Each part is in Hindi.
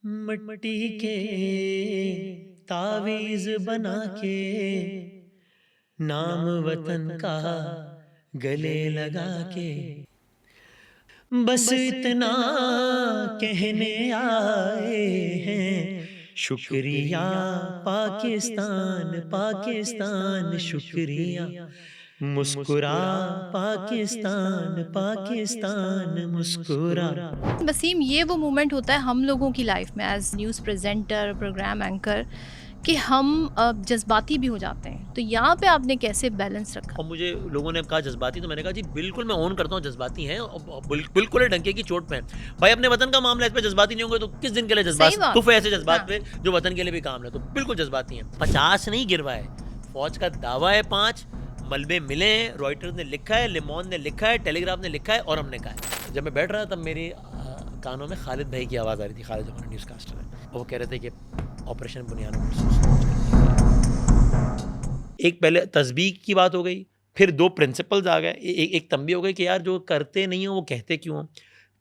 मिट्टी के तावीज बना के नाम वतन का गले लगा के बस इतना कहने आए हैं, शुक्रिया पाकिस्तान पाकिस्तान शुक्रिया, मुस्कुरा पाकिस्तान पाकिस्तान मुस्कुरा। वसीम, ये वो मोमेंट होता है हम लोगों की लाइफ में as news presenter, program anchor, कि हम जज्बाती भी हो जाते हैं। तो यहाँ पे आपने कैसे बैलेंस रखा? और मुझे लोगों ने कहा जज्बाती, तो मैंने कहा जी बिल्कुल मैं ऑन करता हूँ जज्बाती हैं, और बिल्कुल डंके की चोट पे हैं भाई। अपने वतन का मामला, इस पे जज्बाती नहीं होंगे तो किस दिन के लिए सही जज्बात बात। तुफ है ऐसे जज्बात हाँ। पे जो वतन के लिए भी काम है, तो बिल्कुल जज्बाती हैं। 50 नहीं गिरवाए, फौज का दावा है 5 मलबे मिले हैं, रॉयटर्स ने लिखा है, लिमोन ने लिखा है, टेलीग्राफ ने लिखा है और हमने कहा है। जब मैं बैठ रहा था तब मेरे कानों में खालिद भाई की आवाज़ आ रही थी, खालिद हमारे न्यूज़ कास्टर है, वो कह रहे थे कि ऑपरेशन बुनियाद एक पहले तस्बीह की बात हो गई, फिर 2 प्रिंसिपल्स आ गए, एक तंबी हो गई कि यार जो करते नहीं हो वो कहते क्यों हो।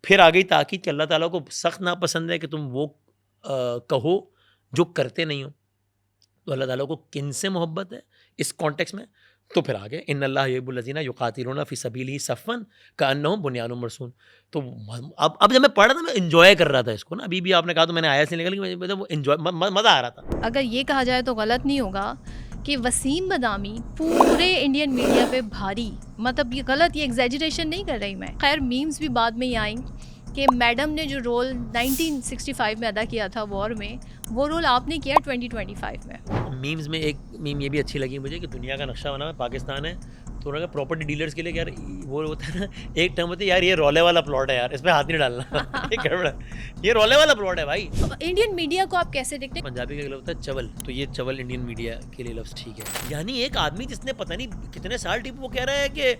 फिर आ गई ताकीद कि अल्लाह ताला को सख्त नापसंद है कि तुम वो कहो जो करते नहीं हो। तो अल्लाह ताला को किन से मोहब्बत है इस कॉन्टेक्स्ट में? तो फिर आगे इन्नल्लाह युहिब्बुल लज़ीना युक़ातिलूना फ़ी सबीलिही सफ़्फ़न कअन्नहुम बुनियानुम मरसून। तो अब जब मैं पढ़ रहा था, मैं एंजॉय कर रहा था इसको ना। अभी भी आपने कहा तो मैंने आया से निकल के मुझे वो एंजॉय मज़ा आ रहा था। अगर ये कहा जाए तो गलत नहीं होगा कि वसीम बदामी पूरे इंडियन मीडिया पे भारी, मतलब ये गलत, ये एग्जैजरेशन नहीं कर रही मैं। खैर मीम्स भी बाद में ही आई कि मैडम ने जो रोल 1965 में अदा किया था वॉर में, वो रोल आपने किया 2025 में। मीम्स में एक मीम ये भी अच्छी लगी मुझे कि दुनिया का नक्शा बना है, पाकिस्तान है, तो उन्होंने प्रॉपर्टी डीलर्स के लिए यार वो होता है ना, एक टर्म होती है यार ये रोले वाला प्लॉट है यार, इसमें हाथ नहीं डालना ये गड़बड़ है, ये रोले वाला प्लॉट है भाई। इंडियन मीडिया को आप कैसे देखते हैं? पंजाबी का लफ्ज़ होता है चवल, तो ये चवल इंडियन मीडिया के लिए लफ्ज़ ठीक है। यानी एक आदमी जिसने पता नहीं कितने साल टिप वो कह रहा है कि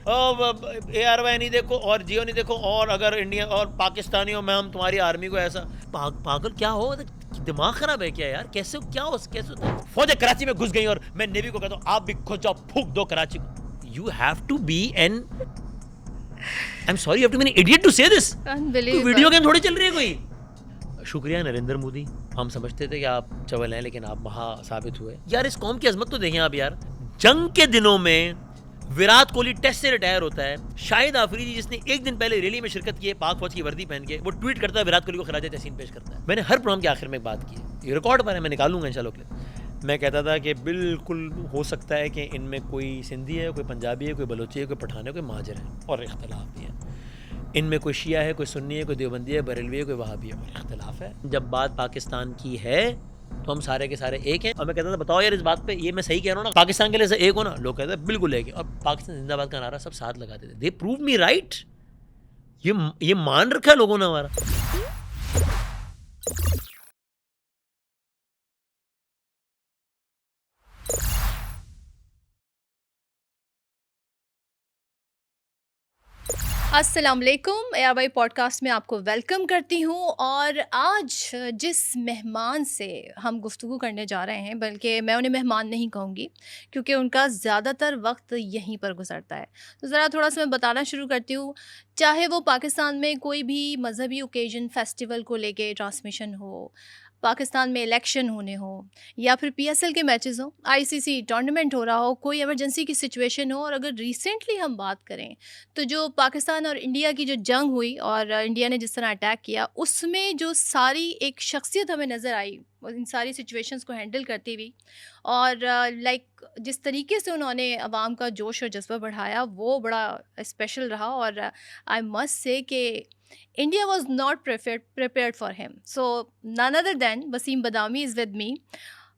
ARY नहीं देखो और जियो नहीं देखो, और अगर इंडिया और पाकिस्तानियों में हम तुम्हारी आर्मी को ऐसा पागल क्या हो, दिमाग खराब है क्या यार? कैसे क्या हो, कैसे होता है? फौजें कराची में घुस गई और मैं नेवी को कहता हूँ आप भी घुस जाओ, फूक दो कराची को। You have to be an I am sorry, you have to be an idiot to say this. कोई वीडियो गेम थोड़ी चल रही है कोई। शुक्रिया नरेंद्र मोदी, हम समझते थे कि आप चवल हैं लेकिन आप महा साबित हुए। यार इस कौम की अजमत तो देखें आप यार। जंग के दिनों में विराट कोहली टेस्ट से रिटायर होता है, शाहिद आफरीदी जिसने एक दिन पहले रैली में शिरकत की है पाक फौज की वर्दी पहन के, वो ट्वीट करता है विराट कोहली को खराज तहसीन पेश करता है। मैंने हर प्रोग्राम के आखिर में एक बात की है, ये रिकॉर्ड पर है, मैं निकालूंगा इंशाल्लाह क्लिप। मैं कहता था कि बिल्कुल हो सकता है कि इनमें कोई सिंधी है, कोई पंजाबी है, कोई बलोची है, कोई पठान है, कोई महाजर है, और इख्तलाफ भी है। इनमें कोई शिया है, कोई सुन्नी है, कोई देवबंदी है, बरेलवी है, कोई वहाबी है, और इख्तलाफ है। जब बात पाकिस्तान की है तो हम सारे के सारे एक हैं। और मैं कहता था बताओ यार इस बात पे, ये मैं सही कह रहा हूँ ना, पाकिस्तान के लिए एक हो ना? लोग कहते हैं बिल्कुल एक है, और पाकिस्तान जिंदाबाद का नारा सब साथ लगाते थे। They prove me right. ये मान रखा है लोगों ने हमारा। अस्सलाम वालेकुम, ARY पॉडकास्ट में आपको वेलकम करती हूँ। और आज जिस मेहमान से हम गुफ्तगू करने जा रहे हैं, बल्कि मैं उन्हें मेहमान नहीं कहूँगी क्योंकि उनका ज़्यादातर वक्त यहीं पर गुजरता है, तो ज़रा थोड़ा सा मैं बताना शुरू करती हूँ। चाहे वो पाकिस्तान में कोई भी मजहबी ओकेजन फेस्टिवल को लेके ट्रांसमिशन हो, पाकिस्तान में इलेक्शन होने हो, या फिर PSL के मैचेस हो, ICC टूर्नामेंट हो रहा हो, कोई इमरजेंसी की सिचुएशन हो, और अगर रिसेंटली हम बात करें तो जो पाकिस्तान और इंडिया की जो जंग हुई और इंडिया ने जिस तरह अटैक किया, उसमें जो सारी एक शख्सियत हमें नज़र आई इन सारी सिचुएशंस को हैंडल करती हुई, और लाइक जिस तरीके से उन्होंने अवाम का जोश और जज्बा बढ़ाया, वो बड़ा स्पेशल रहा। और आई मस्ट से कि India was not prepared for him, so none other than Wasim Badami is with me.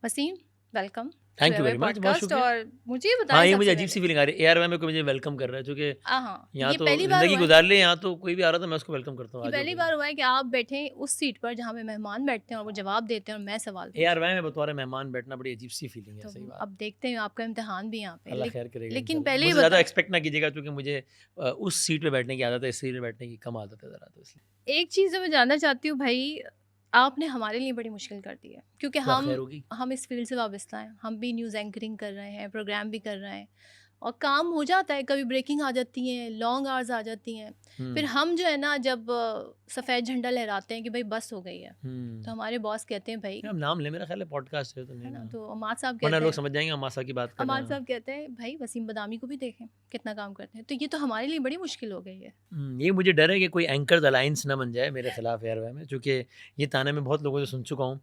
Wasim, welcome thank you very much, बहुत पॉडकास्ट। शुक्रिया। और मुझे ये हाँ, बताएं ये मुझे सबसे अजीब सी पहले। फीलिंग आ रही है ARY में, कोई मुझे वेलकम कर रहा है, क्योंकि हाँ, यहाँ ये तो पहली बार जिंदगी हुआ है। गुजार ले, यहाँ तो कोई भी आ रहा था मैं उसको वेलकम करता हूँ। ये आज पहली बार हुआ है कि आप बैठे हैं उस सीट पर जहाँ पे मेहमान बैठते हैं और वो जवाब देते हैं और मैं सवाल पूछती हूँ। ARY में बतौर मेहमान बैठना बड़ी अजीब सी फीलिंग है, तो सही बात। अब देखते हैं, आपका इम्तिहान भी यहाँ पे। अल्लाह खैर करेगा लेकिन इंशाल्लाह। पहले मुझसे ये ज़्यादा बताएं, एक्सपेक्ट ना कीजिएगा, क्योंकि मुझे उस सीट पे बैठने की आदत है, इस सीट पे बैठने की कम आदत है ज़रा, तो इसलिए। एक चीज़ जो मैं जानना चाहती हूँ भाई, आपने हमारे लिए बड़ी मुश्किल कर दी है क्योंकि क्या खैर होगी? हम इस फील्ड से वाबस्ता हैं। हम भी न्यूज़ एंकरिंग कर रहे हैं, प्रोग्राम भी कर रहे हैं, और काम हो जाता है, कभी ब्रेकिंग आ जाती हैं, लॉन्ग आवर्स आ जाती हैं। फिर हम जो है ना, जब सफ़ेद झंडा लहराते हैं कि भाई बस हो गई है, तो हमारे बॉस कहते हैं भाई, हम नाम ले, मेरा ख्याल है पॉडकास्ट है तो नहीं है ना, ना, तो अमाद साहब वरना कहते लोग हैं, समझ जाएंगे अमासा की बात कर रहे अमाद हैं। साहब कहते हैं भाई वसीम बदामी को भी देखें कितना काम करते हैं। तो ये तो हमारे लिए बड़ी मुश्किल हो गई है। ये मुझे डर है कि कोई एंकर्स अलायंस ना बन जाए मेरे खिलाफ एयरवे में, चूँकि ये ताने मैं बहुत लोगों से सुन चुका हूँ,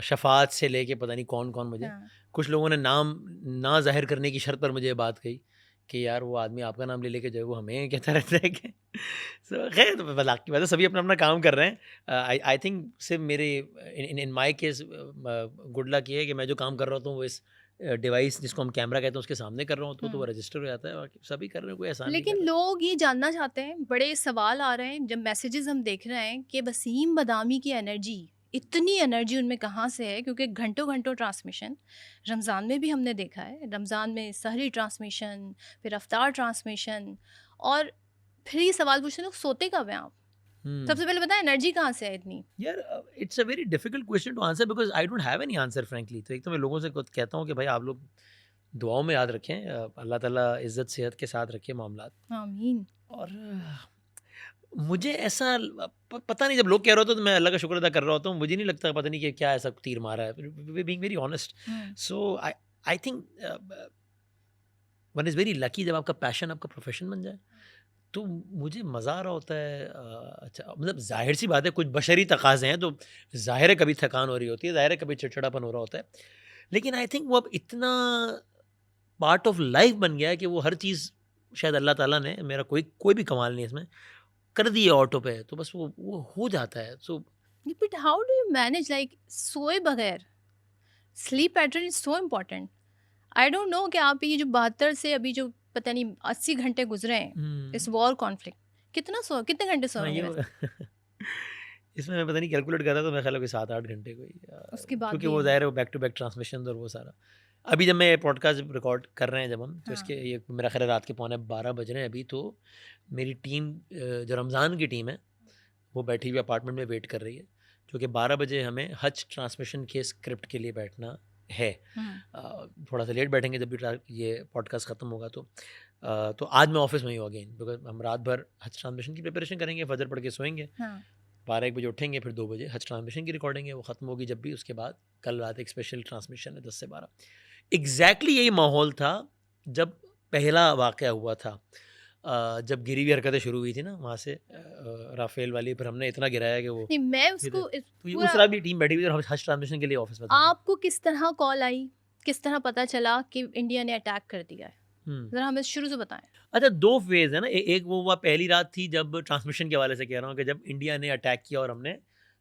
शफ़ात से लेके पता नहीं कौन-कौन मुझे। हाँ। कुछ लोगों ने नाम ना ज़ाहिर करने की शर्त पर मुझे ये बात कही कि यार वो आदमी आपका नाम ले लेके जो है वो हमें कहता रहता है कि सो खैर तो मज़ाक की बात है, सभी अपना-अपना काम कर रहे हैं। आई थिंक सिर्फ़ मेरे in my case good luck ये है कि मैं जो काम कर रहा होता हूँ वो इस डिवाइस जिसको हम कैमरा कहते हैं उसके सामने कर रहा हूँ तो वो रजिस्टर हो जाता है, बाकी सभी कर रहे हैं, कोई एहसान नहीं कर लेकिन रहा। लोग ये जानना चाहते हैं, बड़े सवाल आ रहे हैं, जब मैसेजेस हम देख रहे हैं कि वसीम बदामी की एनर्जी, इतनी एनर्जी उनमें कहाँ से है? क्योंकि घंटों घंटों ट्रांसमिशन, रमज़ान में भी हमने देखा है, रमज़ान में सहरी ट्रांसमिशन, फिर अफ्तार ट्रांसमिशन, और फिर ये सवाल पूछते हैं लोग सोते कब हैं आप? हुँ। सबसे पहले बताएं एनर्जी कहाँ से है इतनी? यार it's a very difficult question to answer because I don't have any answer frankly. तो एक तो मैं लोगों से कहता हूँ कि भाई आप लोग दुआओं में याद रखें, अल्लाह ताला इज़्ज़त सेहत के साथ रखे मामलात। आमीन। और मुझे ऐसा पता नहीं, जब लोग कह रहे होते तो मैं अल्लाह का शुक्र अदा कर रहा होता हूँ, मुझे नहीं लगता पता नहीं कि क्या ऐसा तीर मारा है, being very honest. Hmm. So I think one is very lucky जब आपका पैशन आपका प्रोफेशन बन जाए। तो मुझे मज़ा आ रहा होता है, अच्छा मतलब ज़ाहिर सी बात है कुछ बशरी तकाज़े हैं तो ज़ाहिर है कभी थकान हो रही होती है, ज़ाहिर है कभी चिड़चिड़ापन हो रहा होता है, लेकिन आई थिंक वो अब इतना पार्ट ऑफ लाइफ बन गया है कि वो हर चीज़ शायद अल्लाह ताला ने, मेरा कोई कोई भी कमाल नहीं है इसमें, कर दी है ऑटो पे, तो बस वो हो जाता है। So but how do you manage, like सोए बगैर? Sleep pattern is so important. I don't no कि आप ये जो 72 से अभी जो पता नहीं 80 घंटे गुजरे हैं इस वॉर कॉन्फ्लिक्ट, कितने घंटे हाँ सोएंगे ये वैसे? इसमें मैं पता नहीं कैलकुलेट कर रहा था, मेरा ख्याल है कोई 7-8 घंटे कोई, उसके बाद क्योंकि भी वो ज़ाहिर है वो बैक टू बैक ट्रांसमिशन और वो सारा। अभी जब मैं पॉडकास्ट रिकॉर्ड कर रहे हैं जब हम, तो हाँ। इसके ये मेरा ख्याल है रात के 11:45 बज रहे हैं अभी, तो मेरी टीम जो रमज़ान की टीम है वो बैठी हुई अपार्टमेंट में वेट कर रही है, क्योंकि 12 बजे हमें हज ट्रांसमिशन के स्क्रिप्ट के लिए बैठना है। थोड़ा सा लेट बैठेंगे जब भी ये पॉडकास्ट ख़त्म होगा तो आज मैं ऑफिस में ही हूँ अगेन, बिकॉज हम रात भर हज ट्रांसमिशन की प्रिपरेशन करेंगे, फजर पढ़ के सोएंगे, हाँ। 12-1 बजे उठेंगे, फिर 2 बजे हज ट्रांसमिशन की रिकॉर्डिंग है, वो ख़त्म होगी जब भी, उसके बाद कल रात एक स्पेशल ट्रांसमिशन है 10 से 12। एग्जैक्टली यही माहौल था जब पहला वाक़या हुआ था, जब गिरी हुई हरकतें शुरू हुई थी ना वहाँ से, राफेल वाली, फिर हमने इतना गिराया कि वो नहीं, मैं फिर उसको तो ये उस पूरा, रात भी टीम बैठी हुई थी और हम हज ट्रांसमिशन के लिए ऑफिस में थे। आपको किस तरह कॉल आई, किस तरह पता चला कि इंडिया ने अटैक कर दिया है? जरा हमें शुरू से बताएं। अच्छा 2 फेज़ है ना, एक वो हुआ पहली रात थी जब ट्रांसमिशन के हवाले से कह रहा हूँ कि जब इंडिया ने अटैक किया और हमने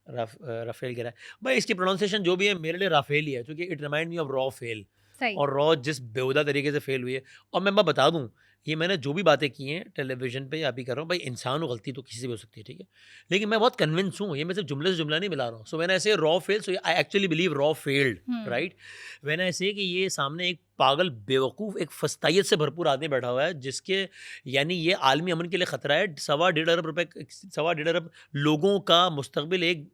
राफेल गिराया। भाई इसकी प्रोनाउंसिएशन जो भी है मेरे लिए राफेल ही है, क्योंकि it remind me of raw fail, सही। और रॉ जिस बेहुदा तरीके से फेल हुई है। और मैं बता दूं, ये मैंने जो भी बातें की हैं टेलीविजन पे या भी कर रहा हूँ, भाई इंसान हो, गलती तो किसी से भी हो सकती है, ठीक है, लेकिन मैं बहुत कन्विंस हूँ, ये मैं सिर्फ जुमले से जुमला नहीं मिला रहा हूँ। सो व्हेन आई से raw fail, so I actually believe raw failed, right. When I से कि ये सामने एक पागल बेवकूफ़ एक फस्तायत से भरपूर आदमी बैठा हुआ है, जिसके यानी ये आलमी अमन के लिए ख़तरा है, 1.25 अरब लोगों का मुस्तकबिल एक,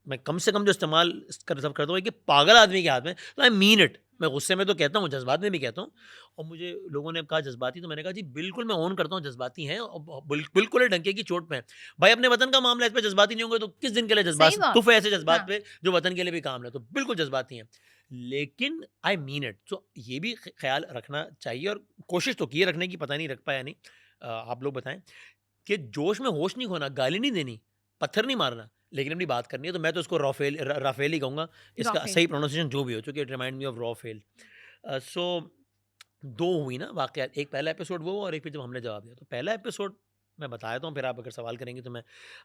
मैं कम से कम जो इस्तेमाल करता हूँ कि पागल आदमी के हाथ में। तो आई मीन इट, मैं गुस्से में तो कहता हूँ, जज्बात में भी कहता हूँ। और मुझे लोगों ने कहा जज्बाती, तो मैंने कहा जी बिल्कुल मैं ऑन करता हूँ जज्बाती हैं, और बिल्कुल ही डंके की चोट पे हैं। भाई अपने वतन का मामला है, इस पे जज्बाती नहीं होंगे तो किस दिन के लिए जज्बात सही बात। तुफ है ऐसे जज्बात हाँ। पे जो वतन के लिए भी काम है, तो बिल्कुल जज्बाती हैं, लेकिन आई मीन इट। तो ये भी ख्याल रखना चाहिए, और कोशिश तो की है रखने की, पता नहीं रख पाया नहीं। आप लोग बताएं कि जोश में होश नहीं खोना, गाली नहीं देनी, पत्थर नहीं मारना, लेकिन अपनी बात करनी है। तो मैं तो इसको राफेल ही कहूँगा, इसका राफेल। सही प्रोनाउंसिएशन जो भी हो, चूँकि it remind me of Rafale. So 2 हुई ना वाक़यात, एक पहला एपिसोड वो और एक फिर जब हमने जवाब दिया। तो पहला एपिसोड मैं बता देता हूँ, फिर आप अगर सवाल करेंगे तो मैं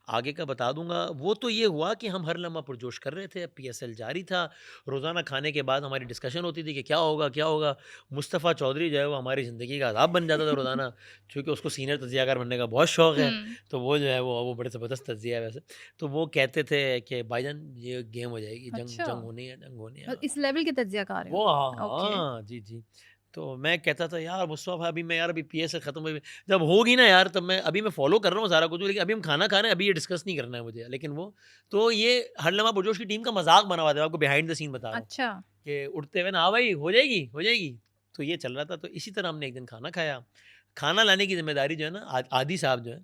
आगे का बता दूँगा। वो तो ये हुआ कि हम हर लम्हा पुरजोश कर रहे थे, पीएसएल जारी था, रोज़ाना खाने के बाद हमारी डिस्कशन होती थी कि क्या होगा, क्या होगा। मुस्तफ़ा चौधरी जो है वो हमारी ज़िंदगी का अज़ाब बन जाता था रोज़ाना, क्योंकि उसको सीनियर तज्ज़ियाकार बनने का बहुत शौक़ है। तो वो जो है वो बड़े ज़बरदस्त तज्ज़िया है वैसे। तो वो कहते थे कि भाईजान ये गेम हो जाएगी, अच्छा। जंग होनी है, जंग होनी है। इस लेवल के तज्जियाकार हैं। वो हाँ, ओके। हाँ, जी, जी। तो मैं कहता था यार मुस्तफ़ा अभी मैं यार अभी पीएसएल ख़त्म हुई, जब होगी ना यार तब मैं, अभी मैं फ़ॉलो कर रहा हूँ सारा कुछ, लेकिन अभी हम खाना खा रहे हैं, अभी ये डिस्कस नहीं करना है मुझे। लेकिन वो तो ये हर लम्हा पुरजोश की टीम का मज़ाक बना हुआ था, आपको बिहाइंड द सीन बता रहा हूँ अच्छा। कि उठते हुए ना, हाँ भाई हो जाएगी, हो जाएगी। तो ये चल रहा था। तो इसी तरह हमने एक दिन खाना खाया। खाना लाने की जिम्मेदारी जो है ना, आदि साहब जो है,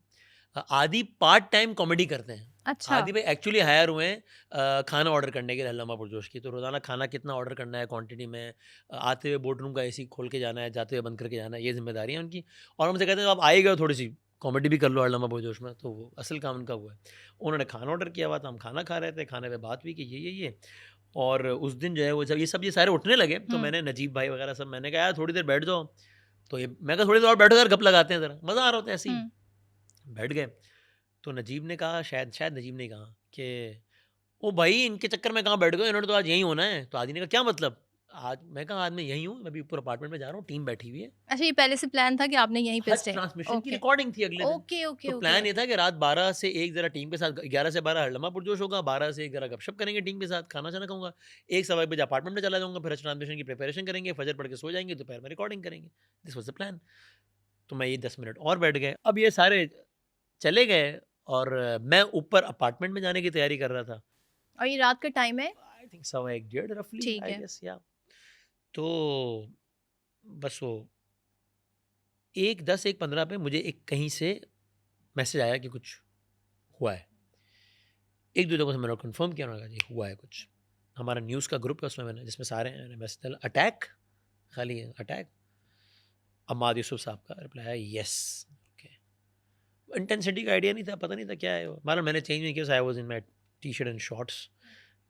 आदि पार्ट टाइम कॉमेडी करते हैं। अच्छा। आदि भाई एक्चुअली हायर हुए हैं खाना ऑर्डर करने के लिए हल्लामा पुरजोश की। तो रोज़ाना खाना कितना ऑर्डर करना है क्वांटिटी में, आते हुए बोर्ड रूम का एसी खोल के जाना है, जाते हुए बंद करके जाना है, ये जिम्मेदारी है उनकी। और हमसे कहते हैं आप आए गए हो, थोड़ी सी कॉमेडी भी कर लो हल्लामा पुरजोश में। तो वो असल काम उनका वो है। उन्होंने खाना ऑर्डर किया हुआ था, हम खाना खा रहे थे, खाने पे बात हुई कि ये और उस दिन जो है वो जब ये सारे उठने लगे तो मैंने नजीब भाई वगैरह सब, मैंने कहा यार थोड़ी देर बैठ जाओ। तो ये मैं कहा थोड़ी देर और बैठो यार, गप लगाते हैं ज़रा, मज़ा आ रहा होता है ऐसे ही। बैठ गए। तो नजीब ने कहा, शायद नजीब ने कहा कि ओ भाई इनके चक्कर में कहाँ बैठ गए, इन्होंने तो आज यहीं होना है। तो आदि ने कहा क्या मतलब? आज मैं कहा आज मैं यहीं हूँ, मैं अभी ऊपर अपार्टमेंट में जा रहा हूँ, टीम बैठी हुई है। अच्छा, ये पहले से प्लान था कि आपने यहीं पे हज स्टे? ट्रांसमिशन की ओके रिकॉर्डिंग थी अगले दिन। ओके ओके तो ओके। प्लान ये था कि रात 12 से 1 जरा टीम के साथ, 11 से 12 हल्लमा पुरजोश होगा, 12 से 1 जरा गपशप करेंगे टीम के साथ, खाना खाना खाऊंगा, 1 सवा 1 बजे अपार्टमेंट में चला जाऊंगा, फिर हज ट्रांसमिशन की प्रिपरेशन करेंगे, फजर पढ़ के सो जाएंगे, दोपहर में रिकॉर्डिंग करेंगे। This was the plan. तो मैं ये 10 मिनट और बैठ गए। अब ये सारे चले गए और मैं ऊपर अपार्टमेंट में जाने की तैयारी कर रहा था। और ये रात का टाइम है? आई थिंक सवा 1 डेढ़ रफली, ठीक आई है। गेस, या। तो बस वो 1:10 1:15 पे मुझे एक कहीं से मैसेज आया कि कुछ हुआ है। एक दो जगहों से मैंने कंफर्म किया, उन्होंने कहा जी हुआ है कुछ। हमारा न्यूज़ का ग्रुप है, उसमें मैंने, जिसमें सारे हैं, मैसेज डाला अटैक, खाली है अटैक। अम्माद यूसुफ साहब का रिप्लाई है यस। ओके, इंटेंसिटी का आइडिया नहीं था, पता नहीं था क्या है वो। मतलब मैंने चेंज नहीं किया, I was in my T shirt and shorts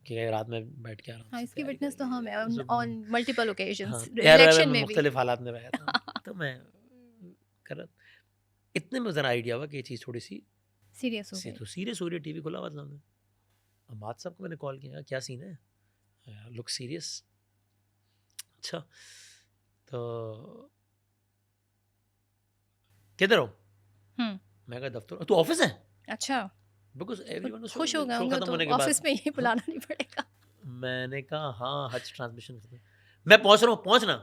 कि रात में बैठ के आराम हाँ, से इसकी तैयारी विटनेस तो करेंगे। हम है So, ऑन मल्टीपल हाँ, ओकेजन्स, यार इलेक्शन मैं में भी। मुख्तलिफ हालात में रहा था। तो मैं कर रहा, इतने में ज़रा आइडिया हुआ कि ये चीज़ थोड़ी सी सीरियस हो गई। तो सीरियस हो रही है। टीवी खुला हुआ था सामने। अम्माद साहब को मैंने कॉल किया, क्या सीन है, लुक सीरियस। अच्छा, तो किधर हो? मैं कहा दफ्तर। तू ऑफिस है? अच्छा, बिकॉज एवरीवन खुश हो गए शो होंगे खत्म तो होने के बाद। ऑफिस में ही हाँ, बुलाना नहीं पड़ेगा। मैंने कहा हाँ हज ट्रांसमिशन खत्म, मैं पहुंच रहा हूँ, पहुंचना।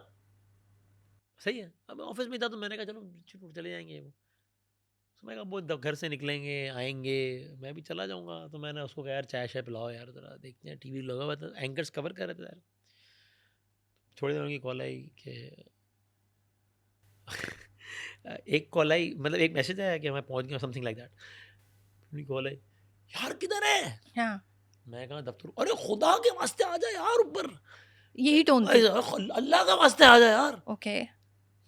सही है। अब ऑफिस में था तो मैंने कहा चलो चले जाएंगे वो। तो मैं कहा वो घर से निकलेंगे आएंगे, मैं भी चला जाऊंगा। तो मैंने उसको कहा यार चाय शाय पिलाओ यार, जरा देखते हैं, टीवी लगा हुआ था, एंकर्स कवर कर रहे थे यार। थोड़ी देर उनकी कॉल आई कि एक कॉल आई, मतलब एक मैसेज आया कि मैं पहुंच गया, समथिंग लाइक दैट। उनकी कॉल आई, यार किधर है? हाँ, मैं कहा दफ्तर। अरे खुदा के वास्ते आ जा यार ऊपर, यही टोन थी। अल्लाह के वास्ते आ जा यार। ओके।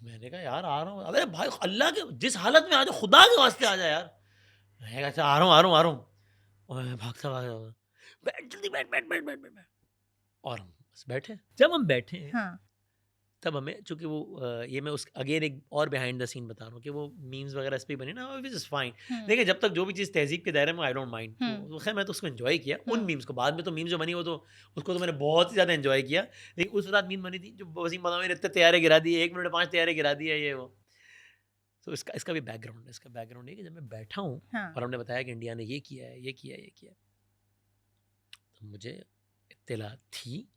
मैंने कहा यार आ रहा हूँ। अरे भाई अल्लाह के, जिस हालत में आ जा, खुदा के वास्ते आ जा यार। मैं कहा अच्छा आ रहा हूँ। और मैं भागता भागता बैठ, जल्दी बैठ बैठ बैठ बैठ बैठ। और हम बस बैठे। जब हम बैठे हाँ। तब हमें, चूंकि वो ये मैं उस अगेन एक और बिहाइंड द सीन बता रहा हूँ कि वो मीम्स वगैरह इस पे बने ना, विच इज फाइन। देखिए जब तक जो भी चीज़ तहजीब के दायरे में, आई डोंट माइंड। तो खैर मैं तो उसको एंजॉय किया उन मीम्स को। बाद में तो मीम्स जो बनी वो तो उसको तो मैंने बहुत ही ज़्यादा एंजॉय किया। लेकिन उस रात मीम बनी थी जो वसीम बदामी ने इतने तैयारे गिरा दिए, 1 मिनट में 5 तैयारे गिरा दिए ये वो। तो इसका भी बैकग्राउंड है। इसका बैकग्राउंड है कि जब मैं बैठा हूँ और हमने बताया कि इंडिया ने ये किया है, ये किया है, ये किया है, तो मुझे इत्तला थी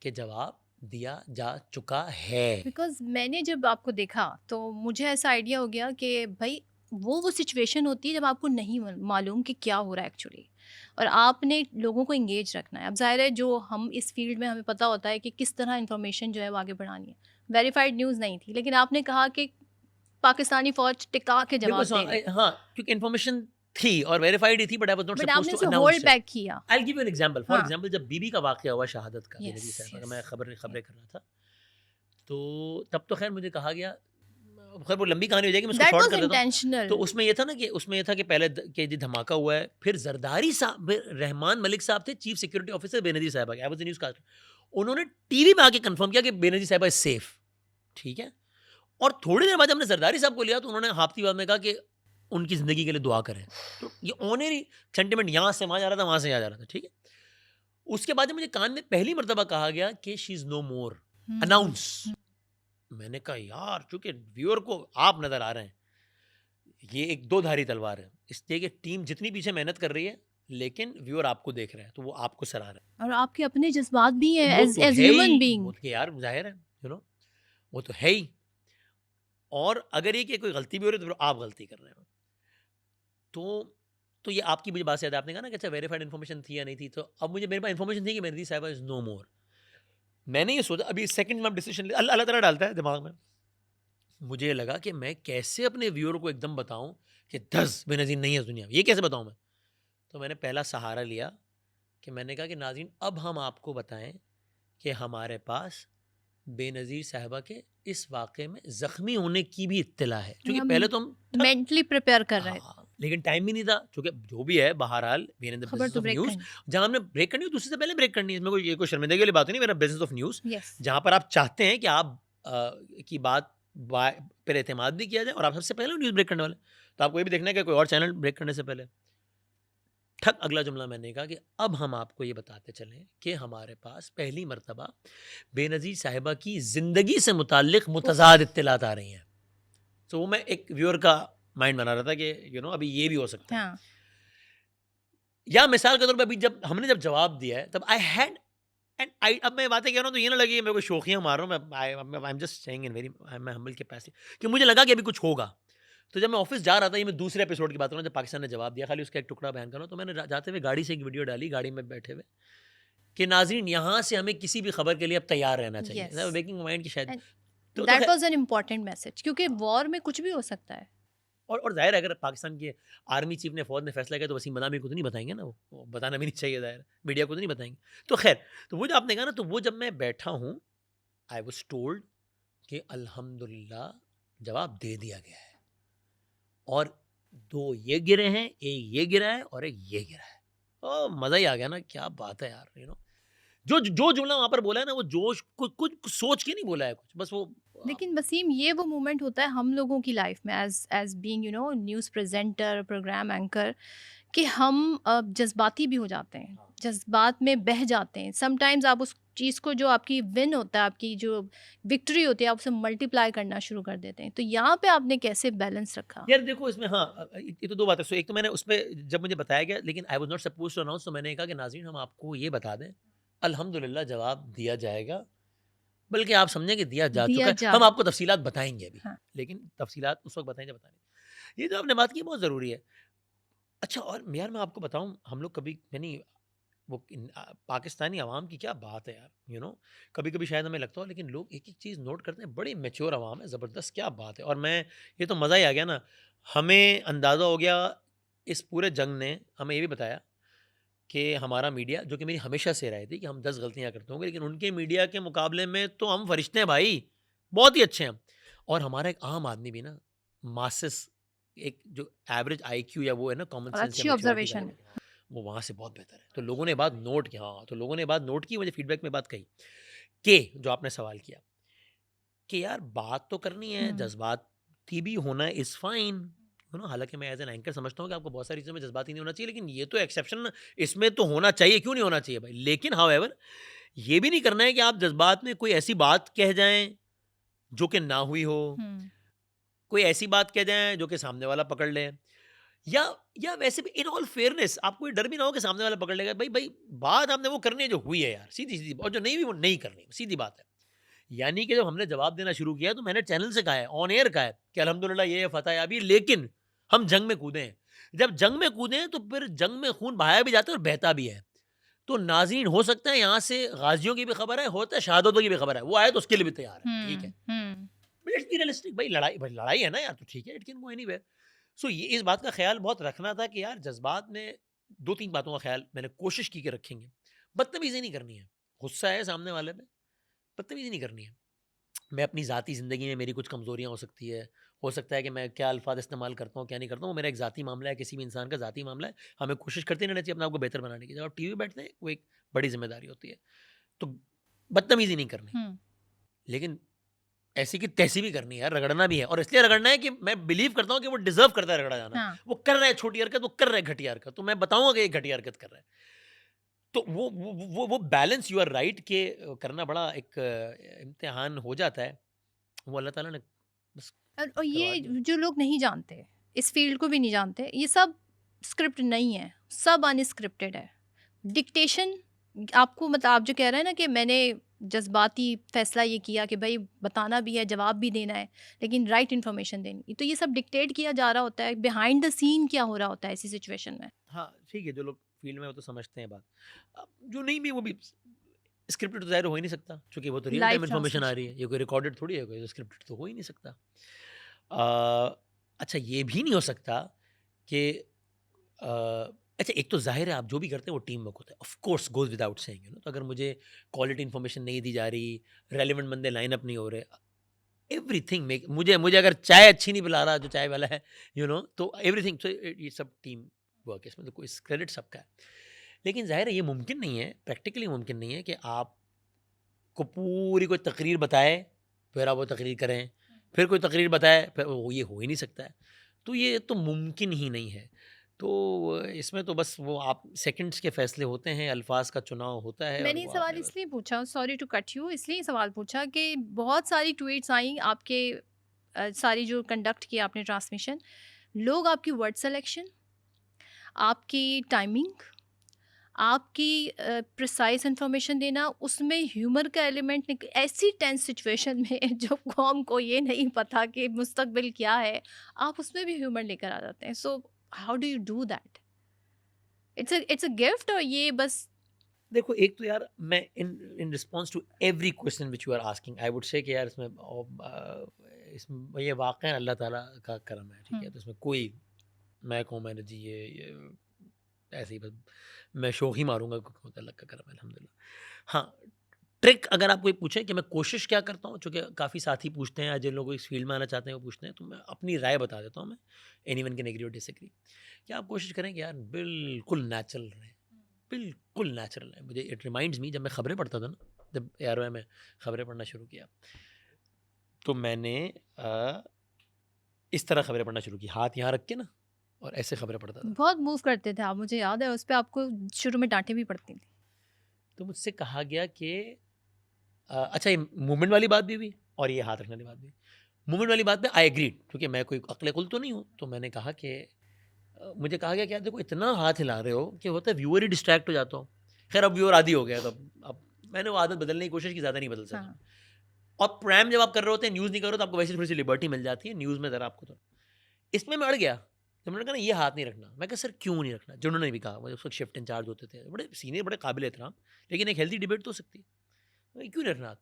कि जवाब दिया जा चुका है। बिकॉज मैंने जब आपको देखा तो मुझे ऐसा आइडिया हो गया कि भाई वो सिचुएशन होती है जब आपको नहीं मालूम कि क्या हो रहा है एक्चुअली, और आपने लोगों को इंगेज रखना है। अब जाहिर है जो हम इस फील्ड में, हमें पता होता है कि किस तरह इन्फॉर्मेशन जो है वो आगे बढ़ानी है। वेरीफाइड न्यूज़ नहीं थी, लेकिन आपने कहा कि पाकिस्तानी फौज टिका के जवाब दे रही, हाँ, क्योंकि इन्फॉर्मेशन थी और वेरीफाइड ही थी, but I was not but supposed आपने टू उसे अनाउंस होल्ड इट। बैक किया। I will give you an example. For हाँ। एग्जांपल जब बीबी का वाकया हुआ, शहादत का, बेनजीर यस साहब का, यस। मैं खबरें कर रहा था, तो तब तो खैर मुझे कहा गया, खैर वो लंबी कहानी हो जाएगी, मैं उसको दैट शॉर्ट वाज कर देता हूँ। इंटेंशनल। तो उसमें ये था ना कि उसमें ये था कि पहले कि जी धमाका हुआ है, फिर जरदारी साहब, रहमान मलिक साहब थे चीफ सिक्योरिटी ऑफिसर बेनजीर साहब के, I was the newscaster. उन्होंने टीवी में आके कंफर्म किया कि बेनजीर साहब इज सेफ, ठीक है। और थोड़ी देर बाद हमने जरदारी साहब को लिया तो उन्होंने हाफती बाद में कहा कि उनकी ज़िंदगी के लिए दुआ करें। तो ये ऑनरी सेंटिमेंट यहाँ से वहाँ जा रहा था, वहाँ से यहाँ जा रहा था, ठीक है। उसके बाद मुझे कान में पहली मरतबा कहा गया कि she is no more, announce. मैंने कहा यार, चूंकि व्यूअर को आप नज़र आ रहे हैं, ये एक दो धारी तलवार है, इसलिए कि टीम जितनी पीछे मेहनत कर रही है लेकिन व्यूअर आपको देख रहा है, तो वो आपको सराह रहा है। और आपके अपने जज्बात भी हैं वो एज तो एज है ह्यूमन ही, बीइंग। वो तो यार जाहिर है, यू नो, वो तो है ही। और अगर ये कि कोई गलती भी हो रही है तो फिर आप गलती कर रहे हो। तो ये आपकी मुझे बात से याद है, आपने कहा ना कि अच्छा वेरीफाइड इन्फॉर्मेशन थी या नहीं थी। तो अब मुझे, मेरे पास इन्फॉर्मेशन थी कि मेरी साहिबा इज़ नो मोर। मैंने ये सोचा, अभी सेकंड में डिसीजन अल्लाह ताला डालता है दिमाग में। मुझे ये लगा कि मैं कैसे अपने व्यूअर को एकदम बताऊं कि 10 बेनज़ीर नहीं है इस दुनिया में, ये कैसे बताऊं मैं? तो मैंने पहला सहारा लिया कि मैंने कहा कि नाज़रीन, अब हम आपको बताएं कि हमारे पास बेनज़ीर साहिबा के इस वाक़े में ज़ख्मी होने की भी इत्तिला है। क्योंकि हम पहले तो हम मेंटली प्रिपेयर कर रहे थे, हाँ, लेकिन टाइम भी नहीं था, क्योंकि जो भी है बहरहाल वी आर इन द खबर बिज़नेस तो ऑफ ब्रेक न्यूज़, करनी। जहाँ हमने ब्रेक करनी है दूसरे से पहले ब्रेक करनी है। इसमें कोई शर्मिंदगी वाली बात नहीं, मेरा बिज़नेस ऑफ न्यूज़, यस, जहाँ पर आप चाहते हैं कि आप की बात पर एतमाद भी किया जाए और आप सबसे पहले न्यूज़ ब्रेक करने वाले। तो आपको ये भी देखना है कि कोई और चैनल ब्रेक करने से पहले ठक अगला जुमला मैंने कहा कि अब हम आपको ये बताते चलें कि हमारे पास पहली मर्तबा बेनज़ीर साहिबा की ज़िंदगी से मुताल्लिक़ मुतज़ाद इत्तिलात आ रही हैं। तो वो मैं एक व्यूअर का माइंड बना रहा था कि अभी ये भी हो सकता है। हाँ, या मिसाल के तौर पे अभी जब जवाब दिया है, तब आई हैड एंड आई अब मैं बातें कह रहा हूँ तो ये ना लगे मेरे को शोखियाँ मार रहा हूँ, मैं I am just saying in very मैं हम्बल कैपेसिटी, कि मुझे लगा कि अभी कुछ होगा। तो जब मैं ऑफिस जा रहा था, ये मैं दूसरे एपिसोड की बात कर रहा हूँ जब पाकिस्तान ने जवाब दिया, खाली उसका एक टुकड़ा बयान कर रहा हूँ, तो मैंने जाते हुए गाड़ी से एक वीडियो डाली, गाड़ी में बैठे हुए, कि नाज़रीन यहाँ से हमें किसी भी खबर के लिए अब तैयार रहना यस, चाहिए, मेकिंग माइंड की शायद। एंड तो दैट खैर, वाज एन इम्पोर्टेंट मैसेज, क्योंकि वॉर में कुछ भी हो सकता है। और जाहिर है अगर पाकिस्तान के आर्मी चीफ ने, फौज ने फैसला किया तो वसीम बदामी को तो नहीं बताएंगे ना, वो बताना भी नहीं चाहिए, जाहिर मीडिया को तो नहीं बताएंगे। तो खैर, तो वो जो आपने कहा ना, तो वो जब मैं बैठा हूँ, आई वाज टोल्ड कि अल्हम्दुलिल्लाह जवाब दे दिया गया है, और 2 ये गिरे हैं, एक ये गिरा है और एक ये गिरा है। मज़ा ही आ गया ना, क्या बात है यार, जो जुमला वहाँ पर बोला है ना, वो जोश कुछ सोच के नहीं बोला है कुछ, बस वो लेकिन वसीम, ये वो मोमेंट होता है हम लोगों की लाइफ में as as being news presenter, program anchor, कि हम जज्बाती भी हो जाते हैं, जज्बात में बह जाते हैं। समटाइम्स आप उस चीज़ को, जो आपकी विन होता है, आपकी जो विक्ट्री होती है, आप उसे मल्टीप्लाई करना शुरू कर देते हैं। तो यहाँ पे आपने कैसे बैलेंस रखा? यार देखो इसमें, हाँ, ये तो 2 बातें। सो एक तो मैंने उसमें जब मुझे बताया गया, लेकिन I was not supposed to announce, तो मैंने कहा कि नाज़रीन, हम आपको ये बता दें, अल्हम्दुलिल्लाह जवाब दिया जाएगा, बल्कि आप समझें कि दिया जा दिया चुका है। जा हम आपको तफ़सीलात बताएँगे अभी, हाँ, लेकिन तफ़सीलात उस वक़्त बताएँ जब बतानी। ये जो आपने बात की है बहुत ज़रूरी है। अच्छा, और यार मैं आपको बताऊँ, हम लोग कभी यानी पाकिस्तानी अवाम की क्या बात है यार, कभी-कभी शायद हमें लगता हो, लेकिन लोग एक-एक चीज़ नोट करते हैं, बड़ी मैच्योर अवाम है, ज़बरदस्त, क्या बात है। और मैं, ये तो मज़ा ही आ गया ना, हमें अंदाज़ा हो गया, इस पूरे जंग ने हमें ये भी बताया कि हमारा मीडिया, जो कि मेरी हमेशा से राय थी कि हम 10 गलतियाँ करते होंगे, लेकिन उनके मीडिया के मुकाबले में तो हम फरिश्ते हैं भाई, बहुत ही अच्छे हैं हम। और हमारा एक आम आदमी भी ना, मासेस, एक जो एवरेज आईक्यू या वो है ना, कॉमन और सेंस या अच्छी मैच्योरिटी ऑब्जर्वेशन वाले, है। वो वहाँ से बहुत बेहतर है। तो लोगों ने बात नोट की, हाँ, तो लोगों ने बात नोट की, मुझे फीडबैक में बात कही कि जो आपने सवाल किया कि यार बात तो करनी है, हुँ, जज़्बाती भी होना इज़ फाइन, हालाँकि मैं एज़ एन एंकर समझता हूँ कि आपको बहुत सारी चीज़ों में जज़्बाती नहीं होना चाहिए, लेकिन ये तो एक्सेप्शन, इसमें तो होना चाहिए, क्यों नहीं होना चाहिए भाई? लेकिन हाउएवर, ये भी नहीं करना है कि आप जज़्बात में कोई ऐसी बात कह जाएँ, जो कि ना हुई हो, हुँ, कोई ऐसी बात कह जाएँ, जो कि सामने वाला पकड़ ले। या या वैसे भी इन ऑल फेयरनेस आपको ये डर भी ना हो कि सामने वाला पकड़ लेगा। भाई बात आपने वो करनी है जो हुई है यार, सीधी-सीधी, और जो नहीं हुई वो नहीं करनी, सीधी बात है। यानी कि जब हमने जवाब देना शुरू किया, तो मैंने चैनल से कहा है, ऑन एयर कहा है कि अल्हम्दुलिल्लाह ये फतह याबी, लेकिन हम जंग में कूदे हैं। जब जंग में कूदे हैं, तो फिर जंग में खून बहाया भी जाता है और बहता भी है। तो नाज़रीन, हो सकता है यहाँ से गाज़ियों की भी खबर है, होता है शहादतों की भी खबर है। वो आए तो उसके लिए भी तैयार है, ठीक है। हुँ, हुँ, लेट्स बी रियलिस्टिक भाई, लड़ाई है ना यार, तो ठीक है, इट कैन गो एनीवेयर। सो ये इस बात का ख्याल बहुत रखना था कि यार जज्बात में 2-3 बातों का ख्याल मैंने कोशिश की कि रखेंगे। बदतमीज़ी नहीं करनी है। गुस्सा है सामने वाले पे, बदतमीज़ी नहीं करनी है। मैं अपनी ज़ाती ज़िंदगी में, मेरी कुछ कमज़ोरियाँ हो सकती है। हो सकता है कि मैं क्या अल्फ़ाज़ इस्तेमाल करता हूँ, क्या नहीं करता हूँ, वो मेरा एक ज़ाती मामला है, किसी भी इंसान का ज़ाती मामला है। हमें कोशिश करते रहना चाहिए अपने आप को बेहतर बनाने की। जब आप टीवी पे बैठते हैं, वो एक बड़ी ज़िम्मेदारी होती है। तो बदतमीज़ी नहीं करनी, हुँ, लेकिन ऐसी की तैसी भी करनी है यार, रगड़ना भी है, और इसलिए रगड़ना है कि मैं बिलीव करता हूँ कि वो डिजर्व करता है रगड़ा जाना। हाँ। वो कर रहा है छोटी हरकत, वो कर रहा है घटिया हरकत, तो मैं बताऊंगा कि ये घटिया हरकत कर रहा है। तो वो बैलेंस, यू आर राइट, के करना बड़ा एक इम्तिहान हो जाता है। वो अल्लाह ताला ने बस और करवा ये दिया। जो लोग नहीं जानते, इस फील्ड को भी नहीं जानते, ये सब स्क्रिप्ट नहीं है, सब अनस्क्रिप्टेड है। डिक्टेशन, आपको मतलब आप जो कह रहे हैं ना कि मैंने जज़्बाती फ़ैसला ये किया कि भई बताना भी है, जवाब भी देना है, लेकिन राइट इन्फॉर्मेशन देनी है। तो ये सब डिक्टेट किया जा रहा होता है, बिहाइंड द सीन क्या हो रहा होता है ऐसी सिचुएशन में? हाँ ठीक है, जो लोग फील्ड में हो तो समझते हैं बात। जो नहीं भी, वो भी स्क्रिप्टेड तो ज़ाहिर हो ही नहीं सकता, क्योंकि वो तो रियल लाइव टाइम इन्फॉर्मेशन आ ट्रांसमिशन। रही है, ये कोई रिकॉर्डेड थोड़ी है, कोई स्क्रिप्टेड तो हो ही नहीं सकता। अच्छा ये भी नहीं हो सकता कि अच्छा एक तो ज़ाहिर है आप जो भी करते हैं वो टीम वर्क होता है, of course goes without saying, तो अगर मुझे क्वालिटी इन्फॉर्मेशन नहीं दी जा रही, रेलेवेंट बंदे लाइन अप नहीं हो रहे, एवरीथिंग मेक मुझे मुझे अगर चाय अच्छी नहीं पिला रहा जो चाय वाला है, तो एवरीथिंग, तो ये सब टीम वर्क है, इसमें तो कोई क्रेडिट सबका है। लेकिन ज़ाहिर है ये मुमकिन नहीं है, प्रैक्टिकली मुमकिन नहीं है कि आपको पूरी कोई तकरीर बताए, फिर आप वो तकरीर करें, फिर कोई तकरीर बताए, फिर वो ये हो ही नहीं सकता है। तो ये तो मुमकिन ही नहीं है। तो इसमें तो बस वो आप सेकंड्स के फ़ैसले होते हैं, अल्फाज का चुनाव होता है और मैंने ये वो सवाल आपने बस इसलिए पूछा, सॉरी टू कट यू, इसलिए ये सवाल पूछा कि बहुत सारी ट्वीट्स आई आपके, सारी जो कंडक्ट किया आपने ट्रांसमिशन, लोग आपकी वर्ड सिलेक्शन, आपकी टाइमिंग, आपकी प्रिसाइज इन्फॉर्मेशन देना, उसमें ह्यूमर का एलिमेंट ऐसी टेंस सिचुएशन में जो कौम को ये नहीं पता कि मुस्तकबिल क्या है, आप उसमें भी ह्यूमर लेकर आ जाते हैं। So how do you do that? It's a gift, और ये बस। देखो एक तो यार मैं in in response to every question which you are asking I would say कि यार इसमें ये वाक़ई अल्लाह ताला का करम है, ठीक है? तो इसमें कोई मैं कहूँ मैंने जी ये ऐसे ही बस मैं शौक ही मारूँगा क्योंकि अल्लाह का करम है अल्हम्दुलिल्लाह। हाँ, ट्रिक अगर आप कोई पूछें कि मैं कोशिश क्या करता हूँ, चूँकि काफ़ी साथी पूछते हैं या जिन लोग इस फील्ड में आना चाहते हैं वो पूछते हैं, तो मैं अपनी राय बता देता हूँ मैं, एनीवन कैन एग्री और डिसएग्री, कि आप कोशिश करें कि यार बिल्कुल नेचुरल रहें, बिल्कुल नेचुरल रहें। मुझे इट रिमाइंड्स मी जब मैं खबरें पढ़ता था ना, जब एआरवाई में खबरें पढ़ना शुरू किया, तो मैंने इस तरह खबरें पढ़ना शुरू की, हाथ यहाँ रख के ना और ऐसे खबरें पढ़ता था। बहुत मूव करते थे आप, मुझे याद है, उस पे आपको शुरू में डांटें भी पड़ती थी। तो मुझसे कहा गया कि अच्छा ये मूवमेंट वाली बात भी हुई और ये हाथ रखने वाली बात भी। मूवमेंट वाली बात पे आई एग्रीड, क्योंकि मैं कोई अक्ल कुल तो नहीं हूँ, तो मैंने कहा कि मुझे कहा गया कि यार देखो इतना हाथ हिला रहे हो कि होता है व्यूअर ही डिस्ट्रैक्ट हो जाता हूँ। खैर अब व्यूअर आदी हो गया, तो अब मैंने वो आदत बदलने की कोशिश की, ज़्यादा नहीं बदल सका। हाँ। और प्राइम जब आप कर रहे होते हैं, न्यूज़ नहीं कर रहे हो, तो आपको वैसे थोड़ी सी लिबर्टी मिल जाती है न्यूज़ में, ज़रा आपको तो इसमें मैं अड़ गया। जब उन्होंने कहा ना ये हाथ नहीं रखना, मैं कहा सर क्यों नहीं रखना, जो उन्होंने भी कहा, वो उस वक्त शिफ्ट इंचार्ज होते थे, बड़े सीनियर, बड़े काबिल एहतराम, लेकिन एक हेल्दी डिबेट तो हो सकती है, मैं क्यों नहीं रखना हाथ?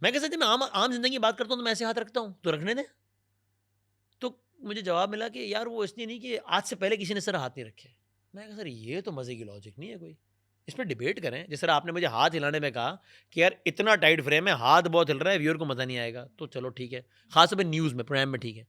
मैं कहा सर जब मैं आम आम जिंदगी की बात करता हूँ तो मैं ऐसे हाथ रखता हूँ, तो रखने दें। तो मुझे जवाब मिला कि यार वो इसलिए नहीं कि आज से पहले किसी ने सर हाथ नहीं रखे। मैं कहा सर ये तो मज़े की लॉजिक नहीं है कोई, इस पर डिबेट करें। जिस तरह आपने मुझे हाथ हिलाने में कहा कि यार इतना टाइट फ्रेम है, हाथ बहुत हिल रहा है, व्यूअर को मज़ा नहीं आएगा, तो चलो ठीक है, खासतौर पर न्यूज़ में, प्राइम में ठीक है।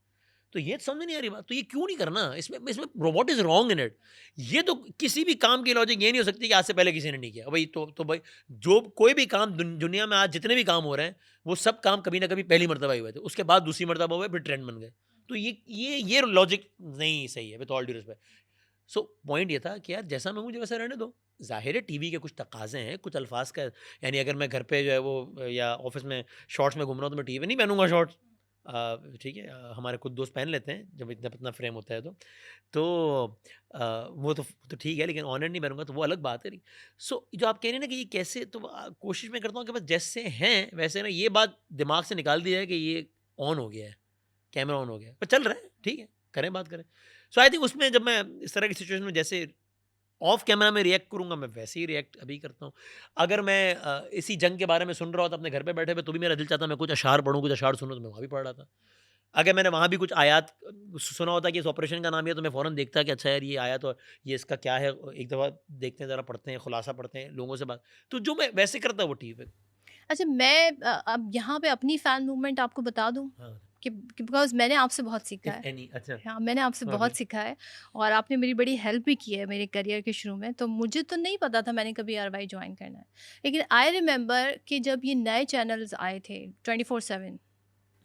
तो ये समझ में नहीं आ रही बात, तो ये क्यों नहीं करना, इसमें इसमें what is wrong in it? ये तो किसी भी काम की लॉजिक ये नहीं हो सकती कि आज से पहले किसी ने नहीं किया भाई, तो भाई जो कोई भी काम दुनिया में आज जितने भी काम हो रहे हैं, वो सब काम कभी ना कभी पहली मर्तबा ही हुए थे, उसके बाद दूसरी मर्तबा हुए, फिर ट्रेंड बन गए। तो ये लॉजिक नहीं सही है, with all due respect. So point ये था कि यार जैसा मैं मुझे वैसा रहने दो। ज़ाहिर है टीवी के कुछ तकाज़े हैं, कुछ अल्फाज का, यानी अगर मैं घर पे जो है वो या ऑफिस में शॉर्ट्स में घूम रहा हूँ तो मैं टीवी में नहीं पहनूंगा शॉर्ट्स, ठीक है, हमारे खुद दोस्त पहन लेते हैं जब इतना इतना फ्रेम होता है तो वो तो ठीक है, लेकिन ऑनर नहीं पहनूंगा तो वो अलग बात है। सो जो आप कह रहे हैं ना कि ये कैसे, तो कोशिश मैं करता हूँ कि बस जैसे हैं वैसे ना, ये बात दिमाग से निकाल दी जाए कि ये ऑन हो गया है, कैमरा ऑन हो गया है, पर चल रहा है, ठीक है, करें बात करें। सो आई थिंक उसमें जब मैं इस तरह की सिचुएशन में जैसे ऑफ कैमरा में रिएक्ट करूंगा, मैं वैसे ही रिएक्ट अभी करता हूँ। अगर मैं इसी जंग के बारे में सुन रहा होता अपने घर पे बैठे हुए, तो भी मेरा दिल चाहता मैं कुछ अशार पढ़ूँ, कुछ अशार सुनूँ, तो मैं वहाँ भी पढ़ रहा था। अगर मैंने वहाँ भी कुछ आयात सुना होता कि इस ऑपरेशन का नाम ये, तो मैं फ़ौरन देखता कि अच्छा यार ये आयत और ये इसका क्या है, एक दफ़ा देखते हैं, ज़रा पढ़ते हैं, खुलासा पढ़ते हैं, लोगों से बात। तो जो मैं वैसे करता वो टीवी पे। अच्छा, मैं अब यहाँ पे अपनी फ़ैन मूवमेंट आपको बता दूँ हाँ, कि बिकॉज़ मैंने आपसे बहुत सीखा इफ़ है। एनी। अच्छा, हाँ, मैंने आपसे ओके। बहुत सीखा है, और आपने मेरी बड़ी हेल्प भी की है मेरे करियर के शुरू में। तो मुझे तो नहीं पता था मैंने कभी आरवाई जॉइन करना है। लेकिन आई रिमेंबर कि जब ये नए चैनल्स आए थे 24/7,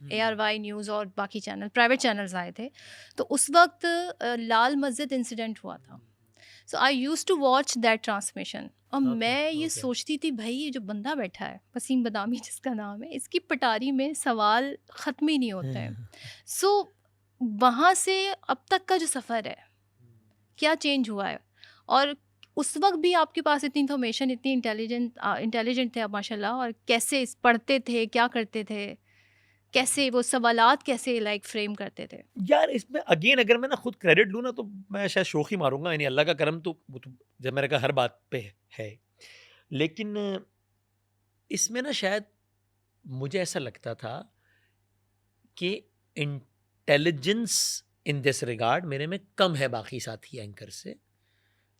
एआरवाई न्यूज़ और बाकी चैनल, प्राइवेट चैनल्स आए थे, तो उस वक़्त लाल मस्जिद इंसिडेंट हुआ था। So I used to watch that transmission, और ओके, मैं ये ओके। सोचती थी भाई ये जो बंदा बैठा है वसीम बदामी जिसका नाम है, इसकी पटारी में सवाल ख़त्म ही नहीं होते हैं। सो वहाँ से अब तक का जो सफ़र है, क्या चेंज हुआ है? और उस वक़्त भी आपके पास इतनी इन्फॉर्मेशन, इतनी इंटेलिजेंट थे आप माशाल्लाह, और कैसे पढ़ते थे, क्या करते थे? कैसे वो सवालात कैसे लाइक फ्रेम करते थे? यार इसमें अगेन अगर मैं ना खुद क्रेडिट लूँ ना, तो मैं शायद शोखी मारूंगा, यानी अल्लाह का करम तो वो तो जब मैंने कहा हर बात पे है। लेकिन इसमें ना शायद मुझे ऐसा लगता था कि इंटेलिजेंस इन दिस रिगार्ड मेरे में कम है बाकी साथी एंकर से।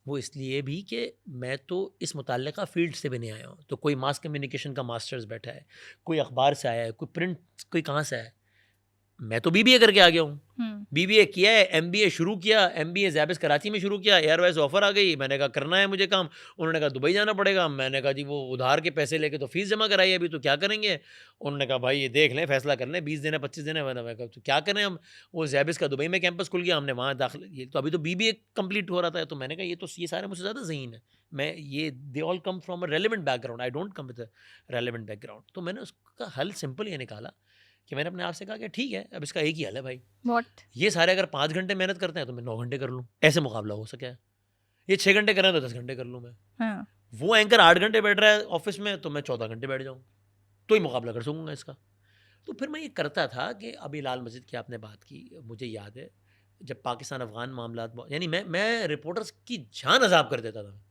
वो इसलिए भी कि मैं तो इस मुताल्लिका फ़ील्ड से भी नहीं आया हूँ। तो कोई मास कम्युनिकेशन का मास्टर्स बैठा है, कोई अखबार से आया है, कोई प्रिंट, कोई कहाँ से आया है। मैं तो बीबीए करके आ गया हूँ। बीबीए किया है, एमबीए शुरू किया, एमबीए ज़ैबिस कराची में शुरू किया, एयरवेज ऑफ़र आ गई, मैंने कहा करना है मुझे काम। उन्होंने कहा दुबई जाना पड़ेगा। मैंने कहा जी वो उधार के पैसे लेके तो फ़ीस जमा कराई अभी, तो क्या करेंगे? उन्होंने कहा भाई ये देख लें, फ़ैसला कर लें, 20 देना 25 देना। मैंने कहा तो क्या करें हम? वो ज़ैबिस का दुबई में कैंपस खुल गया, हमने वहाँ दाखिल, ये तो अभी तो बीबीए कंप्लीट हो रहा था। तो मैंने कहा ये सारे मुझसे ज़्यादा ज़हीन है। मैं ये they all come from a relevant background, I don't come with a relevant background. तो मैंने उसका हल सिंपल ये निकाला कि मैंने अपने आप से कहा कि ठीक है, अब इसका एक ही हल है भाई। व्हाट? ये सारे अगर 5 घंटे मेहनत करते हैं तो मैं 9 घंटे कर लूँ, ऐसे मुकाबला हो सके। ये 6 घंटे कर रहे हैं तो 10 घंटे कर लूँ मैं। हाँ। वो एंकर 8 घंटे बैठ रहा है ऑफिस में तो मैं 14 घंटे बैठ जाऊँ, तो ही मुकाबला कर सकूँगा इसका। तो फिर मैं ये करता था कि अभी लाल मस्जिद की आपने बात की, मुझे याद है जब पाकिस्तान अफ़गान मामलात, यानी मैं रिपोर्टर्स की जान अज़ाब कर देता था।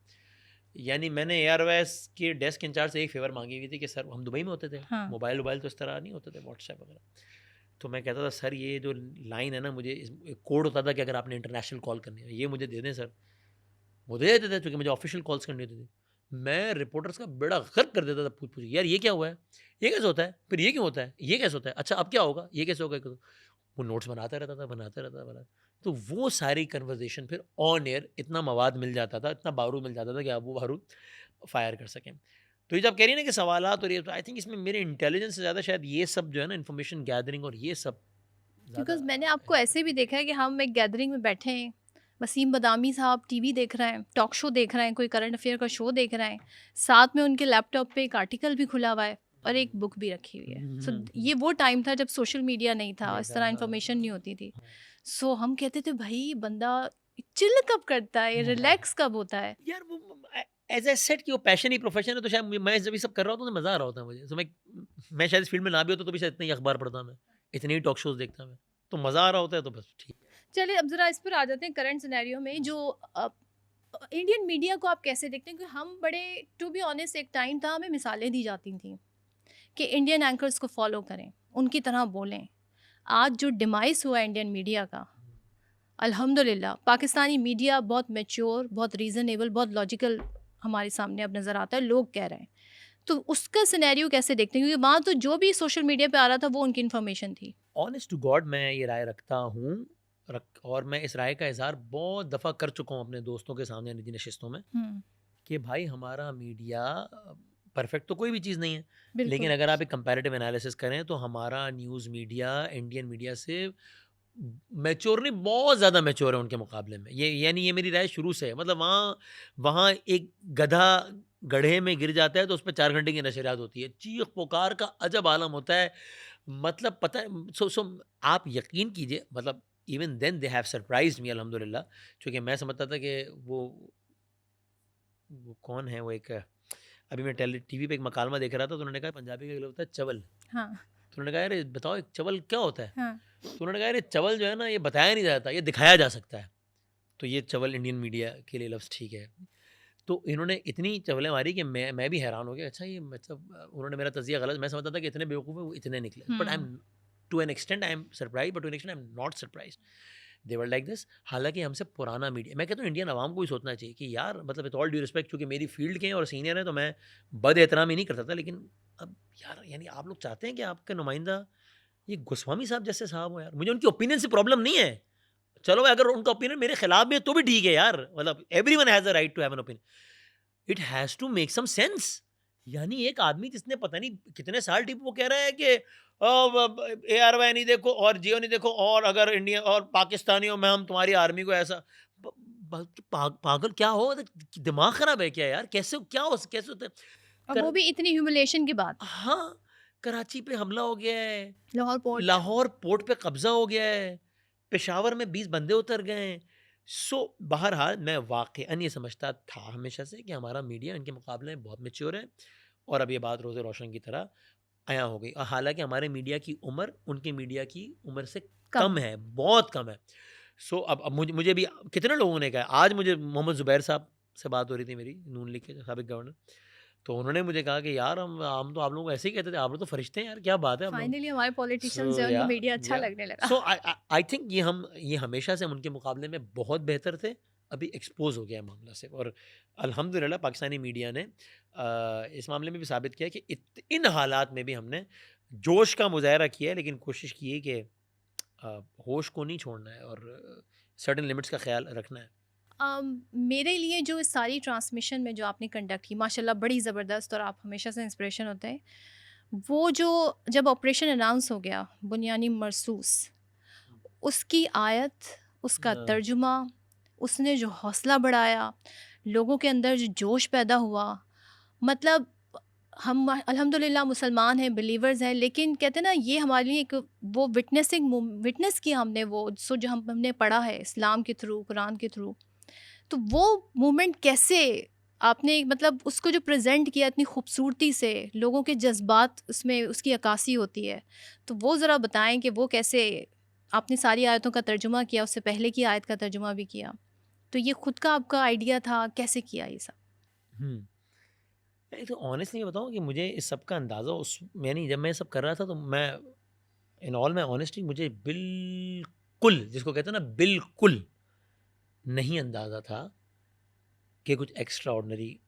यानी मैंने एयरवेज के डेस्क इंचार्ज से एक फेवर मांगी हुई थी कि सर हम दुबई में होते थे, हाँ। मोबाइल तो इस तरह नहीं होते थे, व्हाट्सएप वगैरह। तो मैं कहता था सर ये जो लाइन है ना, मुझे एक कोड होता था कि अगर आपने इंटरनेशनल कॉल करनी है ये मुझे दे दें सर। वो दे देते थे क्योंकि मुझे ऑफिशियल कॉल्स करनी होती थी। मैं रिपोर्टर्स का बेड़ा गर्क कर देता था, पूछ पूछ यार ये क्या हुआ है, ये कैसे होता है, फिर ये क्यों होता है, ये कैसे होता है, अच्छा अब क्या होगा, ये कैसे होगा। वो नोट्स बनाता रहता था, बनाता। तो वो सारी कन्वर्जेशन फिर ऑन एयर इतना मवाद मिल जाता था, इतना बारूद मिल जाता था कि आप वो बारूद फायर कर सकें। तो ये जब कह रही है ना कि सवालात और ये, तो आई थिंक इसमें मेरे इंटेलिजेंस से ज़्यादा शायद ये सब जो है ना, इन्फॉर्मेशन गैदरिंग और ये सब बिकॉज़ मैंने ज़्यादा। आपको ऐसे भी देखा है कि हम एक गैदरिंग में बैठे हैं, वसीम बदामी साहब टीवी देख रहे हैं, टॉक शो देख रहे हैं, कोई करंट अफेयर का शो देख रहे हैं, साथ में उनके लैपटॉप पे एक आर्टिकल भी खुला हुआ है और एक बुक भी रखी हुई है। सो ये वो टाइम था जब सोशल मीडिया नहीं था, इस तरह इन्फॉर्मेशन नहीं होती थी। सो हम कहते थे भाई बंदा चिल कब करता है, रिलैक्स कब होता है? यार वो एज ए सेट कि वो पैशन ही प्रोफेशन है, तो शायद मैं जब ये सब कर रहा होता तो मज़ा आ रहा होता मुझे। तो मैं शायद इस फील्ड में ना भी होता तो भी शायद इतने ही अखबार पढ़ता मैं, इतने ही टॉक शोज़ देखता मैं, तो मज़ा आ रहा होता है तो बस ठीक। चलिए अब ज़रा इस पर आ जाते हैं करंट सिनेरियो में जो इंडियन मीडिया को आप कैसे देखते हैं? क्योंकि हम बड़े टू बी ऑनेस्ट एक टाइम था हमें मिसालें दी जाती थी कि इंडियन एंकर्स को फॉलो करें, उनकी तरह बोलें। आज जो डिमाइस हुआ है इंडियन मीडिया का, अल्हम्दुलिल्लाह पाकिस्तानी मीडिया बहुत मैच्योर, बहुत रीज़नेबल, बहुत लॉजिकल हमारे सामने अब नज़र आता है, लोग कह रहे हैं। तो उसका सिनेरियो कैसे देखते हैं? क्योंकि वहाँ तो जो भी सोशल मीडिया पे आ रहा था वो उनकी इन्फॉर्मेशन थी। ऑनेस्ट टू गॉड मैं ये राय रखता हूँ, और मैं इस राय का इज़हार बहुत दफ़ा कर चुका हूँ अपने दोस्तों के सामने निजी नशिस्तों में, हुँ, कि भाई हमारा मीडिया परफेक्ट तो कोई भी चीज़ नहीं है, लेकिन बिल्कुल। अगर आप एक कंपैरेटिव एनालिसिस करें तो हमारा न्यूज़ मीडिया इंडियन मीडिया से मैच्योर नहीं, बहुत ज़्यादा मैच्योर है उनके मुकाबले में। ये यानी ये मेरी राय शुरू से है। मतलब वहाँ वहाँ एक गधा गड्ढे में गिर जाता है तो उस पे 4 घंटे की नशरियात होती है। चीख-पुकार का अजब आलम होता है। मतलब पता है, सो आप यकीन कीजिए, मतलब even then they have surprised me अल्हम्दुलिल्लाह। क्योंकि मैं समझता था कि वो कौन है, वो एक, अभी मैं टीवी पे एक मकालमा देख रहा था, तो उन्होंने कहा पंजाबी का मतलब होता है चवल। हाँ, तो उन्होंने कहा यार ये बताओ एक चवल क्या होता है? हाँ। तो उन्होंने कहा यार ये चवल जो है ना, ये बताया नहीं जाता, ये दिखाया जा सकता है। तो ये चवल इंडियन मीडिया के लिए लफ्ज़ ठीक है। तो इन्होंने इतनी चवलें मारी कि मैं भी हैरान हो गया। अच्छा ये मतलब उन्होंने मेरा तज़िया गलत, मैं समझता था कि इतने बेवकूफ़ है, वो इतने निकले। But I hmm, am to an extent I am surprised, but to an extent I am not surprised. They were like this. हालाँकि हमसे पुराना मीडिया, मैं कहता हूँ इंडियन अवाम को भी सोचना चाहिए कि यार, मतलब विद ऑल ड्यू रिस्पेक्ट, क्योंकि मेरी फ़ील्ड के हैं और सीनियर हैं, तो मैं बद-एहतरामी नहीं करता था, लेकिन अब यार यानी आप लोग चाहते हैं कि आपके नुमाइंदा ये गोस्वामी साहब जैसे साहब हो यार। मुझे उनकी ओपिनियन से प्रॉब्लम नहीं है। चलो अगर उनका ओपिनियन मेरे खिलाफ भी है तो भी ठीक है यार। मतलब everyone has a right to have an opinion. It has to make some sense. यानी एक आदमी जिसने पता नहीं कितने साल टिप, वो कह रहा है कि एआरवाई नहीं देखो और जियो नहीं देखो, और अगर इंडिया और पाकिस्तानियों में हम तुम्हारी आर्मी को ऐसा पागल क्या हो, दिमाग खराब है क्या यार? कैसे क्या हो, कैसे होता है? और वो कर, भी इतनी ह्यूमिलिएशन के बाद। हाँ, कराची पे हमला हो गया है, लाहौर पोर्ट। लाहौर पोर्ट पे कब्जा हो गया है, पेशावर में 20 बंदे उतर गए हैं। सो बहरहाल मैं वाक़ईअन ये समझता था हमेशा से कि हमारा मीडिया इनके मुकाबले में बहुत मैच्योर है, और अब ये बात रोज़े रोशन की तरह अयां हो गई। और हालांकि हमारे मीडिया की उम्र उनके मीडिया की उम्र से कम। कम है, बहुत कम है। सो अब मुझे भी कितने लोगों ने कहा, आज मुझे मोहम्मद ज़ुबैर साहब से बात हो रही थी मेरी, नून लीग के साबिक गवर्नर, तो उन्होंने मुझे कहा कि यार हम तो आप लोगों को ऐसे ही कहते थे, आप लोग तो फरिश्ते हैं यार, क्या बात है आप लोग। फाइनली हमारे पॉलिटिशियंस सो जो है उनको या मीडिया अच्छा या लगने लगा। सो आई थिंक ये हमेशा से हम उनके मुकाबले में बहुत बेहतर थे, अभी एक्सपोज हो गया है मामला से। और अल्हम्दुलिल्लाह पाकिस्तानी मीडिया ने इस मामले में भी साबित किया कि इन हालात में भी हमने जोश का मुजाहरा किया है, लेकिन कोशिश की है कि होश को नहीं छोड़ना है और सर्टेन लिमिट्स का ख्याल रखना है। मेरे लिए जो इस सारी ट्रांसमिशन में जो आपने कंडक्ट की माशाल्लाह बड़ी ज़बरदस्त, और आप हमेशा से इंस्पिरेशन होते हैं। वो जो जब ऑपरेशन अनाउंस हो गया बुनियानी मरसूस, उसकी आयत, उसका हाँ, तर्जुमा, उसने जो हौसला बढ़ाया, लोगों के अंदर जो जोश पैदा हुआ, मतलब हम अल्हम्दुलिल्लाह मुसलमान हैं, बिलीवर्स हैं, लेकिन कहते हैं ना ये हमारे लिए एक वो विटनेस किया हमने, वो सो जो हमने पढ़ा है इस्लाम के थ्रू, कुरान के थ्रू। तो वो मोमेंट कैसे आपने मतलब उसको जो प्रेजेंट किया इतनी खूबसूरती से, लोगों के जज्बात उसमें उसकी अक्कासी होती है, तो वो ज़रा बताएं कि वो कैसे आपने सारी आयतों का तर्जुमा किया, उससे पहले की आयत का तर्जुमा भी किया, तो ये खुद का आपका आइडिया था, कैसे किया ये सब? हम्म। नहीं तो ऑनेस्टली मैं बताऊँ कि मुझे इस सब का अंदाज़ा उस यानी जब मैं ये सब कर रहा था, तो मैं इन ऑल माई ऑनेस्टी मुझे बिल्कुल, जिसको कहते हैं ना बिल्कुल, नहीं अंदाज़ा था कि कुछ एक्स्ट्रा ऑर्डिनरी,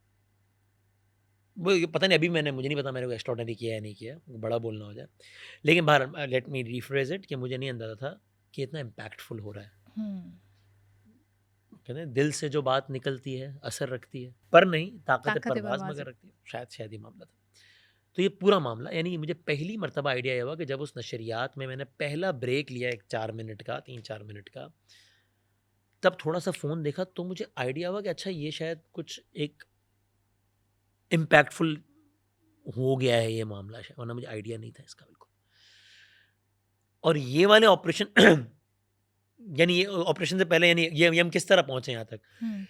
वो ये पता नहीं, अभी मुझे नहीं पता मैंने कोई एक्स्ट्रा ऑर्डिनरी किया या नहीं किया, बड़ा बोलना हो जाए। लेकिन बाहर लेट मी रिफ्रेज इट कि मुझे नहीं अंदाज़ा था कि इतना इम्पैक्टफुल हो रहा है। हम्म। कहते हैं दिल से जो बात निकलती है असर रखती है, पर नहीं ताकत ताकत परवाज़ परवाज़। मगर रखती है। शायद ये मामला था। तो ये पूरा मामला यानी मुझे पहली मर्तबा आइडिया ये हुआ कि जब उस नशरियात में मैंने पहला ब्रेक लिया, एक 4 मिनट का, 3-4 मिनट का, तब थोड़ा-सा फ़ोन देखा तो मुझे आइडिया हुआ कि अच्छा ये शायद कुछ एक इम्पैक्टफुल हो गया है ये मामला शायद, वरना मुझे आइडिया नहीं था इसका बिल्कुल। और ये वाले ऑपरेशन यानी ये ऑपरेशन से पहले यानी ये हम किस तरह पहुँचे यहाँ तक? हम्म।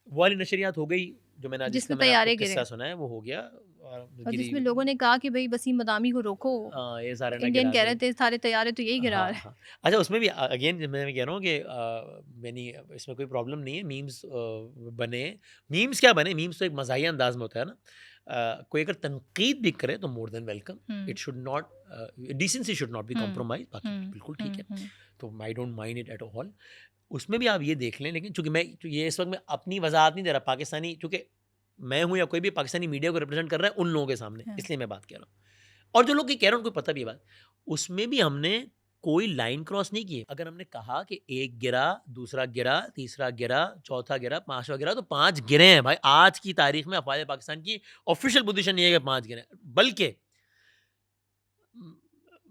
वो वाली नशरियात हो गई, जो मैंने जिसका जिसमें मैंने आपको तैयारे गिरे, किस्सा सुनाया वो हो गया और और गिरी। जिसमें लोगों ने कहा कि भाई वसीम मदामी को रोको, ये सारे ना इंडियन गिरा कह दे। रहे थे सारे तैयारे तो यही गिरा हाँ, रहे हैं। हाँ। अच्छा उसमें भी अगेन मैं कह रहा हूँ कि मैंने इसमें कोई प्रॉब्लम नहीं है, मीम्स बने, मीम्स क्या बने, मीम्स तो एक मज़ाहिया अंदाज में होता है ना। कोई अगर तनकीद भी करे तो more than welcome, hmm. It should not, decency should not be hmm. Compromise, बाकी हम्म। बिल्कुल ठीक है। हम्म। तो I don't mind it at all. उसमें भी आप ये देख लें, लेकिन चूंकि ये इस वक्त मैं अपनी वजाहत नहीं दे रहा, पाकिस्तानी चूंकि मैं हूँ या कोई भी पाकिस्तानी मीडिया को रिप्रेजेंट कर रहा है उन लोगों के सामने, हाँ। इसलिए मैं बात कर रहा हूँ। और जो लोग ये कह रहे हैं उनको पता भी है बात, उसमें भी हमने कोई लाइन क्रॉस नहीं की। अगर हमने कहा कि एक गिरा, दूसरा गिरा, तीसरा गिरा, चौथा गिरा, पांचवा गिरा, तो 5 गिरे हैं भाई। आज की तारीख में अफवाज पाकिस्तान की ऑफिशियल पोजीशन नहीं है कि 5 गिरे, बल्कि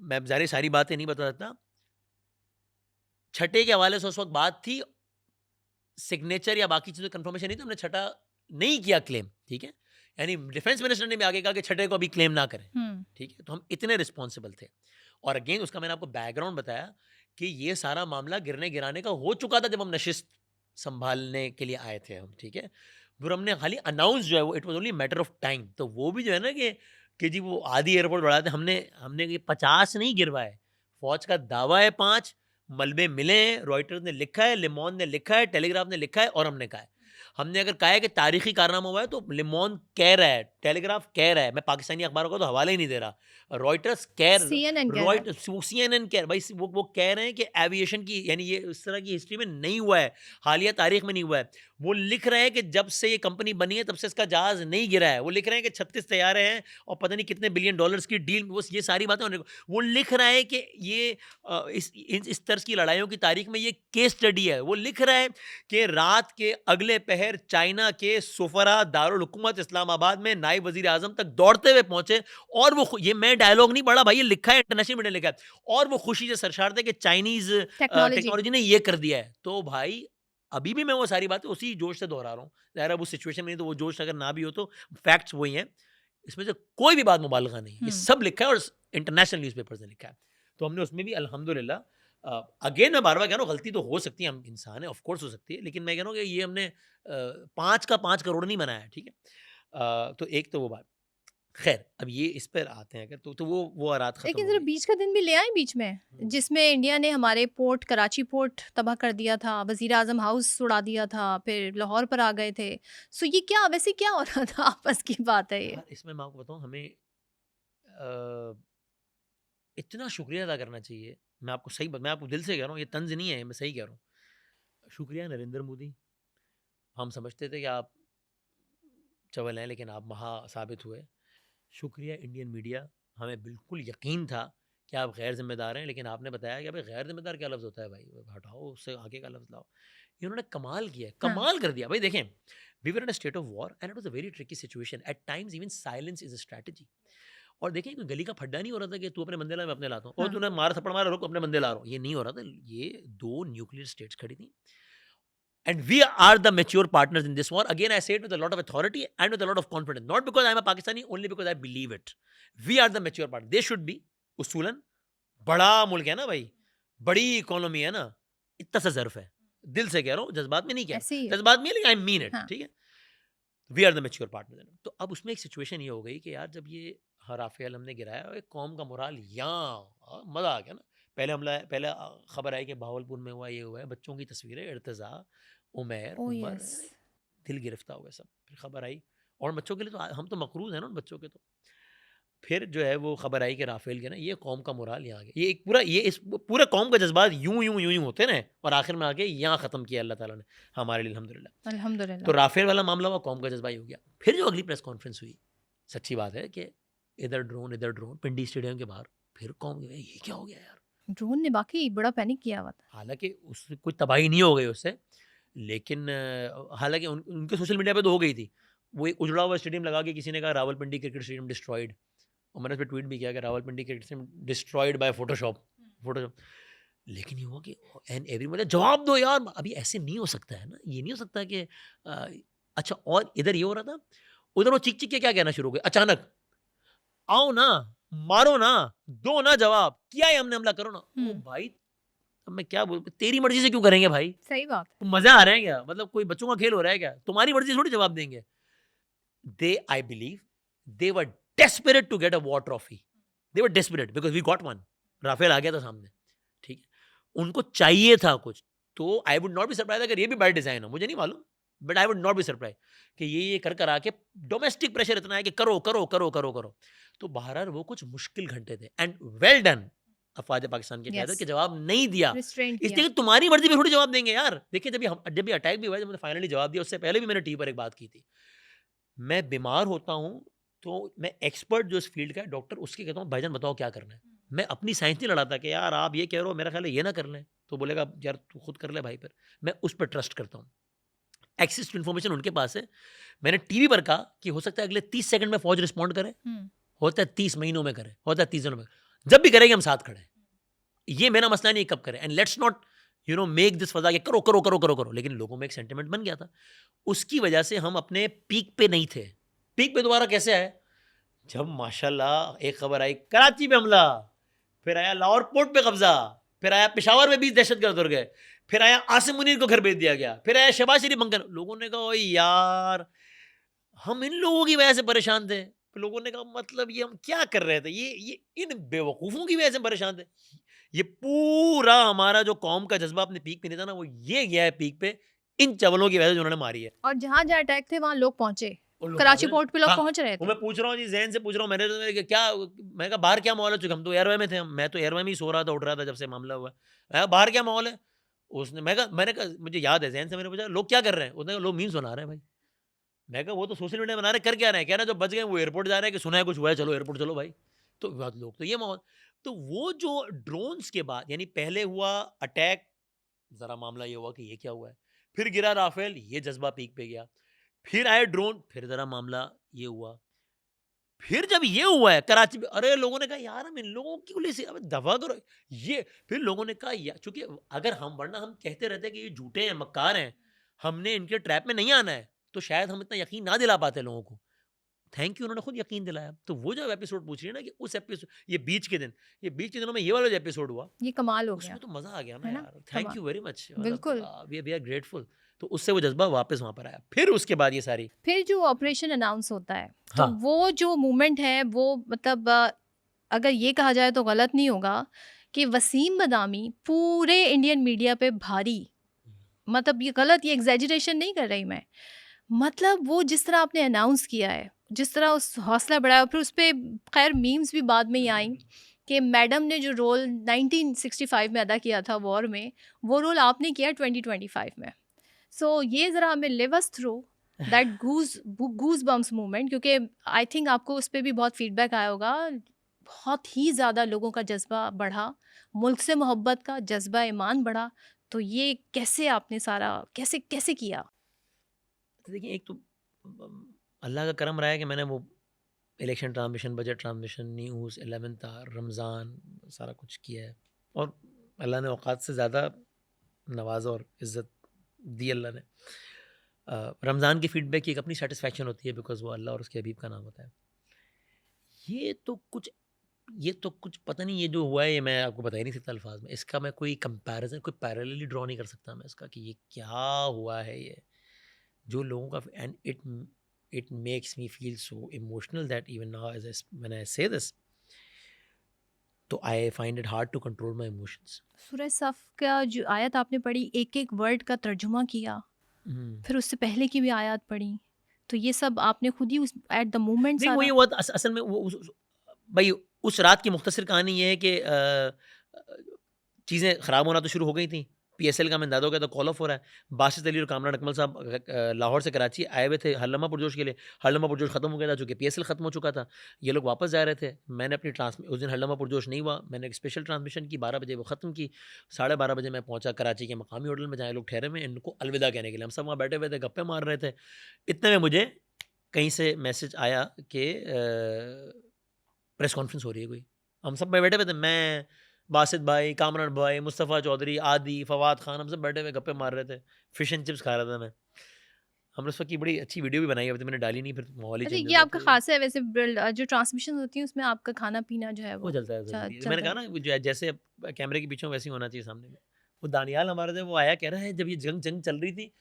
मैं जारी सारी बातें नहीं बता सकता। छठे के हवाले से उस वक्त बात थी, सिग्नेचर या बाकी चीज़ों कंफर्मेशन नहीं, तो हमने छठा नहीं किया क्लेम, ठीक है। यानी डिफेंस मिनिस्टर ने भी आगे कहा कि छठे को अभी क्लेम ना करें, ठीक है। तो हम इतने रिस्पॉन्सिबल थे। और अगेन उसका मैंने आपको बैकग्राउंड बताया कि ये सारा मामला गिरने गिराने का हो चुका था जब हम नशिस्त संभालने के लिए आए थे हम, ठीक है। फिर हमने खाली अनाउंस जो है वो it was only matter of time. तो वो भी जो है ना कि जी वो आधी एयरपोर्ट बढ़ाते, हमने ये 50 नहीं गिरवाए, फौज का दावा है 5, मलबे मिले हैं, रॉयटर्स ने लिखा है, लिमोन ने लिखा है, टेलीग्राफ ने लिखा है, और हमने कहा है। हमने अगर कहा है कि तारीखी कारनामा हुआ है, तो लिमोन कह रहा है, टेलीग्राफ कह रहा है, मैं पाकिस्तानी अखबारों का तो हवाला ही नहीं दे रहा, रॉयटर्स CNN कह रहा है। CNN कह भाई, वो कह रहे हैं कि एविएशन की यानी ये इस तरह की हिस्ट्री में नहीं हुआ है, हालिया तारीख में नहीं हुआ है। वो लिख रहे हैं कि जब से ये कंपनी बनी है तब से इसका जहाज नहीं गिरा है। वो लिख रहे हैं कि 36 तैयारे हैं और पता नहीं कितने बिलियन डॉलर्स की डील, वो ये सारी बातें होने को। वो लिख रहा है कि ये इस तर्ज की लड़ाइयों की तारीख में ये केस स्टडी है। वो लिख रहा है कि रात के अगले पहर चाइना के सुफरा दारुल हुकूमत इस्लामाबाद में नायब वजीर आजम तक दौड़ते हुए पहुंचे, और वो ये मैं डायलॉग नहीं पढ़ा भाई, ये लिखा है, इंटरनेशनल मीडिया लिखा है, और वो खुशी से सरशार थे कि चाइनीज टेक्नोलॉजी ने ये कर दिया है। तो भाई अभी भी मैं वो सारी बातें उसी जोश से दोहरा रहा हूँ। ज़ाहिर है उस सिचुएशन में नहीं, तो वो जोश अगर ना भी हो तो फैक्ट्स वही हैं, इसमें से कोई भी बात मुबालगा नहीं, ये सब लिखा है और इंटरनेशनल न्यूज़पेपर्स ने लिखा है। तो हमने उसमें भी अल्हम्दुलिल्लाह, अगेन मैं बार बार कह रहा हूँ गलती तो हो सकती है, हम इंसान है, ऑफ कोर्स हो सकती है, लेकिन मैं कह रहा हूँ कि ये हमने 5 का 5 करोड़ नहीं बनाया, ठीक है। तो एक तो वो बात। खैर अब ये इस पर आते हैं अगर तो वो आरात खत्म लेकिन हो ज़रा गई। बीच का दिन भी ले आए बीच में, जिसमें इंडिया ने हमारे पोर्ट कराची पोर्ट तबाह कर दिया था, वज़ीर आज़म हाउस उड़ा दिया था, फिर लाहौर पर आ गए थे। सो ये क्या वैसे क्या हो रहा था? आपस की बात है ये। यार इसमें मैं आपको बताऊं, हमें अ, इतना शुक्रिया अदा करना चाहिए। मैं आपको दिल से कह रहा हूँ, ये तंज नहीं है, मैं सही कह रहा हूँ। शुक्रिया नरेंद्र मोदी। हम समझते थे कि आप चवल हैं, लेकिन आप महा साबित हुए। शुक्रिया इंडियन मीडिया। हमें बिल्कुल यकीन था कि आप गैर जिम्मेदार हैं, लेकिन आपने बताया कि भाई गैर जिम्मेदार क्या लफ्ज़ होता है भाई, हटाओ उससे आगे का लफ्ज़ लाओ। इन्होंने कमाल किया, हाँ। कमाल कर दिया भाई। देखें, we were in a state of war and it was a very tricky situation, at times even silence is a strategy. और देखिए कोई गली का फड्डा नहीं हो रहा था कि तू अपने बंदे ला, मैं अपने लाता हूँ, और हाँ। तूने मार थप्पड़ मारा, रुक अपने बंदे ला रहा हूँ, ये नहीं हो रहा था। ये दो न्यूक्लियर स्टेट्स खड़ी थी, and we are the mature partners in this war. Again, I say it with a lot of authority and with a lot of confidence. Not because I'm a Pakistani, only because I believe it. We are the mature partners. They should be. उसूलन बड़ा मुल्क है ना भाई, बड़ी इकोनॉमी है ना, इतना सा ज़र्फ है। दिल से कह रहा हूँ, जज्बात में नहीं कह ऐसे ही रहा, है। जज्बात में, लेकिन आई मीन इट, हाँ। ठीक है। We are the mature partner. तो अब उसमें एक सिचुएशन ये हो गई कि यार जब ये राफेल हमने गिराया, एक कौम का मोराल यहाँ मज़ा आ गया ना। पहले खबर आई कि भावलपुर में हुआ, ये हुआ है, बच्चों की तस्वीरें, इर्तज़ा, उमैर, ओह उमर, यस। दिल गिरफ्तार हो गया सब। फिर खबर आई, और बच्चों के लिए तो हम तो मकरूज हैं ना उन बच्चों के। तो फिर जो है वो खबर आई कि राफेल के ना, ये कौम का मोराल यहाँ आ गया। ये एक पूरा, ये इस पूरे कौम का जज्बात यूं होते ना, और आखिर में आके यहाँ ख़त्म किया अल्लाह ताला ने हमारे लिए, अल्हम्दुलिल्लाह। तो अल्हम्दुलिल्लाह। राफेल वाला मामला हुआ, कौम का जज्बा ही हो गया। फिर जो अगली प्रेस कॉन्फ्रेंस हुई, सच्ची बात है कि इधर ड्रोन पिंडी स्टेडियम के बाहर, फिर कौम ये क्या हो गया यार। ड्रोन ने वाक़ई बड़ा पैनिक किया हुआ था। हालांकि उससे कोई तबाही नहीं हो गई उससे, लेकिन हालांकि उनके सोशल मीडिया पे तो हो गई थी। वो एक उजड़ा हुआ स्टेडियम लगा के किसी ने कहा रावलपिंडी क्रिकेट स्टेडियम डिस्ट्रॉयड, और मैंने उस पर ट्वीट भी किया कि Rawalpindi cricket stadium destroyed by Photoshop. लेकिन ये हुआ कि एंड एवरीवन, जवाब दो यार, अभी ऐसे नहीं हो सकता है ना, ये नहीं हो सकता कि अच्छा। और इधर ये हो रहा था, उधर वो चीख के क्या कहना शुरू हो गए अचानक, आओ ना, मारो ना, दो ना जवाब, किया है हमने, हमला करो ना। ओ हुँ। भाई, अब मैं क्या बोलूं, तेरी मर्जी से क्यों करेंगे भाई? सही बात है। मजा आ रहा है क्या? मतलब कोई बच्चों का खेल हो रहा है क्या? तुम्हारी मर्जी से थोड़ी जवाब देंगे। They, I believe, they were desperate to get a war trophy. They were desperate because we got one. Rafale आ गया था सामने, ठीक है, उनको चाहिए था कुछ। तो I would not be surprise अगर ये भी बाय डिजाइन हो, मुझे नहीं मालूम, but I would not be surprise कि ये कर आके डोमेस्टिक प्रेशर इतना है कि करो करो करो करो करो। तो बहरहाल वो कुछ मुश्किल घंटे थे, एंड वेल डन अफवाज पाकिस्तान के क्यादत यस। के जवाब नहीं दिया। रिस्ट्रेंट किया। इसलिए कि तुम्हारी मर्जी पे थोड़ी जवाब देंगे यार। देखिए जब भी अटैक भी हुआ, जब मैंने फाइनली जवाब दिया, उससे पहले भी मैंने टीवी पर एक बात की थी। मैं बीमार होता हूँ तो मैं एक्सपर्ट जो इस फील्ड का है, डॉक्टर, उसके कहता हूँ भाईजान बताओ क्या करना है। मैं अपनी साइंस नहीं लड़ाता कि यार आप ये कह रहे हो, मेरा ख्याल है ये ना कर लें, तो बोलेगा यार तू खुद कर ले भाई। पर मैं उस पर ट्रस्ट करता हूँ, एक्सेस टू इन्फॉर्मेशन उनके पास है। मैंने टीवी पर कहा कि हो सकता है अगले 30 सेकंड में फौज रिस्पॉन्ड करे, हुँ। होता है 30 महीनों में करे, होता है 30 दिनों में, जब भी करेंगे हम साथ खड़े हैं। ये मेरा मसला नहीं कब करें, and let's not make this फजा के करो करो करो करो करो। लेकिन लोगों में एक सेंटिमेंट बन गया था, उसकी वजह से हम अपने पीक पे नहीं थे। पीक पे दोबारा कैसे आए? जब माशाल्लाह एक खबर आई कराची पे हमला, फिर आया लाहौर पोर्ट पे कब्जा, फिर आया पेशावर में 20 दहशतगर्द उड़ गए, फिर आया आसिम मुनीर को घर भेज दिया गया, फिर आया शहबाज शरीफ बंकर। लोगों ने कहा ओए यार, हम इन लोगों की वजह से परेशान थे। फिर लोगों ने कहा मतलब ये हम क्या कर रहे थे, ये इन बेवकूफ़ों की वजह से परेशान थे। ये पूरा हमारा जो कौम का जज्बा अपने पीक पे नहीं था ना, वो ये गया है पीक पे इन चवलों की वजह से जो उन्होंने मारी है। और जहाँ-जहाँ अटैक थे वहाँ लोग पहुँचे। और लोग कराची पहुंचे। पोर्ट पे लोग हाँ, पहुँच रहे वो थे। मैं पूछ रहा हूँ जी, जैन से पूछ रहा हूँ, क्या, मैं कहा बाहर क्या माहौल है, चूंकि हम तो एयरवे में थे, मैं तो एयरवे में ही सो रहा था, उठ रहा था जब से मामला हुआ। मैं कहा बाहर क्या माहौल है? उसने, मैंने कहा मुझे याद है, जैन से मैंने पूछा लोग क्या कर रहे हैं, उसने कहा लोग मीम्स बना रहे हैं भाई। मैं कहा वो तो सोशल मीडिया बना रहे, कर क्या रहे हैं? कह रहे हैं जो बच गए वो एयरपोर्ट जा रहे हैं कि सुना है कुछ हुआ है, चलो एयरपोर्ट चलो भाई। तो बात लोग तो ये माहौल। तो वो जो ड्रोन्स के बाद, यानी पहले हुआ अटैक, जरा मामला ये हुआ कि ये क्या हुआ है, फिर गिरा राफेल, ये जज्बा पीक पे गया, फिर आए ड्रोन, फिर जरा मामला ये हुआ, फिर जब ये हुआ है कराची में, अरे लोगों ने कहा यार हम इन लोगों की वजह से अब दफा करो ये। फिर लोगों ने कहा यार, चूंकि अगर हम, वरना हम कहते रहते कि ये झूठे हैं, मक्कार हैं, हमने इनके ट्रैप में नहीं आना है, तो शायद हम इतना यकीन ना दिला पाते लोगों को। थैंक यू उन्होंने खुद यकीन दिलाया। तो वो जो एपिसोड पूछ रही है ना कि उस एपिसोड ये बीच के दिनों में ये वाला जो एपिसोड हुआ, ये कमाल हो गया, उसमें तो मज़ा आ गया ना है ना? यार। थैंक कमाल, यू वेरी मच, मतलब बिल्कुल। We are grateful. तो उससे वो जज़्बा वापस वहाँ पर आया। फिर उसके बाद ये सारी फिर जो ऑपरेशन अनाउंस होता है, तो हाँ। वो जो मोमेंट है वो मतलब अगर ये कहा जाए तो गलत नहीं होगा कि वसीम बदामी पूरे इंडियन मीडिया पे भारी, मतलब ये गलत, ये एग्जैजरेशन नहीं कर रही मैं, मतलब वो जिस तरह आपने अनाउंस किया है, जिस तरह उस हौसला बढ़ाया, फिर उस पे खैर मीम्स भी बाद में ही आई कि मैडम ने जो रोल 1965 में अदा किया था वॉर में, वो रोल आपने किया 2025 में। सो ये ज़रा हमें live us through that goosebumps moment, क्योंकि आई थिंक आपको उस पर भी बहुत फीडबैक आया होगा, बहुत ही ज़्यादा लोगों का जज्बा बढ़ा, मुल्क से मोहब्बत का जज्बा ईमान बढ़ा। तो ये कैसे आपने सारा कैसे कैसे किया? तो देखिए, एक तो अल्लाह का करम रहा है कि मैंने वो election transmission, budget transmission, news, 11th hour, Ramzan, सारा कुछ किया है। और अल्लाह ने औकात से ज़्यादा नवाज़ा और इज़्ज़त दी अल्लाह ने। रमज़ान की फ़ीडबैक की एक अपनी सेटिस्फैक्शन होती है, बिकॉज़ वो अल्लाह और उसके हबीब का नाम होता है। ये तो कुछ ये तो कुछ पता नहीं, ये जो हुआ है ये मैं आपको बता ही नहीं सकता अल्फ़ाज़ में। इसका मैं कोई कंपैरिज़न, कोई पैरेलल ही ड्रॉ नहीं कर सकता मैं इसका कि ये क्या हुआ है ये। जो लोगों का, and it makes me feel so emotional that even now as when I say this, तो I find it hard to control my emotions. Surah Saff का जो आयत आपने पढ़ी, एक-एक वर्ड का तर्जुमा किया, फिर उससे पहले की भी आयत पढ़ी, तो ये सब आपने खुद ही उस एट द मोमेंट नहीं, वो ये सारा? हुआ था असल में वो भाई उस रात की मुख्तसर कहानी ये है कि चीज़ें ख़राब होना तो शुरू हो गई थी। पीएसएल का अंदाज़ा हो गया था, कॉल ऑफ हो रहा है। बासित अली और कामरान अकमल साहब लाहौर से कराची आए हुए थे हरलमा पुरजोश के लिए। हरलमा पुरजोश ख़त्म हो गया था, चूँकि पीएसएल ख़त्म हो चुका था। ये लोग वापस जा रहे थे। मैंने अपनी उस दिन हरलमा पुरजोश नहीं हुआ। मैंने एक स्पेशल ट्रांसमिशन की, 12 बजे वो ख़त्म की। 12:30 बजे मैं पहुँचा कराची के मकामी होटल में जहाँ ये लोग ठहरे हुए हैं, इनको अलविदा कहने के लिए। हम सब वहाँ बैठे हुए थे, गप्पे मार रहे थे। इतने में मुझे कहीं से मैसेज आया कि प्रेस कॉन्फ्रेंस हो रही है कोई। हम सब बैठे हुए थे, मैं, बासित भाई, कामरान भाई, मुस्तफ़ा चौधरी, आदि, फवाद खान, हम सब बैठे हुए गप्पे मार रहे थे। फ़िश एंड चिप्स खा रहा था मैं। हमने उस वक़्त की बड़ी अच्छी वीडियो भी बनाई है, अभी तो मैंने डाली नहीं, फिर माहौल ही अच्छा, चेंज हो ये गया। आपका तो ख़ास है वैसे, जो ट्रांसमिशन होती है उसमें आपका खाना-पीना जो है वो वो चलता है ज़रूरी है। मैंने चलता कहा है। ना, वो जो जैसे कैमरे के पीछे हूँ, वैसे ही होना चाहिए सामने में। वो दानियाल हमारा जो है, वो आया, कह रहा है जब ये जंग चल रही थी,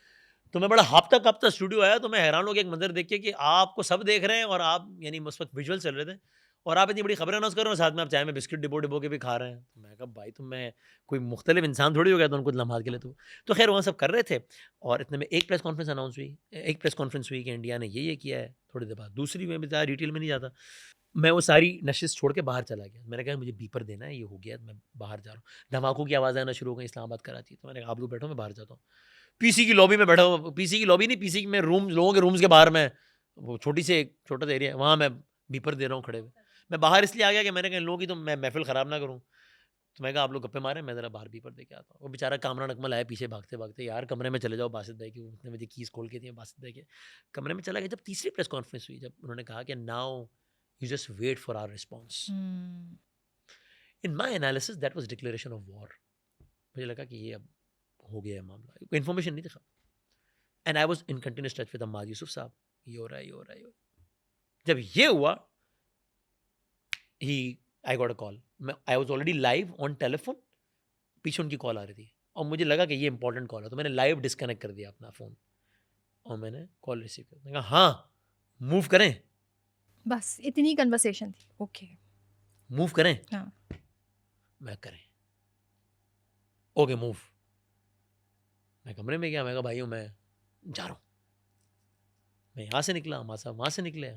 तो मैं बड़ा हाँफता-काँपता स्टूडियो आया, तो मैं हैरान हो गया एक मंज़र देख के कि आपको सब देख रहे हैं और आप, यानी उस वक़्त विजुअल चल रहे थे, और आप इतनी बड़ी खबरें अनाउंस कर रहे हो, साथ में आप चाय में बिस्किट डिबो-डिबो के भी खा रहे हैं। तो मैं कहा भाई, तो मैं कोई मुख्तलिफ इंसान थोड़ी हो गया था उन कुछ लम्हात के लिए तो। तो ख़ैर वहाँ सब कर रहे थे, और इतने में एक प्रेस कॉन्फ्रेंस अनाउंस हुई। एक प्रेस कॉन्फ्रेंस हुई कि इंडिया ने ये किया है, थोड़ी देर बाद दूसरी में भी ज़्यादा डिटेल में नहीं जाता। मैं वो सारी नशिश छोड़ के बाहर चला गया। मैंने कहा मुझे बीपर देना है, ये हो गया, मैं बाहर जा रहा हूँ। धमाकों की आवाज़ें आना शुरू हो गई इस्लामाबाद, कराची। तो मैंने कहा आप लोग बैठो, मैं बाहर जाता हूँ। पीसी की लॉबी में बैठा हूँ, पीसी की लॉबी नहीं, पीसी में रूम, लोगों के रूम्स के बाहर में, वो छोटा सा एरिया है, वहाँ मैं बीपर दे रहा हूँ खड़े हुए। मैं बाहर इसलिए आ गया कि मैंने कहा इन लोगों की तो मैं महफ़िल ख़राब ना करूँ। तो मैं कहा आप लोग गप्पे मारें, मैं ज़रा बाहर बीपर दे के आता हूँ। वो बेचारा कामरान अकमल आया पीछे भागते-भागते, यार कमरे में चले जाओ बासित भाई की, उसने मुझे कीज़ खोल के दिए, बासित भाई के कमरे में चला गया। जब तीसरी प्रेस कॉन्फ्रेंस हुई, जब उन्होंने कहा कि now you just wait for our response. Hmm. In my analysis that was declaration of war. मुझे लगा कि ये अब हो गया है मामला। कोई इन्फॉर्मेशन नहीं था। And I was in continuous touch with Ammad Yusuf साहब। ये हो रहा है, ये हो रहा है, ये हो रहा है। जब ये हुआ, ही आई गॉट अ कॉल। मैं I was already live on telephone, पीछे उनकी कॉल आ रही थी, और मुझे लगा कि ये इंपॉर्टेंट कॉल है, तो मैंने लाइव डिस्कनेक्ट कर दिया अपना फ़ोन, और मैंने कॉल रिसीव किया। मैंने कहा हाँ, मूव करें, बस इतनी कन्वर्सेशन थी। ओके। मूव करें। हाँ। मैं करें, ओके मूव। मैं कमरे में गया, मैं कहा भाइयों मैं जा रहा हूँ। मैं यहाँ से निकला, हमारा साहब वहाँ से निकले,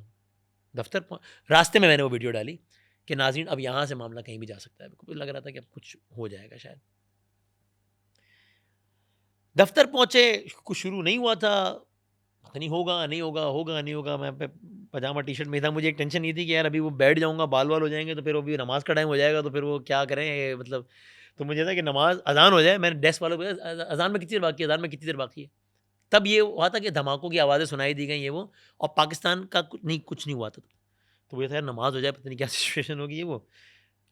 दफ्तर रास्ते में मैंने वो वीडियो डाली कि नाज़रीन अब यहाँ से मामला कहीं भी जा सकता है। मुझे लग रहा था कि अब कुछ हो जाएगा शायद। दफ्तर पहुँचे, कुछ शुरू नहीं हुआ था, पता नहीं होगा नहीं होगा, होगा नहीं होगा। मैं पजामा टी शर्ट में था। मुझे एक टेंशन ये थी कि यार अभी वो बैठ जाऊँगा, बाल वाल हो जाएंगे, तो फिर वो भी नमाज़ का टाइम हो जाएगा, तो फिर वो क्या करें ये, मतलब। तो मुझे था कि नमाज अजान हो जाए, मैंने डेस्क वालों को अजान में कितनी देर बाकी है, अजान में कितनी देर बाकी है। तब ये हुआ था कि धमाकों की आवाज़ें सुनाई दी गई, ये वो, और पाकिस्तान का कुछ नहीं हुआ था। तो मुझे था यार नमाज हो जाए, पता नहीं क्या सिचुएशन होगी ये वो।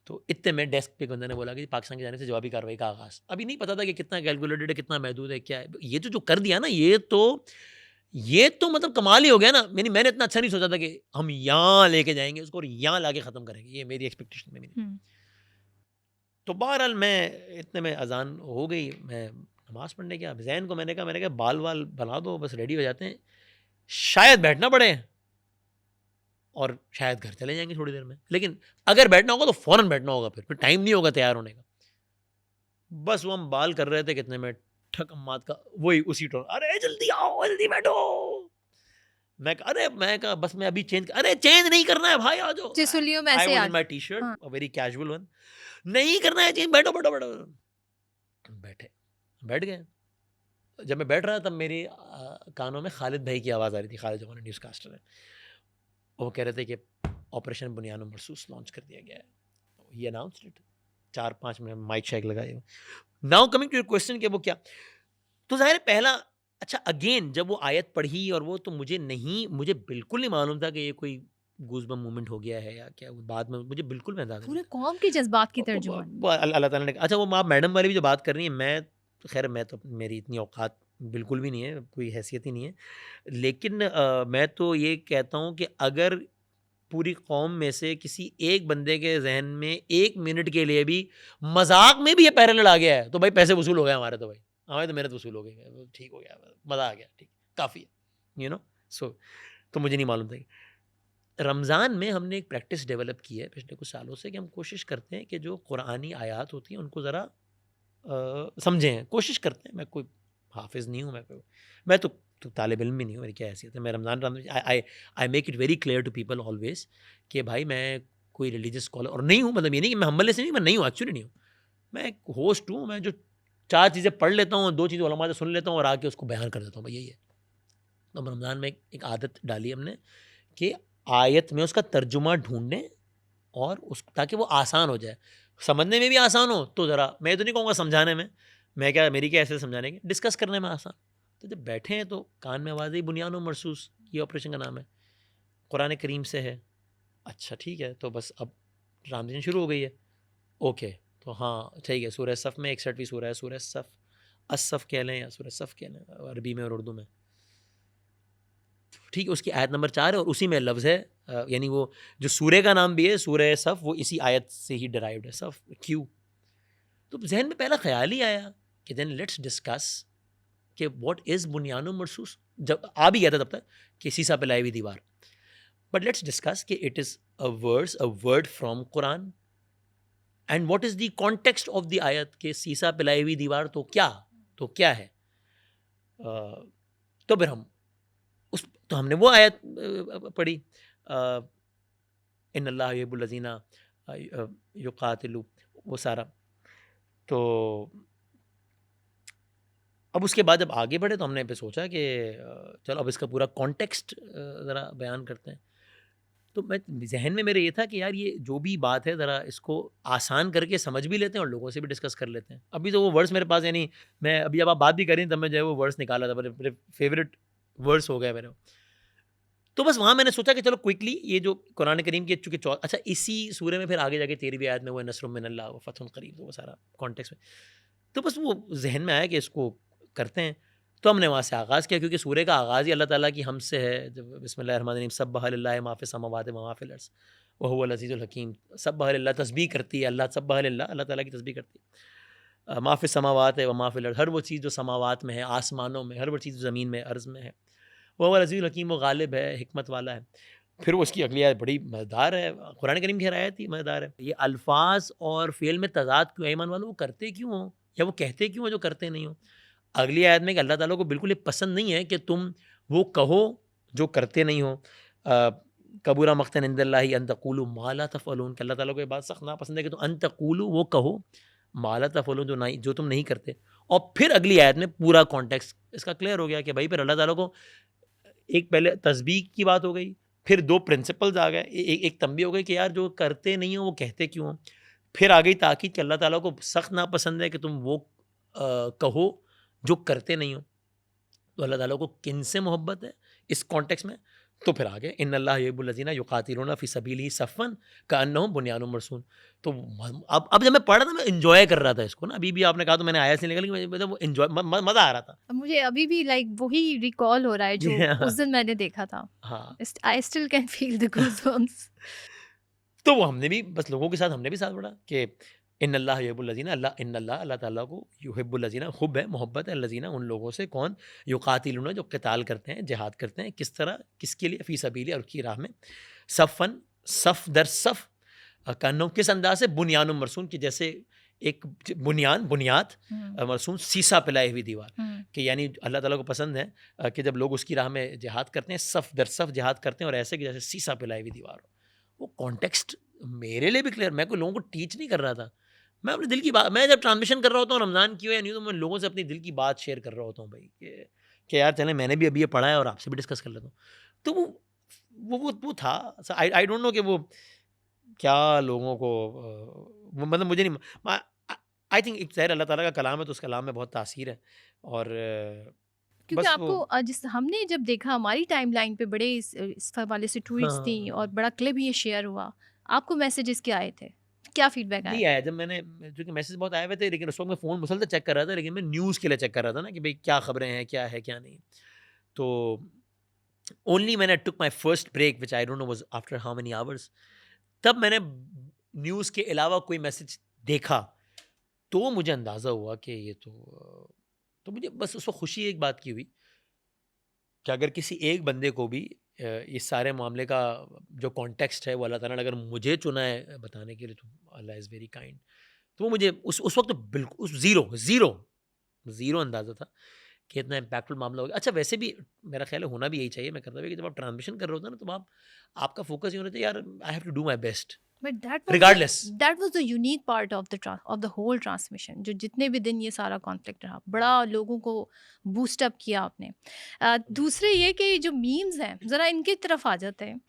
तो इतने में डेस्क पे बंदे ने बोला कि पाकिस्तान की जाने से जवाबी कार्रवाई का आगाज़। अभी नहीं पता था कि कितना कैलकुलेटेड है, कितना महदूद है, क्या है। ये जो कर दिया ना, ये तो ये तो मतलब कमाल ही हो गया ना। मैंने इतना अच्छा नहीं सोचा था कि हम यहाँ लेके जाएंगे उसको और यहाँ लाके ख़त्म करेंगे, ये मेरी एक्सपेक्टेशन में भी नहीं। तो बहरहाल मैं इतने में अजान हो गई, मैं नमाज़ पढ़ने गया। जैन को मैंने कहा बाल वाल बना दो, बस रेडी हो जाते हैं, शायद बैठना पड़े और शायद घर चले जाएंगे थोड़ी देर में, लेकिन अगर बैठना होगा तो फ़ौरन बैठना होगा, फिर टाइम नहीं होगा तैयार होने का। बस वो हम बाल कर रहे थे, कितने में ठक अम्माद का वही उसी टोन, अरे जल्दी आओ, जल्दी बैठो। मैं कहा बस मैं अभी चेंज, अरे चेंज नहीं करना है भाई, आ जाओ। चिसुलियों में आई ऐसे was a in my T shirt, हाँ। अ वेरी कैजुअल वन, नहीं करना है चेंज, बैठो बैठो बैठो। बैठ गए। जब मैं बैठ रहा तब मेरे कानों में खालिद भाई की आवाज़ आ रही थी, खालिद जो न्यूज़ कास्टर है। वो कह रहे थे कि ऑपरेशन बुनियान मरसूस लॉन्च कर दिया गया है, he announced it. 4-5 minute mike शेक लगाए। Now coming to your question कि वो क्या, तो ज़ाहिर है पहला, अच्छा अगेन जब वो आयत पढ़ी और वो, तो मुझे बिल्कुल नहीं मालूम था कि ये कोई गूज़बम्प मोमेंट हो गया है या क्या, बाद में मुझे बिल्कुल में अंदाज़ा नहीं पूरे था। कौम के जज्बात की तर्जुमान। अल्लाह ताला ने, अच्छा वो आप मैडम वाली भी जो बात कर रही हैं, मैं तो मेरी इतनी औकात बिल्कुल भी नहीं है, कोई हैसियत ही नहीं है, लेकिन मैं तो ये कहता हूँ कि अगर पूरी कौम में से किसी एक बंदे के जहन में 1 मिनट के लिए भी मजाक में भी ये पैरेलल आ गया है, तो भाई पैसे वसूल हो गए हमारे, तो भाई हमारे तो मेहनत वसूल हो गई, ठीक हो गया, मज़ा आ गया, ठीक काफ़ी है, सो तो मुझे नहीं मालूम था कि रमज़ान में हमने एक प्रैक्टिस डेवलप की है पिछले कुछ सालों से कि हम कोशिश करते हैं कि जो कुरानी आयात होती हैं उनको ज़रा समझें, कोशिश करते हैं। मैं कोई हाफिज़ नहीं हूँ, मैं तो तालिब इल्म भी नहीं हूँ, मेरी क्या हैसियत है। मैं Ramzan I make it very clear to people always कि भाई मैं कोई रिलीजियस स्कॉलर और नहीं हूँ, मतलब ये नहीं कि मैं हम्बलनेस से नहीं, मैं नहीं हूँ, एक्चुअली नहीं हूँ। मैं एक होस्ट हूँ, मैं जो 4 चीज़ें पढ़ लेता हूँ, 2 चीज़ें उलमा से सुन लेता हूँ और आके उसको बयान कर देता हूँ, भाई यही है। तो रमज़ान में एक आदत डाली हमने कि आयत में उसका तर्जुमा ढूंढने और उस ताकि वो आसान हो जाए, समझने में भी आसान हो। तो ज़रा मैं तो नहीं कहूँगा समझाने में, मैं क्या, मेरी क्या ऐसे समझाने की, डिस्कस करने में आसान। तो जब बैठे हैं तो कान में आवाज़ ही बुनियान मरसूस, ये ऑपरेशन का नाम है, कुरान करीम से है। अच्छा ठीक है, तो बस अब रामदीन शुरू हो गई है, ओके, तो हाँ ठीक है, सूरह सफ़ में 61वीं सूरह है, सूरह सफ़, असफ़ कह लें या सूरह सफ़ कह लें, अरबी में और उर्दू में, ठीक है। उसकी आयत नंबर 4 है और उसी में लफ्ज़ है, यानी वो जो सूरे का नाम भी है सूरह सफ़, वो इसी आयत से ही डिराइव्ड है, सफ़ क्यों। तो जहन में पहला ख्याल ही आया कि देन लेट्स डिस्कस कि व्हाट इज़ बुनियान मरसूस। जब आ भी गया था तब तक कि सीसा पे लाई हुई दीवार, बट लेट्स डिस्कस कि it is a word from Quran and what is the context of the आयत के सीसा पे लाई हुई दीवार तो क्या है। तो फिर तो हमने वो आयत पढ़ी, इन अल्लाह युहिब्बुल लज़ीना युक़ातिलू, वो सारा। तो अब उसके बाद जब आगे बढ़े तो हमने फिर सोचा कि चलो अब इसका पूरा कॉन्टेक्स्ट ज़रा बयान करते हैं। तो मैं जहन में मेरे ये था कि यार ये जो भी बात है ज़रा इसको आसान करके समझ भी लेते हैं और लोगों से भी डिस्कस कर लेते हैं। अभी तो वो वर्ड्स मेरे पास, यानी मैं अभी जब आप बात भी कर रही तब मैं जो है वो वर्ड्स निकाला था, मेरे फेवरेट वर्ड्स हो गए मेरे। तो बस वहाँ मैंने सोचा कि चलो क्विकली ये जो कुरान करीम की चूँकि अच्छा इसी सूरे में फिर आगे जाके 13वीं आयत में वो नस्रुम मिनल्लाह व फतहुन करीब, तो वो सारा कॉन्टेक्स्ट में, तो बस वो जहन में आया कि इसको करते हैं। तो हमने वहाँ से आगाज़ किया, क्योंकि सूरे का आगाज़ ही अल्लाह ताला की हमद से है, जब बिस्मिल्लाहिर्रहमानिर्रहीम सब्बह लिल्लाहि मा फ़िस समावाति व मा फ़िल अर्ज़ व हुवल अज़ीज़ुल हकीम। सब्बह लिल्लाह तस्बीह करती है अल्लाह, सब्बह लिल्लाह अल्लाह ताला की तस्बीह करती है। मा फ़िस समावाति व मा फ़िल अर्ज़, हर वो चीज़ जो समावात में है, आसमानों में, हर वो चीज़ ज़मीन में, अर्ज़ में है। वह अज़ीज़ुल हकीम, वो गालिब है, हिकमत वाला है। फिर वो उसकी अगली आयत बड़ी मज़ेदार है, कुरान करीम की हर आयत ही मज़ेदार है। ये अल्फाज और फ़ेल में तज़ाद क्यों है, ईमान वालों, वो करते क्यों हो या वो कहते क्यों हो जो करते नहीं हो। अगली आयत में कि अल्लाह ताला को बिल्कुल ये पसंद नहीं है कि तुम वो कहो जो करते नहीं हो। कबूरा मख्तन इंदल्लाहि अन तक़ूलू मा ला तफ़अलून, कि अल्लाह ताला को ये बात सख्त नापसंद है कि तुम अन तक़ूलू वो कहो, मा ला तफ़अलून जो तुम नहीं करते। और फिर अगली आयत में पूरा कॉन्टेक्स्ट इसका क्लियर हो गया कि भाई फिर अल्लाह ताला को एक पहले तस्बीह की बात हो गई, फिर 2 प्रिंसिपल्स आ गए, एक तंबीह हो गई कि यार जो करते नहीं हो वो कहते क्यों हो। फिर आ गई ताकीद कि अल्लाह ताला को सख्त नापसंद है कि तुम वो कहो जो करते नहीं हो। तो अल्लाह ताला को किन से मोहब्बत है इस कॉन्टेक्स्ट में, तो फिर आगे इन्नल्लाह युहिब्बुल लज़ीना युक़ातिलूना फ़ी सबीलिही सफ़्फ़न कअन्नहुम बुनियानुम मरसून। तो अब जब मैं पढ़ रहा था मैं एन्जॉय कर रहा था इसको ना। अभी भी आपने कहा तो मैंने आया से निकल के मतलब वो एन्जॉय मज़ा आ रहा था। अब मुझे अभी भी लाइक वही रिकॉल हो रहा है जो उस दिन मैंने देखा था। हाँ। I still can feel the goosebumps. तो वो हमने भी बस लोगों के साथ हमने भी साथ पढ़ा कि इन्नल्लाह युहिब्बुल लज़ीना अल्लाह ताला को युहिब्बुल लज़ीना हुब्ब है, मोहब्बत है, लज़ीना उन लोगों से कौन युक़ातिलूना जो क़िताल करते हैं, जिहाद करते हैं, किस तरह किसके लिए फ़ी सबीली और उसकी राह में सफ़न सफ़ दर सफ़ कन्नहुम किस अंदाज से बुनियानुम मरसून की जैसे एक बुनियाद मरसून सीसा पिलाई हुई दीवार कि यानी अल्लाह ताला को पसंद है कि जब लोग उसकी राह में जिहाद करते हैं सफ़ दर सफ़ जिहाद करते हैं और ऐसे कि जैसे सीसा पिलाई हुई दीवार हो। वो कॉन्टेक्स्ट मेरे लिए भी क्लियर, मैं कोई लोगों को टीच नहीं कर रहा था, मैं अपने दिल की बात, मैं जब ट्रांसमिशन कर रहा होता हूँ रमज़ान की हो या नहीं तो मैं लोगों से अपनी दिल की बात शेयर कर रहा होता हूँ भाई कि यार चलें मैंने भी अभी ये पढ़ा है और आपसे भी डिस्कस कर लेता हूँ। तो वो था आई डोंट नो कि वो क्या लोगों को वो मतलब मुझे नहीं आई थिंक एक ज़ाहिर अल्लाह ताला का कलाम है तो उस कलाम में बहुत तासीर है और क्योंकि बस वो आपको जिस हमने जब देखा हमारी टाइमलाइन पे बड़े इस वाले से ट्वीट्स थी और हाँ बड़ा क्लिप ये शेयर हुआ, आपको मैसेजेस क्या आए थे? क्या फीडबैक नहीं आया? आया जब मैंने चूँकि मैसेज बहुत आए हुए थे लेकिन उस वक़्त मैं फ़ोन मुसलसल चेक कर रहा था लेकिन मैं न्यूज़ के लिए चेक कर रहा था ना कि भई क्या खबरें हैं, क्या है, क्या नहीं। तो only when I took my first break which I don't know was after how many hours तब मैंने न्यूज़ के अलावा कोई मैसेज देखा, तो मुझे अंदाज़ा हुआ कि ये तो मुझे बस उस वक़्त खुशी एक बात की हुई कि अगर किसी एक बंदे को भी इस सारे मामले का जो कॉन्टेक्स्ट है वो अल्लाह ताला ने अगर मुझे चुना है बताने के लिए तो अल्लाह इज़ वेरी काइंड। तो वो मुझे उस वक़्त तो बिल्कुल उस ज़ीरो अंदाज़ा था कि इतना इम्पैक्टफुल मामला होगा। अच्छा वैसे भी मेरा ख़्याल है होना भी यही चाहिए, मैं करता भी कि जब आप ट्रांसमिशन कर रहे होते हैं ना तो आपका फ़ोकस ये होना चाहिए यार I have to do my best but regardless. That was the unique part of the whole transmission, जो जितने भी दिन ये सारा कॉन्फ्लिक्ट रहा, बड़ा लोगों को बूस्ट अप किया आपने। दूसरे ये कि जो मीम्स हैं ज़रा इनकी तरफ आ जाते हैं।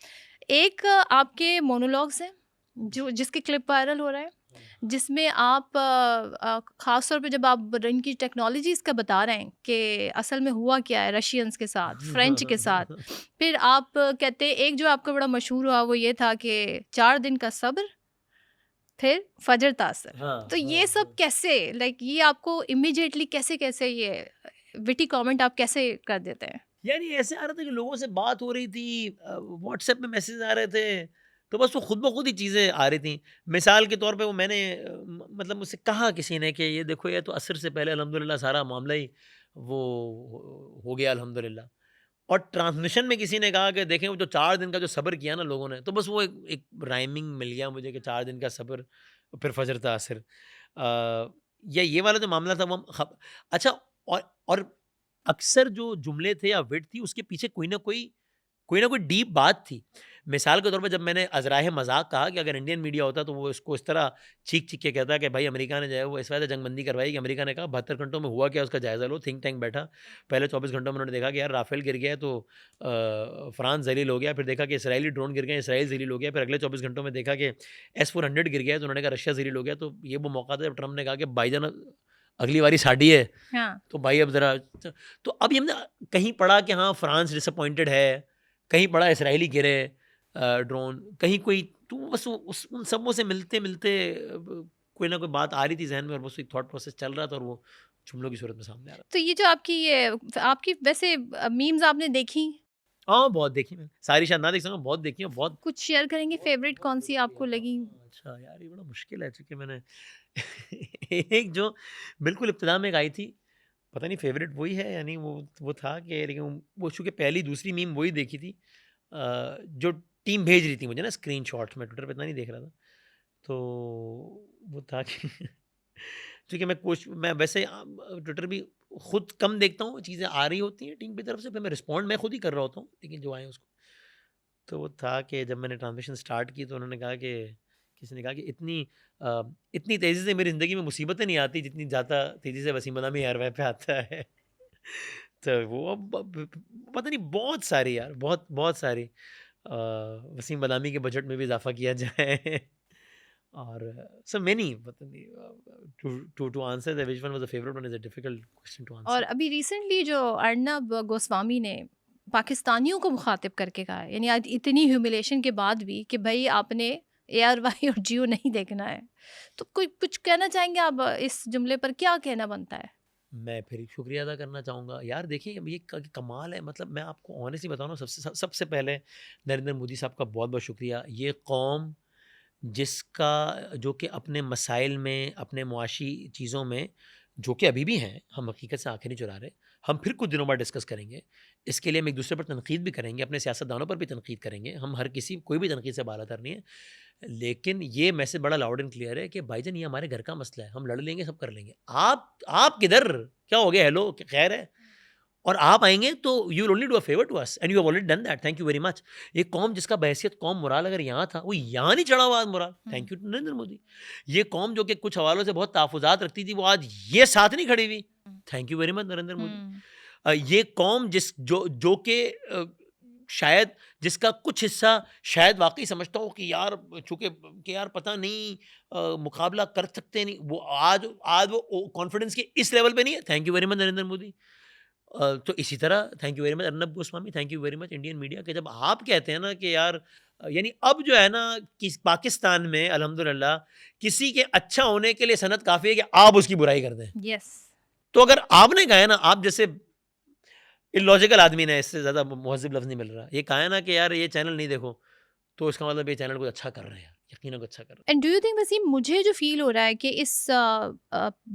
एक आपके मोनोलॉग्स हैं जो जिसके क्लिप वायरल हो रहा है, जिसमें आप ख़ास तौर पे जब आप इनकी टेक्नोलॉजीज़ का बता रहे हैं कि असल में हुआ क्या है रशियंस के साथ, फ्रेंच के साथ। फिर आप कहते हैं एक जो आपका बड़ा मशहूर हुआ वो ये था कि 4 दिन का सब्र, फिर फजर तासर। हाँ, तो ये हाँ, सब हाँ। कैसे लाइक ये आपको इमीडिएटली कैसे-कैसे ये विटी कमेंट आप कैसे कर देते हैं? यानी ऐसे आ रहा था कि लोगों से बात हो रही थी व्हाट्सएप में मैसेज आ रहे थे तो बस वो खुद ब खुद ही चीज़ें आ रही थी। मिसाल के तौर पे वो मैंने मतलब मुझसे कहा किसी ने कि ये देखो ये तो असर से पहले अल्हम्दुलिल्लाह सारा मामला ही वो हो गया अल्हम्दुलिल्लाह। और ट्रांसमिशन में किसी ने कहा कि देखें वो जो 4 दिन का जो सब्र किया ना लोगों ने तो बस वो एक राइमिंग मिल गया मुझे कि 4 दिन का सब्र फिर फजर था असर। या ये वाला जो मामला था वो अच्छा और अक्सर जो जुमले थे या विट थी उसके पीछे कोई ना कोई डीप बात थी। मिसाल के तौर पे जब मैंने अज़राए मज़ाक कहा कि अगर इंडियन मीडिया होता तो वो इसको इस तरह चीख-चीख के कहता कि भाई अमेरिका ने जो है वो इस वजह से जंगबंदी करवाई कि अमेरिका ने कहा 72 घंटों में हुआ क्या उसका जायज़ा लो। थिंक टैंक बैठा। पहले 24 घंटों में उन्होंने देखा कि यार राफ़ेल गिर गया है तो फ्रांस ज़लील हो गया। फिर देखा कि इसराइली ड्रोन गिर गए, इसराइल ज़लील हो गया। फिर अगले 24 घंटों में देखा कि S-400 गिर गया है तो उन्होंने कहा रशिया ज़लील हो गया। तो ये वो मौका था जब ट्रंप ने कहा कि भाईजान अगली बारी साडी है। हाँ। तो भाई अब ज़रा तो अभी हमने कहीं पढ़ा कि हाँ फ्रांस डिसअपॉइंटेड है, कहीं पढ़ा इसराइली गिरे ड्रोन, कहीं कोई तो बस उस उन सबों से मिलते-मिलते कोई ना कोई बात आ रही थी ज़हन में और बस एक थॉट प्रोसेस चल रहा था और वो जुमलों की सूरत में सामने आ रहा तो ये जो आपकी वैसे मीम्स आपने देखी? था। हाँ, बहुत देखी मैंने। सारी शायद ना देख सकूँ, बहुत देखी है, बहुत कुछ शेयर करेंगे बहुत फेवरेट बहुत कौन-सी देखी है। आपको लगी? अच्छा यार ये बड़ा मुश्किल है चूँकि मैंने एक जो बिल्कुल इब्तिदा में एक आई थी, पता नहीं फ़ेवरेट वही है या नहीं वो था कि लेकिन वो चूँकि पहली दूसरी मीम वही देखी थी जो टीम भेज रही थी मुझे ना स्क्रीनशॉट्स मैं ट्विटर पे इतना नहीं देख रहा था। तो वो था कि चूँकि मैं वैसे ट्विटर भी खुद कम देखता हूँ, चीज़ें आ रही होती हैं टीम की तरफ से फिर मैं रिस्पॉन्ड मैं खुद ही कर रहा होता हूँ, लेकिन जो आए उसको। तो वो था कि जब मैंने ट्रांज़िशन स्टार्ट की तो उन्होंने कहा कि किसी ने कहा कि इतनी तेज़ी से मेरी ज़िंदगी में मुसीबतें नहीं आती जितनी ज़्यादा तेज़ी से वसीम अलामी एयरवे पे आता है। तो वो अब पता नहीं बहुत सारी यार बहुत सारी वसीम बदामी के बजट में भी इजाफा किया जाए और सो मेनी पता नहीं to answer which one was the favourite one is a difficult question to और आंसर। अभी रिसेंटली जो अर्नब गोस्वामी ने पाकिस्तानियों को मुखातिब करके कहा है, यानी आज इतनी ह्यूमिलेशन के बाद भी कि भाई आपने ARY और जियो नहीं देखना है। तो कोई कुछ कहना चाहेंगे आप इस जुमले पर, क्या कहना बनता है? मैं फिर शुक्रिया अदा करना चाहूँगा। यार देखिए ये कमाल है, मतलब मैं आपको ऑनेस्टली बताऊँ ना, सबसे पहले नरेंद्र मोदी साहब का बहुत-बहुत शुक्रिया। ये कौम जिसका जो कि अपने मसाइल में, अपने मुआशी चीज़ों में, जो कि अभी भी हैं, हम हकीकत से आँखें नहीं चुरा रहे, हम फिर कुछ दिनों बाद डिस्कस करेंगे। इसके लिए हम एक-दूसरे पर तनकीद भी करेंगे, अपने सियासतदानों पर भी तनकीद करेंगे। हम हर किसी कोई भी तनकीद से बाला-तर नहीं है। लेकिन ये मैसेज बड़ा लाउड एंड क्लियर है कि भाईजान ये हमारे घर का मसला है, हम लड़ लेंगे, सब कर लेंगे। आप किधर? क्या हो गया? हेलो, खैर है? और आप आएँगे तो you will only do a favour to us and you have already done that, thank you very much. ये कौम जिसका बहैसियत कौम मोराल अगर यहाँ था, वो यहाँ नहीं चढ़ा हुआ आज morale, thank you to Narendra Modi. ये कौम जो कि कुछ हवालों से बहुत तहफ़्फ़ुज़ात रखती थी, वो आज ये साथ नहीं खड़ी हुई, thank you very much Narendra Modi. हुँ। ये कौम जो कि शायद जिसका कुछ हिस्सा शायद वाक़ई समझता हो कि यार चूँकि कि यार पता नहीं मुकाबला कर सकते नहीं, वो आज वो कॉन्फिडेंस के इस लेवल पे नहीं है, thank you very much Narendra Modi. तो इसी तरह thank you very much Arnab Goswami, thank you very much Indian media के जब आप कहते हैं ना कि यार यानी अब जो है ना कि पाकिस्तान में अल्हम्दुलिल्लाह किसी के अच्छा होने के लिए सनद काफ़ी है कि आप उसकी बुराई कर दें। यस। तो अगर आपने कहा है ना, आप जैसे इलॉजिकल आदमी ने, इससे ज़्यादा मुहज़्ज़िब लफ्ज़ नहीं मिल रहा, ये कहा है ना कि यार ये चैनल नहीं देखो, तो इसका मतलब ये चैनल कुछ अच्छा कर रहे हैं यार, यकीनन कुछ अच्छा कर रहे हैं। And do you think Wasim, मुझे जो फील हो रहा है कि इस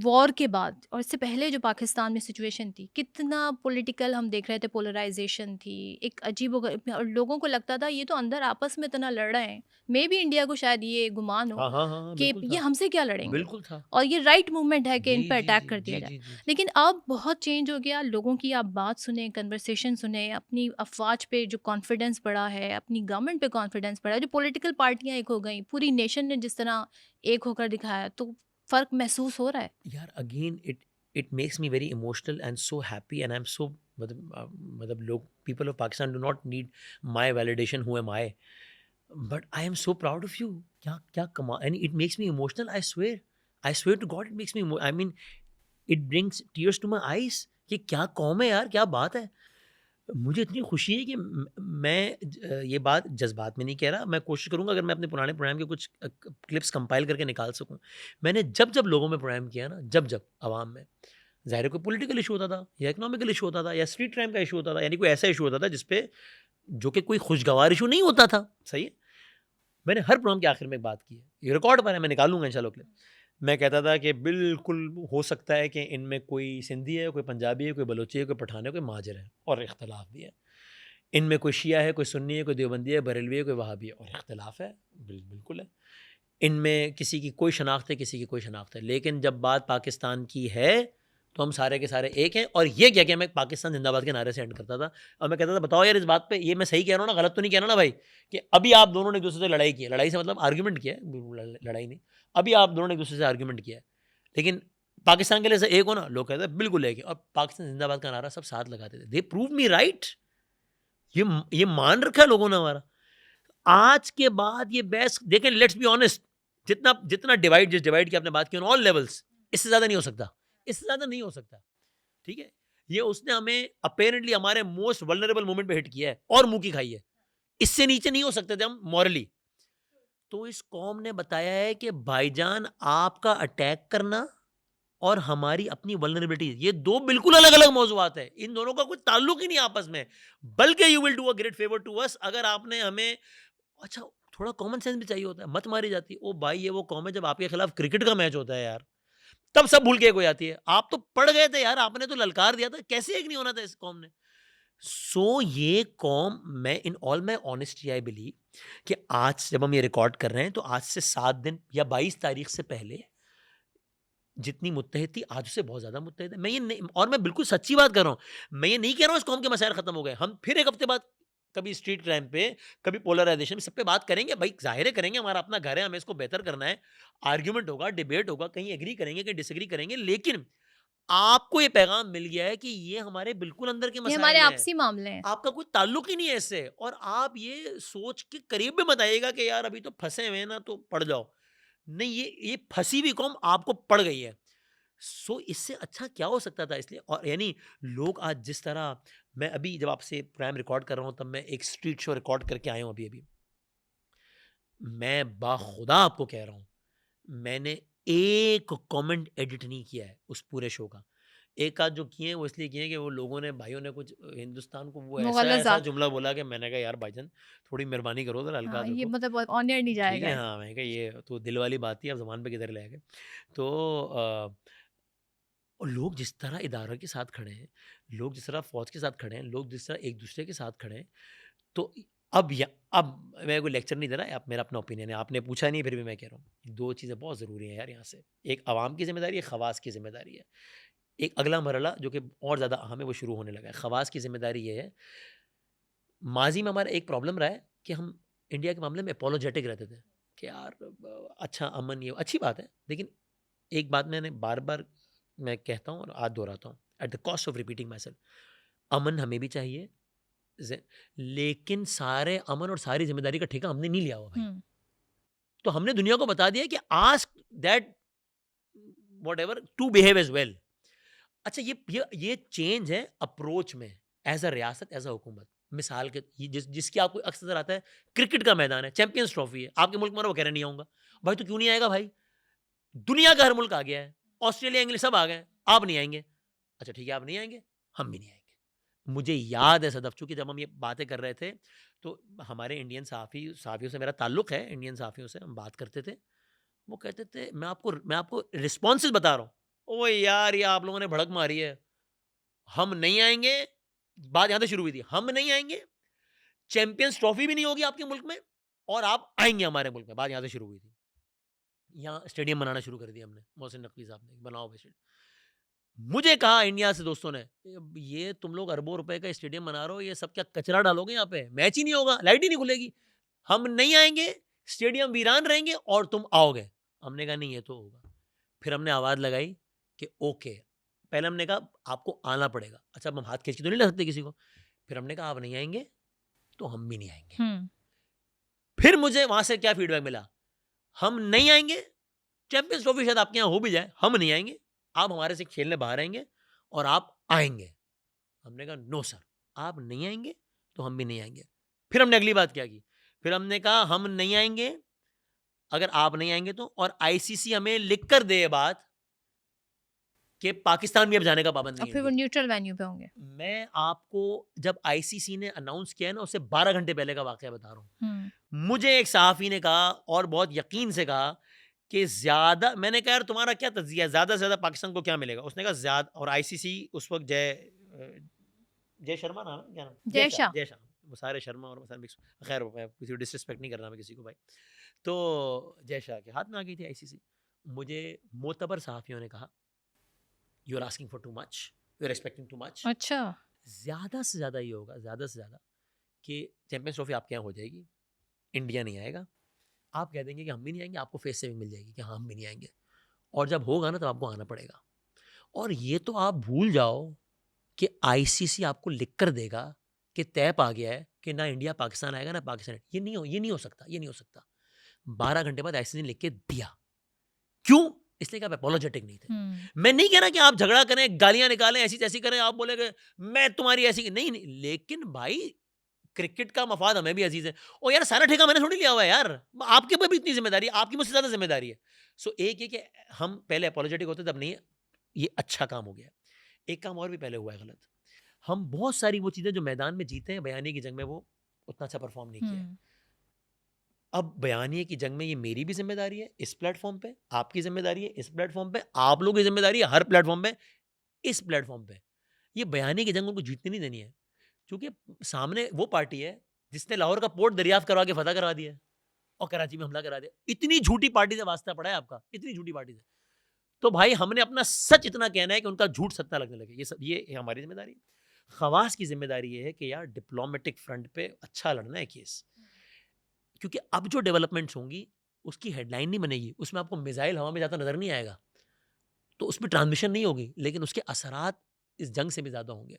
वॉर के बाद और इससे पहले जो पाकिस्तान में सिचुएशन थी, कितना पॉलिटिकल हम देख रहे थे, पोलराइजेशन थी, एक अजीब और लोगों को लगता था ये तो अंदर आपस में इतना लड़ रहे हैं। मे बी इंडिया को शायद ये गुमान हो हाँ, हाँ, हाँ, हाँ, कि बिल्कुल ये था, हमसे क्या लड़ेंगे, बिल्कुल था। और ये राइट मूवमेंट है कि इन जी, पर जी, अटैक जी, कर दिया जी, जाए। जी, जी। लेकिन अब बहुत चेंज हो गया, लोगों की आप बात सुने, कन्वर्सेशन सुने, अपनी अफवाज पे जो कॉन्फिडेंस बढ़ा है, अपनी गवर्नमेंट पे कॉन्फिडेंस बढ़ा है, जो पॉलिटिकल पार्टियां एक हो गई, पूरी नेशन ने जिस तरह एक होकर दिखाया, तो फ़र्क महसूस हो रहा है। यार again it makes me very emotional and so happy and I am so मतलब लोग people of Pakistan do not need my validation, who am I, but I am so proud of you. क्या क्या कमा, and it makes me emotional, I swear to God, it makes me, I mean it brings tears to my eyes. कि क्या कौम है यार, क्या बात है। मुझे इतनी खुशी है कि ये बात जज़्बात में नहीं कह रहा, मैं कोशिश करूँगा अगर मैं अपने पुराने प्रोग्राम के कुछ क्लिप्स कंपाइल करके निकाल सकूँ। मैंने जब लोगों में प्रोग्राम किया ना, जब आवाम में, ज़ाहिर है कोई पॉलिटिकल इशू होता था या इकोनॉमिकल इशू होता था या स्ट्रीट क्राइम का इशू होता था, यानी कोई ऐसा इशू होता था जिसपे जो कि कोई खुशगवार इशू नहीं होता था, सही है। मैंने हर प्रोग्राम के आखिर में एक बात की है, ये रिकॉर्ड पर है, मैं निकालूँगा इंशाल्लाह क्लिप। मैं कहता था कि बिल्कुल हो सकता है कि इनमें कोई सिंधी है, कोई पंजाबी है, कोई बलोची है, कोई पठान है, कोई महाजर है, और इख्तलाफ भी है। इनमें कोई शिया है, कोई सुन्नी है, कोई देवबंदी है, बरेलवी है, कोई वहाबी है, और इख्तलाफ है, बिल्कुल है। इनमें किसी की कोई शनाख्त है, किसी की कोई शनाख्त है, लेकिन जब बात पाकिस्तान की है तो हम सारे के सारे एक हैं। और ये क्या, मैं पाकिस्तान जिंदाबाद के नारे से एंड करता था, और मैं कहता था बताओ यार इस बात पे ये मैं सही कह रहा हूँ ना, गलत तो नहीं कह रहा ना भाई, कि अभी आप दोनों ने एक दूसरे से लड़ाई की है, लड़ाई से मतलब आर्ग्यूमेंट किया है, लड़ाई नहीं, अभी आप दोनों ने एक दूसरे से आर्ग्यूमेंट किया है, लेकिन पाकिस्तान के लिए से एक हो ना, लोग कहते हैं बिल्कुल एक है, और पाकिस्तान जिंदाबाद का नारा सब साथ लगाते थे, दे प्रूव मी राइट। ये मान रखा है लोगों ने हमारा। आज के बाद ये बहस देखें, लेट्स बी ऑनेस्ट, जितना जितना जिस डिवाइड की आपने बात की ऑन ऑल लेवल्स, इससे ज्यादा नहीं हो सकता, इससे ज्यादा नहीं हो सकता, ठीक है। ये उसने हमें अपेरेंटली हमारे मोस्ट वल्नरेबल मोमेंट पे हिट किया है और मुंह की खाई है, इससे नीचे नहीं हो सकते थे हम मॉरली। तो इस कौम ने बताया है कि भाईजान आपका अटैक करना और हमारी अपनी वल्नरेबिलिटी, ये दो बिल्कुल अलग अलग मौजूआत है, इन दोनों का कोई ताल्लुक ही नहीं आपस में, बल्कि you will do a great favour to us अगर आपने हमें, अच्छा थोड़ा कॉमन सेंस भी चाहिए होता है, मत मारी जाती ओ भाई, ये वो कौम है जब आपके खिलाफ क्रिकेट का मैच होता है यार, तब सब भूल के एक हो जाती है। आप तो पड़ गए थे यार, आपने तो ललकार दिया था, कैसे एक नहीं होना था इस कौम ने। सो ये कौम, मैं in all my honesty I believe कि आज जब हम ये रिकॉर्ड कर रहे हैं तो आज से 7 दिन या 22 तारीख से पहले जितनी मुत्तहिद थी आज उससे बहुत ज्यादा मुत्तहिद है। मैं ये नहीं, और मैं बिल्कुल सच्ची बात कर रहा हूं, मैं ये नहीं कह रहा हूं इस कौम के मसाइल खत्म हो गए, हम फिर एक हफ्ते बाद कभी स्ट्रीट क्राइम पे, कभी पोलराइजेशन सब पे बात करेंगे भाई, जाहिर है करेंगे, हमारा अपना घर है, हमें इसको बेहतर करना है, आर्ग्यूमेंट होगा, डिबेट होगा, कहीं एग्री करेंगे, कहीं डिसएग्री करेंगे, लेकिन आपको ये पैगाम मिल गया है कि ये हमारे बिल्कुल अंदर के ये हमारे मसाइल हैं, आपसी मामले हैं। आपका कोई ताल्लुक ही नहीं है इससे, और आप ये सोच के करीब भी मत आइएगा कि यार अभी तो फंसे हुए हैं ना तो पड़ जाओ, नहीं, ये फंसी हुई कौम आपको पड़ गई है। सो इससे अच्छा क्या हो सकता था? इसलिए और यानी लोग आज जिस तरह, मैं अभी जब आपसे प्राइम रिकॉर्ड कर रहा हूँ तब मैं एक स्ट्रीट शो रिकॉर्ड करके आया हूँ अभी-अभी। मैं बाखुदा आपको कह रहा हूँ, मैंने एक कमेंट एडिट नहीं किया है उस पूरे शो का। एक आध जो किए हैं वो इसलिए किए हैं कि वो लोगों ने, भाइयों ने कुछ हिंदुस्तान को वो ऐसा-ऐसा मुग़ल्लज़ात। जुमला बोला कि मैंने कहा यार भाईजान थोड़ी मेहरबानी करो, ज़रा हल्का हाँ, ये रखो। मतलब ऑन एयर नहीं ठीक जाएगा है, ये। हाँ, मैंने कहा ये तो दिल वाली बात थी, अब ज़ुबान पे किधर ले आए गए। तो और लोग जिस तरह इदारों के साथ खड़े हैं, लोग जिस तरह फ़ौज के साथ खड़े हैं, लोग जिस तरह एक-दूसरे के साथ खड़े हैं, तो अब मैं कोई लेक्चर नहीं दे रहा, आप, मेरा अपना ओपिनियन है, आपने पूछा नहीं फिर भी मैं कह रहा हूँ। 2 चीज़ें बहुत ज़रूरी हैं यार यहाँ से। एक अवाम की ज़िम्मेदारी है, खवास की ज़िम्मेदारी है। एक अगला मरहला जो कि और ज़्यादा अहम है वो शुरू होने लगा है। खवास की ज़िम्मेदारी ये है, माज़ी में हमारा एक प्रॉब्लम रहा है कि हम इंडिया के मामले में अपोलोजेटिक रहते थे कि यार अच्छा अमन ये अच्छी बात है, लेकिन एक बात मैंने बार-बार मैं कहता हूँ और आज दोहराता हूँ, at the cost of repeating myself, अमन हमें भी चाहिए, ज़ लेकिन सारे अमन और सारी ज़िम्मेदारी का ठेका हमने नहीं लिया हुआ भाई। हुँ, तो हमने दुनिया को बता दिया कि ask that whatever to behave as well. अच्छा, ये चेंज है अप्रोच में, एज़ अ रियासत, एज़ अ हुकूमत। मिसाल के ये जिसकी आपको अक्सर नज़र आता है, क्रिकेट का मैदान है, चैंपियंस ट्रॉफी है, आपके मुल्क में वो कह रहे नहीं आऊँगा। भाई तो क्यों नहीं आएगा भाई? दुनिया का हर मुल्क आ गया है, ऑस्ट्रेलिया, इंग्लैंड सब आ गए, आप नहीं आएँगे। अच्छा ठीक है, आप नहीं आएँगे, हम भी नहीं आएँगे। मुझे याद है सदफ, चूँकि जब हम ये बातें कर रहे थे, तो हमारे इंडियन सहाफ़ियों से मेरा ताल्लुक है, इंडियन सहाफ़ियों से हम बात करते थे। वो कहते थे, मैं आपको रिस्पॉन्सेज़ बता रहा हूँ। ओए यार, ये आप लोगों ने भड़क मारी है। हम नहीं आएँगे, बात यहाँ से शुरू हुई थी। हम नहीं आएँगे, चैंपियंस ट्रॉफी भी नहीं होगी आपके मुल्क में और आप आएँगे हमारे मुल्क में, बात यहाँ से शुरू हुई थी। यहाँ स्टेडियम बनाना शुरू कर दिया हमने, मोहसिन नकवी साहब ने, बनाओ भाई स्टेडियम। मुझे कहा इंडिया से दोस्तों ने, ये तुम लोग अरबों रुपए का स्टेडियम बना रहे हो, ये सब क्या कचरा डालोगे यहाँ पे? मैच ही नहीं होगा, लाइट ही नहीं खुलेगी। हम नहीं आएँगे, स्टेडियम वीरान रहेंगे और तुम आओगे। हमने कहा नहीं, ये तो होगा। फिर हमने आवाज़ लगाई कि ओके। पहले हमने कहा आपको आना पड़ेगा। अच्छा, अब हम हाथ खींच के तो नहीं ला सकते किसी को। फिर हमने कहा आप नहीं आएँगे, तो हम भी नहीं आएँगे। हुँ, फिर मुझे वहाँ से क्या फीडबैक मिला, हम नहीं आएँगे, चैंपियंस ट्रॉफी शायद आपके यहाँ हो भी जाए, हम नहीं आएँगे, आप हमारे से खेलने बाहर आएँगे और आप आएँगे। हमने कहा नो सर, आप नहीं आएँगे, तो हम भी नहीं आएँगे। फिर हमने अगली बात क्या की, फिर हमने कहा हम नहीं आएँगे, अगर आप नहीं आएँगे तो, और आईसीसी हमें लिख कर दे ये बात कि पाकिस्तान भी अब जाने का पाबंद और नहीं है फिर वो इंडिया। न्यूट्रल वेन्यू पे होंगे। मैं आपको, जब आईसीसी ने अनाउंस किया है ना, उससे 12 घंटे पहले का वाकया बता रहा हूँ। हुँ, मुझे एक सहाफ़ी ने कहा और बहुत यकीन से कहा कि ज़्यादा, मैंने कहा यार तुम्हारा क्या तज़्ज़िया है, ज़्यादा से ज़्यादा पाकिस्तान को क्या मिलेगा? उसने कहा ज़्यादा, और आईसीसी उस वक़्त जय शर्मा नाम है, क्या नाम? जय शाह। जय शाह। वो सारे शर्मा और वो सारे मिक्स, खैर मैं किसी को डिसरिस्पेक्ट नहीं कर रहा मैं किसी को भाई। तो जय शाह के हाथ में आ गई थी आईसीसी। मुझे मोतबर सहाफ़ियों ने कहा, you are asking for too much, you are expecting too much. अच्छा, ज़्यादा से ज़्यादा ये होगा, ज़्यादा से ज़्यादा, कि चैंपियंस ट्रॉफी आपके यहाँ हो जाएगी, इंडिया नहीं आएगा। आप कह देंगे कि हम भी नहीं आएँगे, आपको फेस सेविंग मिल जाएगी कि हाँ, हम भी नहीं आएँगे, और जब होगा ना तब आपको आना पड़ेगा। और ये तो आप भूल जाओ कि आईसीसी आपको लिख कर देगा कि तय पा गया है कि ना इंडिया पाकिस्तान आएगा, ना पाकिस्तान, ये नहीं हो सकता, ये नहीं हो सकता। 12 घंटे बाद आईसीसी ने लिख के दिया। क्यों? इसलिए कि आप अपोलोजेटिक नहीं थे। हुँ, मैं नहीं कह रहा कि आप झगड़ा करें, गालियाँ निकालें, ऐसी-तैसी करें, आप बोलेंगे मैं तुम्हारी ऐसी नहीं, नहीं, लेकिन भाई क्रिकेट का मफाद हमें भी अजीज़ है। और यार सारा ठेका मैंने थोड़ी लिया हुआ है यार। आपके ऊपर भी इतनी ज़िम्मेदारी है, आपकी मुझसे ज़्यादा ज़िम्मेदारी है। सो एक ये कि हम पहले अपोलोजेटिक होते तब नहीं, ये अच्छा काम हो गया। एक काम और भी पहले हुआ है गलत। हम बहुत सारी वो चीज़ें जो मैदान में जीते हैं, बयानी की जंग में वो उतना अच्छा परफ़ॉर्म नहीं किया है। हुँ, अब बयानिए की जंग में ये मेरी भी ज़िम्मेदारी है इस प्लेटफ़ॉर्म पे, आपकी ज़िम्मेदारी है इस प्लेटफ़ॉर्म पे, आप लोगों की ज़िम्मेदारी है हर प्लेटफ़ॉर्म पे, इस प्लेटफ़ॉर्म पे। ये बयानी की जंग उनको जीतने नहीं देनी है। क्योंकि सामने वो पार्टी है जिसने लाहौर का पोर्ट दरियाफ़्त करवा के फ़तह करवा दिया है और कराची में हमला करा दिया। इतनी झूठी पार्टी से वास्ता पड़ा है आपका, इतनी झूठी पार्टी से। तो भाई हमने अपना सच इतना कहना है कि उनका झूठ सत्ता लगने लगे। ये हमारी ज़िम्मेदारी है। खवास की ज़िम्मेदारी ये है कि यार डिप्लोमेटिक फ्रंट पे अच्छा लड़ना है केस। क्योंकि अब जो डेवलपमेंट्स होंगी, उसकी हेडलाइन नहीं बनेगी, उसमें आपको मिसाइल हवा में जाता नज़र नहीं आएगा, तो उसमें ट्रांसमिशन नहीं होगी, लेकिन उसके असरात इस जंग से भी ज़्यादा होंगे।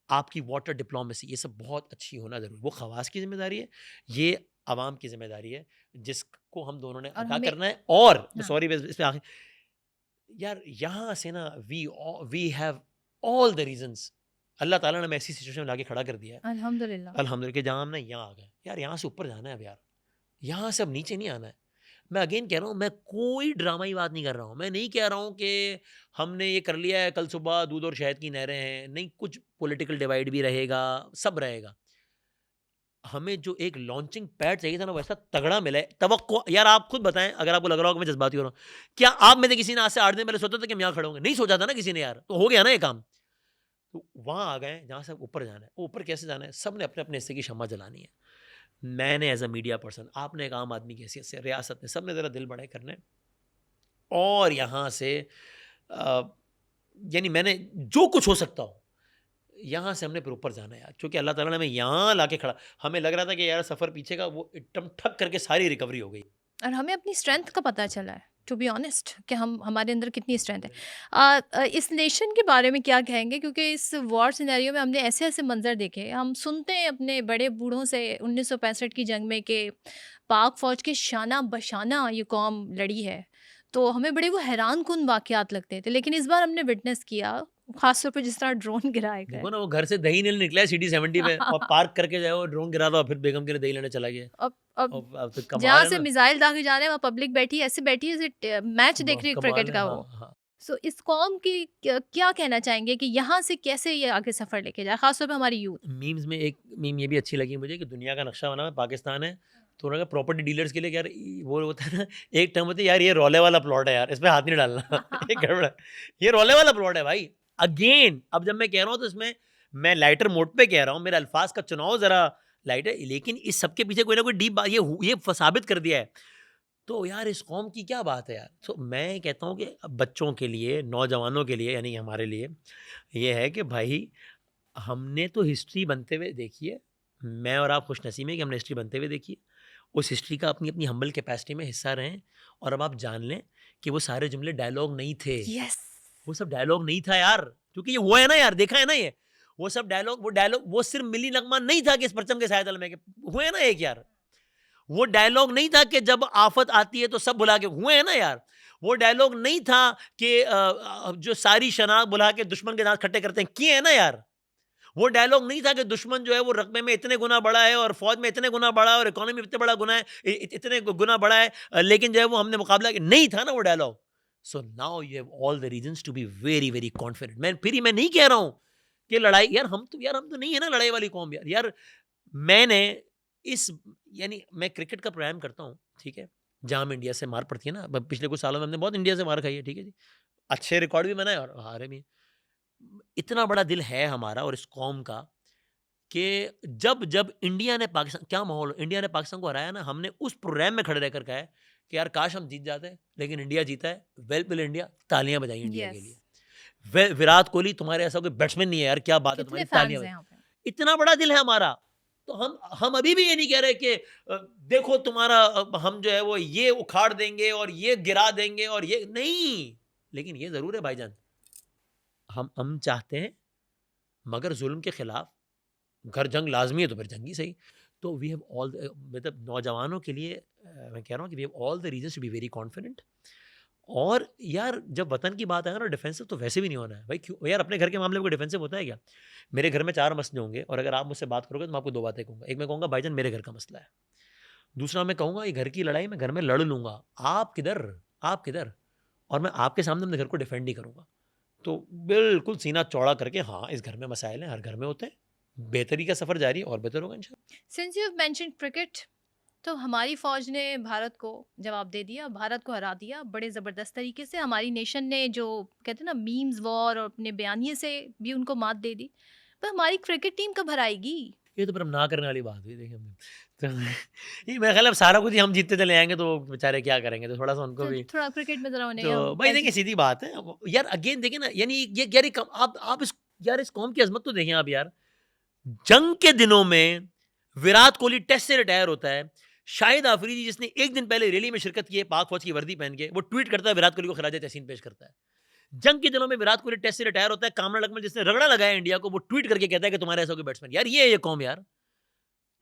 आपकी वाटर डिप्लोमेसी, ये सब बहुत अच्छी होना ज़रूरी, वो खवास की ज़िम्मेदारी है, ये अवाम की ज़िम्मेदारी है, जिसको हम दोनों ने और अदा हमें करना है। और हाँ, सॉरी, इस पे आखिर यार यहाँ से ना we have all the reasons. Allah ताला ने हमें ऐसी सिचुएशन में लाके खड़ा कर दिया है अल्हम्दुलिल्लाह। अल्हम्दुलिल्लाह कि जहाँ हम ना यहाँ आ गए यार। यहाँ से ऊपर जाना है अब यार, यहाँ से अब नीचे नहीं आना है। मैं अगेन कह रहा हूँ, मैं कोई ड्रामाई बात नहीं कर रहा हूँ। मैं नहीं कह रहा हूँ कि हमने ये कर लिया है, कल सुबह दूध और शहद की नहरें हैं। नहीं, कुछ पॉलिटिकल डिवाइड भी रहेगा, सब रहेगा। हमें जो एक लॉन्चिंग पैड चाहिए था ना, वैसा तगड़ा मिला है। तवक्को यार, आप खुद बताएं, अगर आपको लग रहा हो कि मैं जज्बाती हो रहा हूँ, क्या आप में से किसी ने आज से 8 दिन पहले सोचा था कि हम यहाँ खड़े होंगे? नहीं सोचा था ना किसी ने यार। तो हो गया ना ये काम। तो वहाँ आ गए जहाँ से ऊपर जाना है। ऊपर कैसे जाना है? सब ने अपने अपने हिस्से की शम्मा जलानी है। मैंने एज अ मीडिया पर्सन, आपने एक आम आदमी की हैसियत से, रियासत ने, सब ने ज़रा दिल बड़े करने और यहाँ से यानी मैंने जो कुछ हो सकता हो, यहाँ से हमने फिर ऊपर जाना है यार। क्योंकि अल्लाह ताला ने हमें यहाँ लाके खड़ा, हमें लग रहा था कि यार सफ़र पीछे का, वो एकदम ठक करके सारी रिकवरी हो गई। और हमें अपनी स्ट्रेंथ का पता चला है, टू बी ऑनेस्ट, कि हम हमारे अंदर कितनी स्ट्रेंथ है। इस नेशन के बारे में क्या कहेंगे? क्योंकि इस वॉर सिनेरियो में हमने ऐसे ऐसे मंजर देखे, हम सुनते हैं अपने बड़े बूढ़ों से 1965 की जंग में कि पाक फ़ौज के शाना बशाना ये कौम लड़ी है, तो हमें बड़े वो हैरान कुन वाक़यात लगते थे। लेकिन इस बार हमने विटनेस किया, ख़ास तौर पे जिस तरह ड्रोन गिराए गए। देखो ना, वो घर से दही लेने निकला है सिटी 70 पे और पार्क करके जाए, वो ड्रोन गिरा था और फिर बेगम के लिए दही लेने चला गया। अब अब तो कमाल जहाँ है से ना। मिसाइल दागे जा रहे हैं, वहाँ पब्लिक बैठी है, ऐसे बैठी है जैसे मैच देख रही है कमाल क्रिकेट है, का हाँ वो। हाँ। सो इस कौम की क्या कहना चाहेंगे कि यहाँ से कैसे ये आगे सफ़र लेके जाए, ख़ासतौर पे हमारी यूथ? मीम्स में एक मीम ये भी अच्छी लगी मुझे कि दुनिया का नक्शा बना है, पाकिस्तान है, तो उन्होंने प्रॉपर्टी डीलर्स के लिए यार वो होता है ना, एक टर्म होती है यार, ये रोले वाला प्लॉट है यार, इस पे हाथ नहीं डालना। ये गड़बड़ है, ये रोले वाला प्लॉट है भाई। अगेन अब जब मैं कह रहा हूँ तो इसमें मैं लाइटर मोड पे कह रहा हूँ, मेरे अल्फाज का चुनाव जरा लाइट है, लेकिन इस सब के पीछे कोई ना कोई डीप बात ये साबित कर दिया है। तो यार इस कौम की क्या बात है यार। तो मैं कहता हूँ कि बच्चों के लिए, नौजवानों के लिए, यानी हमारे लिए ये है कि भाई हमने तो हिस्ट्री बनते हुए देखी है। मैं और आप खुशनसीब हैं कि हमने हिस्ट्री बनते हुए देखी है। उस हिस्ट्री का अपनी अपनी हम्बल कैपेसिटी में हिस्सा रहें और अब आप जान लें कि वो सारे जुमले डायलॉग नहीं थे। यस। वो सब डायलॉग नहीं था यार, क्योंकि ये हुआ है ना यार, देखा है ना ये। वो सब डायलॉग वो सिर्फ मिली नगमा नहीं था कि इस परचम के साय तले में हुए हैं ना एक यार। वो डायलॉग नहीं था कि जब आफत आती है तो सब बुला के हुए हैं ना यार। वो डायलॉग नहीं था कि जो सारी शनाख्त बुला के दुश्मन के दांत खट्टे करते हैं, किए हैं ना यार। वो डायलॉग नहीं था कि दुश्मन जो है वो रकबे में इतने गुना बड़ा है और फौज में इतने गुना बड़ा है और इकोनॉमी में इतने बड़ा गुना है, इतने गुना बड़ा है, लेकिन जो है वो हमने मुकाबला किया, नहीं था ना वो dialogue. So now you have all the reasons to be very very confident. मैं नहीं कह रहा हूं कि लड़ाई, यार हम तो नहीं है ना लड़ाई वाली कौम यार। मैंने इस यानी मैं क्रिकेट का प्रोग्राम करता हूँ, ठीक है, जहां हम इंडिया से मार पड़ती है ना। पिछले कुछ सालों में हमने बहुत इंडिया से मार खाई है, ठीक है जी, अच्छे रिकॉर्ड भी बनाए और हारे भी। इतना बड़ा दिल है हमारा और इस कौम का कि जब जब इंडिया ने पाकिस्तान, क्या माहौल, इंडिया ने पाकिस्तान को हराया ना, हमने उस प्रोग्राम में खड़े रहकर कहा है कि यार काश हम जीत जाते, लेकिन इंडिया जीता है, वेल प्ले इंडिया, तालियां बजाई इंडिया के यस। लिए। विराट कोहली तुम्हारे ऐसा कोई बैट्समैन नहीं है यार, क्या बात है, कितने तुम्हारी फैंस तालियां हैं बजाई। यहाँ पे? इतना बड़ा दिल है हमारा। तो हम अभी भी ये नहीं कह रहे कि देखो तुम्हारा हम जो है वो ये उखाड़ देंगे और ये गिरा देंगे और ये नहीं। लेकिन ये जरूर है भाईजान, हम चाहते हैं मगर जुल्म के खिलाफ घर जंग लाजमी है, तो फिर जंग ही सही। तो वी हैव ऑल, मतलब नौजवानों के लिए मैं कह रहा हूँ कि we have all the reasons to be very confident. और यार जब वतन की बात आएगा ना, डिफेंसिव तो वैसे भी नहीं होना है भाई। क्यों यार, अपने घर के मामले में कोई डिफेंसिव होता है क्या? मेरे घर में 4 मसले होंगे और अगर आप मुझसे बात करोगे तो मैं आपको 2 बातें कहूँगा। एक, मैं कहूँगा भाईजान मेरे घर का मसला है। दूसरा, मैं कहूँगा ये घर की लड़ाई मैं घर में लड़ लूँगा, आप किधर, और मैं आपके सामने अपने घर को डिफेंड ही करूँगा। तो बिल्कुल सीना चौड़ा करके, हाँ इस घर में मसाइल हैं, हर घर में होते हैं, बेहतरी का सफ़र जारी है और बेहतर होगा इंशाल्लाह। सिंस यू मेंशन क्रिकेट, तो हमारी फ़ौज ने भारत को जवाब दे दिया, भारत को हरा दिया बड़े ज़बरदस्त तरीके से। हमारी नेशन ने, जो कहते हैं ना मीम्स वॉर, और अपने बयानिए से भी उनको मात दे दी। पर हमारी क्रिकेट टीम कब हराएगी? ये तो फिर हम ना करने वाली बात हुई, देखिए हमने तो ये मेरा ख्याल है अब सारा कुछ ही हम जीतते चले जाएंगे तो बेचारे क्या करेंगे, तो थोड़ा सा उनको तो भी। थोड़ा क्रिकेट में ज़रा उन्हें तो भाई देखिए सीधी बात है यार, अगेन देखिए ना, यानी ये यार आप इस यार इस कौम की अजमत तो देखें आप यार। जंग के दिनों में विराट कोहली टेस्ट से रिटायर होता है, शाहिद आफरीदी जिसने एक दिन पहले रैली में शिरकत की है पाक फौज की वर्दी पहन के, वो ट्वीट करता है विराट कोहली को खराज तहसीन पेश करता है। जंग के दिनों में विराट कोहली टेस्ट से रिटायर होता है, कामरान अकमल जिसने रगड़ा लगाया इंडिया को, वो ट्वीट करके कहता है कि तुम्हारे ऐसा कोई बैट्समैन। यार ये है ये कौम यार।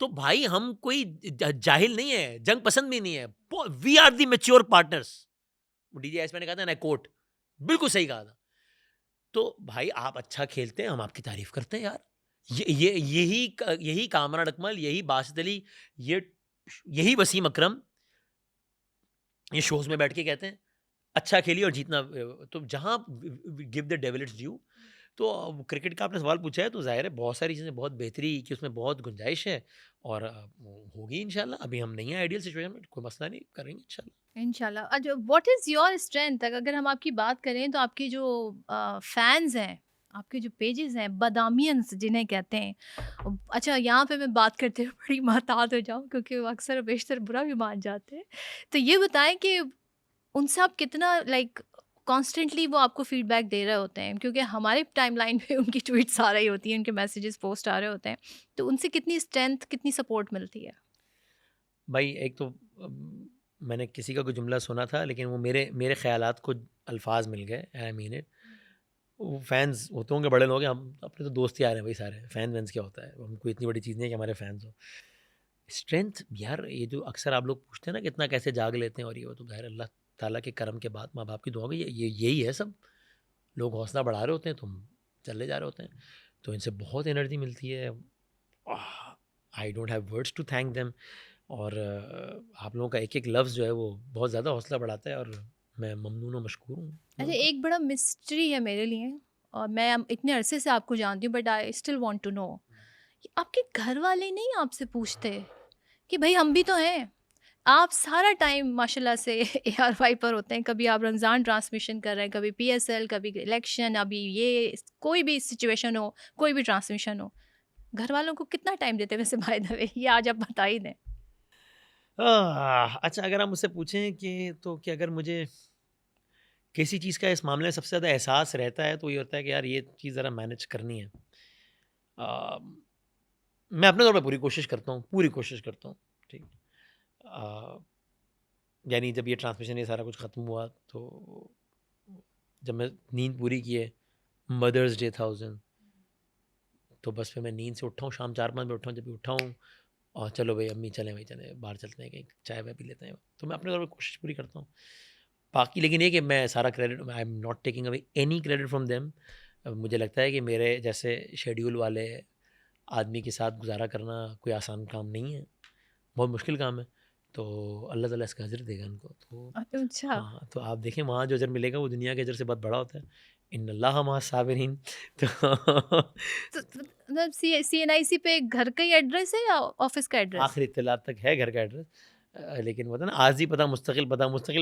तो भाई हम कोई जाहिल नहीं है, जंग पसंद भी नहीं है, we are the mature partners. डीजे एसपी ने कहा था ना, कोट, बिल्कुल सही कहा था। तो भाई आप अच्छा खेलते हैं, हम आपकी तारीफ करते हैं यार। यही कामरान अकमल, यही बासित अली, ये यही वसीम अकरम ये शोज में बैठ के कहते हैं अच्छा खेलिए और जीतना। तो जहाँ give the devil it's due. तो क्रिकेट का आपने सवाल पूछा है तो जाहिर है बहुत सारी चीज़ें बहुत बेहतरी की उसमें बहुत गुंजाइश है और होगी इंशाल्लाह। अभी हम नहीं है आइडियल सिचुएशन में, कोई मसला नहीं, करेंगे इंशाल्लाह। इंशाल्लाह। अच्छा, व्हाट इज़ योर स्ट्रेंथ? अगर हम आपकी बात करें तो आपकी जो फैंस हैं, आपके जो पेजेस हैं, बादामियंस जिन्हें कहते हैं, अच्छा यहाँ पे मैं बात करते हुए बड़ी महतात हो जाऊँ क्योंकि वो अक्सर बेशतर बुरा भी मान जाते हैं। तो ये बताएं कि उनसे आप कितना लाइक कॉन्स्टेंटली वो आपको फीडबैक दे रहे होते हैं, क्योंकि हमारे टाइमलाइन पे उनकी ट्वीट्स आ रही होती हैं, उनके मैसेजेस पोस्ट आ रहे होते हैं, तो उनसे कितनी स्ट्रेंथ, कितनी सपोर्ट मिलती है? भाई एक तो मैंने किसी का कोई जुमला सुना था लेकिन वो मेरे मेरे ख्यालात को अल्फाज मिल गए, आई मीन इट। वो फैंस होते होंगे, बड़े लोग हैं, हम अपने तो दोस्त ही आ रहे हैं भाई सारे। फैन वैंस क्या होता है, हमको इतनी बड़ी चीज़ नहीं है कि हमारे फैंस हो। स्ट्रेंथ यार, ये जो अक्सर आप लोग पूछते हैं ना कितना कैसे जाग लेते हैं और ये वो, तो गैर अल्लाह ताला के करम के बाद, माँ बाप की दुआ में यही है सब। लोग हौसला बढ़ा रहे होते हैं, तुम चले जा रहे होते हैं, तो इनसे बहुत एनर्जी मिलती है। I don't have words to thank them. और आप लोगों का एक एक लफ्ज़ जो है वो बहुत ज़्यादा हौसला बढ़ाता है और मैं ममनून और मशकूर हूँ अच्छा, उनका। एक बड़ा मिस्ट्री है मेरे लिए, और मैं इतने अरसे से आपको जानती हूँ, but I still want to know, आपके घर वाले नहीं आपसे पूछते कि भाई हम भी तो हैं? आप सारा टाइम माशाल्लाह से ARY पर होते हैं, कभी आप रमज़ान ट्रांसमिशन कर रहे हैं, कभी PSL, कभी इलेक्शन, अभी ये कोई भी सिचुएशन हो, कोई भी ट्रांसमिशन हो, घर वालों को कितना टाइम देते हैं वैसे बाय द वे? ये आज आप बता ही दें। अच्छा, अगर आप मुझसे पूछें कि अगर मुझे किसी चीज़ का इस मामले में सबसे ज़्यादा एहसास रहता है तो ये होता है कि यार ये चीज़ ज़रा मैनेज करनी है। अ, मैं अपने तौर पे पूरी कोशिश करता हूँ, पूरी कोशिश करता हूँ, ठीक। अ, यानी जब ये ट्रांसमिशन ये सारा कुछ ख़त्म हुआ तो जब मैं नींद पूरी की है, मदर्स डे था उस दिन, तो बस फिर मैं नींद से उठा हूँ, शाम 4-5 बजे उठा हूँ। जब भी उठा हूँ और चलो भई अम्मी चलें, भाई चलें, बाहर चलते हैं, कहीं चाय-वाय पी लेते हैं। तो मैं अपने तौर पे कोशिश पूरी करता हूँ। बाकी लेकिन ये कि मैं सारा credit, I am not taking away any credit from them. मुझे लगता है कि मेरे जैसे शेड्यूल वाले आदमी के साथ गुज़ारा करना कोई आसान काम नहीं है, बहुत मुश्किल काम है। तो अल्लाह ताला इसका अजर देगा इनको। तो अच्छा। हाँ, तो आप देखें वहाँ जो अजर मिलेगा वो दुनिया के अजर से बहुत बड़ा होता है। इन्नल्लाह मअस साबिरीन। तो तो मतलब CNIC पे घर का ही एड्रेस है या ऑफिस का एड्रेस? आखिरी इत्तला तक है घर का एड्रेस। लेकिन वो था ना आर्ज़ी पता, मुस्तकिल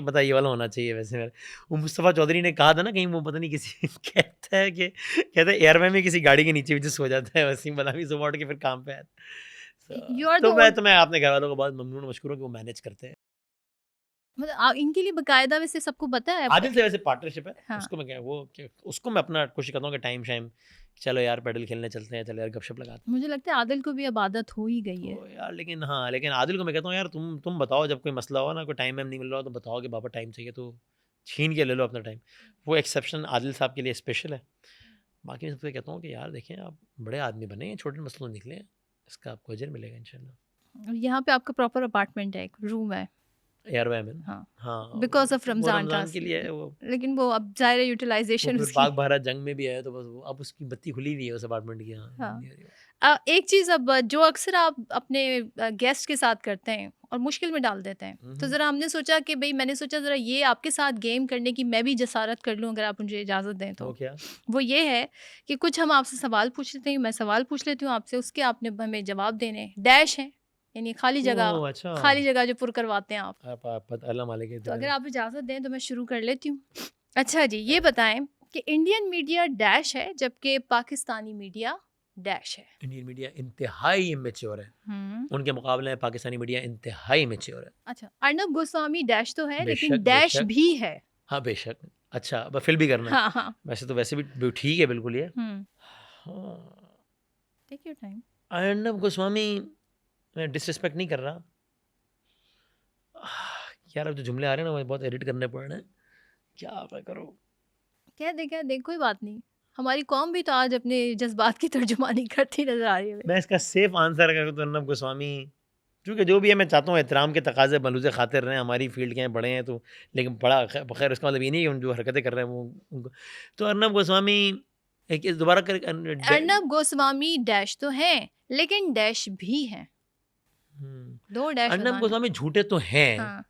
पता ये वाला होना चाहिए वैसे मेरा। वो मुस्तफ़ा चौधरी ने कहा था ना कहीं, वो पता नहीं किसी कहता है एयरवे में किसी गाड़ी के नीचे भी जो सो जाता है वसीम बदामी, सुबह उठ के फिर काम पे आता है। यू आर द तो मैं अपने घर वालों को बहुत ममनून और मशकूर हूँ कि वो मैनेज करते हैं। मतलब इनके लिए बकायदा वैसे सबको पता है आदिल से वैसे पार्टनरशिप है, हाँ। उसको मैं क्या वो क्या उसको मैं अपना कोशिश करता हूँ कि टाइम शाइम, चलो यार पैडल खेलने चलते हैं, चलो यार गपशप लगाते मुझे लगता है आदिल को भी अब आदत हो ही गई हैं। है। तो यार लेकिन हाँ, लेकिन आदिल को मैं कहता हूँ यार तुम बताओ, जब कोई मसला हो ना, कोई टाइम वाइम नहीं मिल रहा हो तो बताओ कि बाबा टाइम चाहिए, तो छीन के ले लो अपना टाइम। वो एक्सेप्शन आदिल साहब के लिए स्पेशल है। बाकी मैं सबसे कहता हूँ कि यार देखें आप बड़े आदमी बने हैं, छोटे मसलों से निकले, इसका आपको अजर मिलेगा इंशाल्लाह। यहाँ पे आपका प्रॉपर अपार्टमेंट है, एक रूम है। एयरवे में हाँ, हाँ, बिकॉज ऑफ वो रमज़ान रमज़ान के ट्रांस, लिए है वो। लेकिन वो अब ज़ाहिर है वो यूटिलाइजेशन फिर उसकी। पाक भारत जंग में भी है तो बस वो अब उसकी बत्ती खुली हुई है उस अपार्टमेंट की। हाँ, हाँ। नहीं आ रही वो। एक चीज़ अब जो अक्सर आप अपने गेस्ट के साथ करते हैं और मुश्किल में डाल देते हैं, तो ज़रा हमने सोचा कि भई, मैंने सोचा ज़रा ये आपके साथ गेम करने की मैं भी जसारत कर लूँ, अगर आप मुझे इजाज़त दें वो तो। क्या? वो ये है कि कुछ हम आपसे सवाल पूछ लेते हैं, मैं सवाल पूछ लेती हूँ आपसे, उसके आपने हमें जवाब देने हैं। डैश हैं, यानी ओह! अच्छा। खाली जगह जो पुर करवाते हैं आप। आप अल्लाह मालिक है तो अगर इधर। आप इजाज़त दें तो मैं शुरू कर लेती हूँ। अच्छा जी, ये बताएँ कि इंडियन मीडिया डैश है, जबकि पाकिस्तानी मीडिया डैश है। इंडियन मीडिया इंतहाई इमैच्योर है। हुँ। उनके मुकाबले में पाकिस्तानी मीडिया इंतहाई इमैच्योर है। अच्छा, अर्नब गोस्वामी डैश तो है, लेकिन बेशक, डैश बेशक। भी है। हाँ, बेशक। अच्छा, अब फ़िल भी करना है। हाँ, हाँ। वैसे तो वैसे भी ठीक है बिल्कुल ये। हुँ। हाँ, take your time. Arnab Goswami, मैं डिसरिस्पेक्ट नहीं कर रहा। यार अब जो जुमले आ रहे हैं ना, मुझे बहुत एडिट करने पड़ रहे हैं। क्या मैं करूँ? कह दे, कोई बात नहीं। हमारी कौम भी तो आज अपने जज़्बात की तर्जुमानी करती नज़र आ रही है। मैं इसका सेफ आंसर अगर तो अर्नब गोस्वामी क्योंकि जो भी है मैं चाहता हूँ एहतराम के तकाजे बलूज़ खातिर रहें, हमारी फ़ील्ड के हैं, बड़े हैं तो, लेकिन बड़ा खैर उसका मतलब ये नहीं है कि जो हरकतें कर रहे हैं वो उनको। तो अर्नब गोस्वामी एक दोबारा कर अर्नब गोस्वामी डैश तो हैं, लेकिन डैश भी हैं। 2 डैश अर्नब बताना। गोस्वामी झूठे तो हैं, हाँ।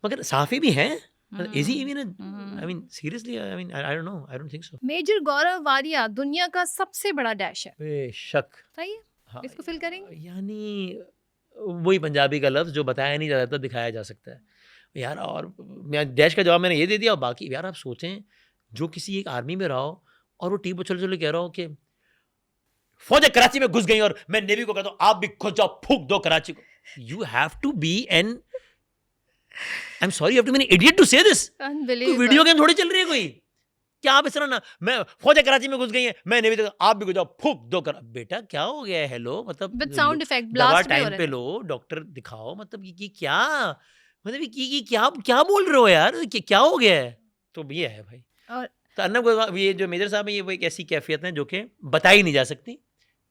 मगर साफ़ी भी हैं। Is he hmm, even I hmm. Mean seriously I mean I don't know, I don't think so. Major Gaurav Arya दुनिया का सबसे बड़ा डैश है। बेशक। सही है? हाँ, इसको फ़िल करेंगे? यानी वही पंजाबी का लफ्ज़ जो बताया नहीं जा सकता, दिखाया जा सकता है। यार और मैं डैश का जवाब मैंने ये दे दिया और बाकी यार आप सोचें, जो किसी एक आर्मी में रहा हो और वो टीम पे चले-चले कह रहा हो कि फ़ौजें कराची में घुस गई और मैं नेवी को कहता हूँ आप भी घुस जाओ, फूँक दो कराची को। You have to be an I am sorry you have to be an idiot to say this. कोई अनबिलीवेबल। वीडियो गेम थोड़ी चल रही है कोई। क्या आप इस तरह ना मैं फ़ौजें कराची में घुस गई हैं, मैं नेवी तो आप भी घुस जाओ, फूँक दो करा बेटा क्या हो गया है? हेलो मतलब विद लो साउंड इफेक्ट दवा ब्लास्ट भी हो टाइम रहे पे थे। लो, डॉक्टर दिखाओ मतलब ये क्या? मतलब ये क्या क्या बोल रहे हो यार? क्या हो गया है? तो ये है भाई। और तो अर्नब गोस्वामी ये जो मेजर साहब हैं ये वो एक ऐसी कैफ़ियत है जो कि बताई नहीं जा सकती,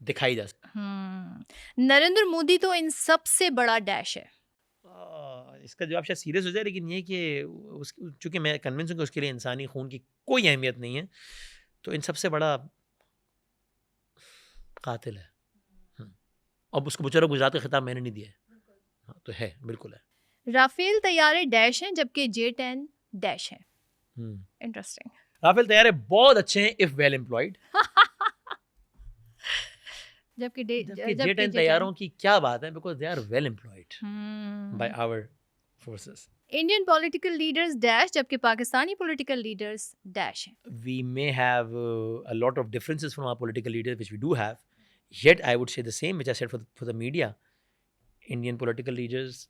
दिखाई जा सकती। नरेंद्र मोदी तो इन सबसे बड़ा डैश है। इसका जवाब शायद सीरियस हो जाए लेकिन ये कि उस चूँकि मैं कन्विंस हूँ कि उसके लिए इंसानी खून की कोई अहमियत नहीं है, तो इन सबसे बड़ा कातिल है। अब उसको बेचारा गुजरात का खिताब मैंने नहीं दिया है। हाँ, तो है, बिल्कुल है। राफेल तैयारे डैश हैं जबकि J-10 डैश है। हुँ। इंटरेस्टिंग। राफेल तैयारे बहुत अच्छे हैं इफ वेल एम्प्लॉयड। जबकि डे जबकि जबकि J-10 J-10 तैयारों की क्या बात है because they are well employed by hmm. Our forces. Indian political leaders dash जबकि पाकिस्तानी पॉलिटिकल लीडर्स डैश हैं। We may have a lot of differences from our political leaders, which we do have. Yet, I would say the same, which I said for the media. Indian political leaders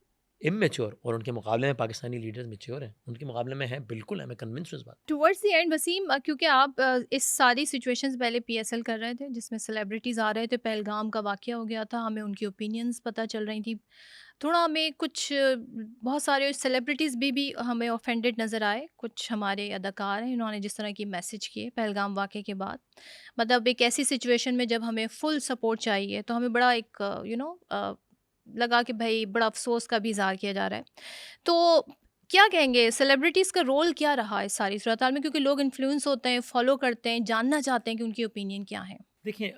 immature और उनके मुकाबले में पाकिस्तानी लीडर्स मेच्योर हैं, उनके मुकाबले में हैं, बिल्कुल है, मैं कन्विंस हूँ इस बात। टुवर्ड्स द एंड वसीम, क्योंकि आप इस सारी सिचुएशंस पहले पीएसएल कर रहे थे जिसमें सेलिब्रिटीज़ आ रहे थे, पहलगाम का वाक़या हो गया था, हमें उनकी ओपिनियंस पता चल रही थी। थोड़ा हमें कुछ बहुत सारे सेलिब्रिटीज़ भी हमें ऑफेंडेड नज़र आए। कुछ हमारे अदाकार हैं, इन्होंने जिस तरह की मैसेज किए पहलगाम वाक़ये के बाद। मतलब एक ऐसी सिचुएशन में जब हमें फुल सपोर्ट चाहिए तो हमें बड़ा एक लगा कि भई बड़ा अफ़सोस का भी इज़हार किया जा रहा है। तो क्या कहेंगे सेलिब्रिटीज़ का रोल क्या रहा इस सारी सूरत-हाल में? क्योंकि लोग इन्फ्लुएंस होते हैं, फ़ॉलो करते हैं, जानना चाहते हैं कि उनकी ओपिनियन क्या है? देखिए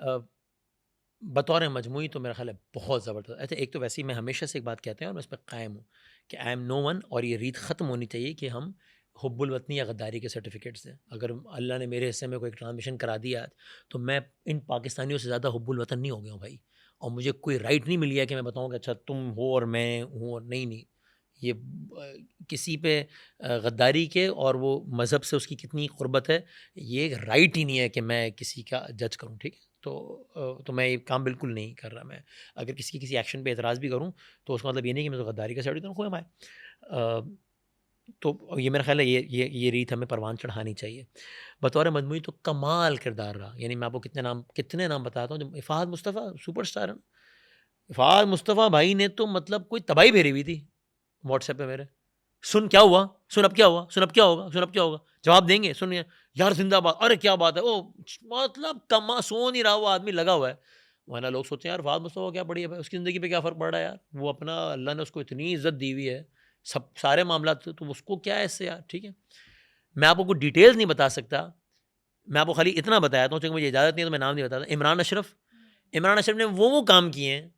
बतौर मजमूई तो मेरा ख्याल है बहुत ज़बरदस्त। अच्छा एक तो वैसे ही मैं हमेशा से एक बात कहते हैं और मैं इस पर कायम हूँ कि आई एम नो वन और ये रीत ख़त्म होनी चाहिए कि हम हुब्बुल वतनी या गद्दारी के सर्टिफिकेट्स दें। अगर अल्लाह ने मेरे हिस्से में कोई ट्रांसमिशन करा दिया आज, तो मैं इन पाकिस्तानियों से ज़्यादा हुब्बुल वतन नहीं हो गया हूँ भाई। और मुझे कोई राइट नहीं मिल गया कि मैं बताऊँ कि अच्छा तुम हो और मैं हूँ और नहीं। ये किसी पे गद्दारी के और वो मज़हब से उसकी कितनी क़ुर्बत है, ये राइट ही नहीं है कि मैं किसी का जज करूँ, ठीक है? तो मैं ये काम बिल्कुल नहीं कर रहा मैं। अगर किसी एक्शन पे एतराज़ भी करूँ, तो उसका मतलब ये नहीं कि मैं तो गद्दारी का साइड हूँ, हू एम आई? तो ये मेरा ख़्याल है ये रीत हमें परवान चढ़ानी चाहिए। बतौर मजमूई तो कमाल किरदार रहा। यानी मैं आपको कितने नाम बताता हूँ। जब इफ़ात मुस्तफ़ा सुपरस्टार है ना, इफ़ात मुस्तफ़ा भाई ने तो मतलब कोई तबाही भेजी हुई थी व्हाट्सएप पे मेरे। सुन क्या हुआ? सुन अब क्या हुआ? सुन अब क्या होगा? सुन अब क्या होगा? जवाब देंगे? सुन यार ज़िंदाबाद! अरे क्या बात है! ओह! मतलब सो नहीं रहा वो आदमी लगा हुआ है। वरना लोग सोचते हैं यार फ़ाहद मुस्तफ़ा क्या पड़ी है भाई, उसकी ज़िंदगी पे क्या फ़र्क पड़ रहा है यार? वो अपना अल्लाह ने उसको इतनी इज़्ज़त दी हुई है, सब सारे मामलात तो उसको क्या है इससे यार, ठीक है? मैं आपको कुछ डिटेल्स नहीं बता सकता। मैं आपको खाली इतना बताता हूँ, चूँकि मुझे इजाज़त नहीं है तो मैं नाम नहीं बताता। इमरान अशरफ ने वो काम किए हैं,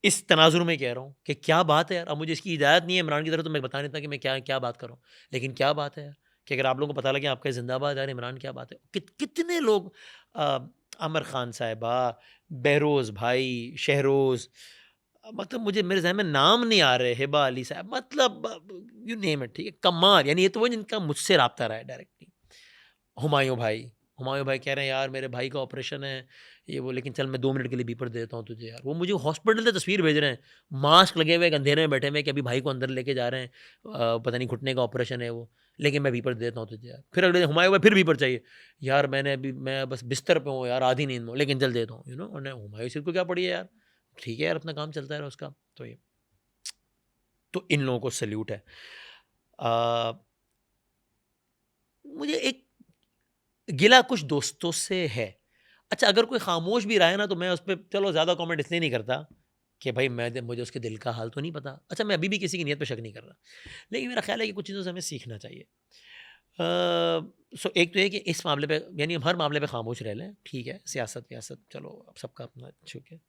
इस तनाज़ुर में कह रहा हूँ कि क्या बात है यार। अब मुझे इसकी इजाज़त नहीं है इमरान की तरफ, तो मैं बता नहीं था कि मैं क्या बात कर रहा हूँ। लेकिन क्या बात है यार कि अगर आप लोगों को पता लगे आपका ज़िंदाबाद यार इमरान क्या बात है। कितने लोग आमिर खान साहिबा, बहरोज़ भाई, शहरोज़, मतलब मुझे मेरे ज़हन में नाम नहीं आ रहे, हिबा अली साहब, मतलब यू नेम इट, ठीक है? कमाल। यानी ये तो वो जिनका मुझसे राब्ता रहा है डायरेक्टली। हुमायूँ भाई कह रहे हैं यार मेरे भाई का ऑपरेशन है, ये वो, लेकिन चल मैं 2 मिनट के लिए बीपर देता हूँ तुझे यार। वो मुझे हॉस्पिटल से तस्वीर भेज रहे हैं, मास्क लगे हुए एक अंधेरे में बैठे हुए कि अभी भाई को अंदर लेके जा रहे हैं, पता नहीं घुटने का ऑपरेशन है वो, लेकिन मैं बीपर देता हूँ तुझे यार। फिर अगले दिन हुमायूँ भाई फिर बीपर चाहिए, यार मैं बस बिस्तर पे हूँ यार, आधी नींद में हूँ, लेकिन जल देता हूँ, और हुमायूँ सिर को क्या पड़ी है यार, ठीक है यार अपना काम चलता है उसका। तो इन लोगों को सल्यूट है। मुझे एक गिला कुछ दोस्तों से है। अच्छा अगर कोई खामोश भी रहा है ना, तो मैं उस पर चलो ज़्यादा कमेंट इसलिए नहीं करता कि भाई मुझे उसके दिल का हाल तो नहीं पता। अच्छा, मैं अभी भी किसी की नीयत पे शक नहीं कर रहा, लेकिन मेरा ख्याल है कि कुछ चीज़ों से हमें सीखना चाहिए। सो एक तो ये कि इस मामले पे, यानी हम हर मामले पे खामोश रह लें, ठीक है, सियासत व्यासत चलो अब सबका अपना छुक है।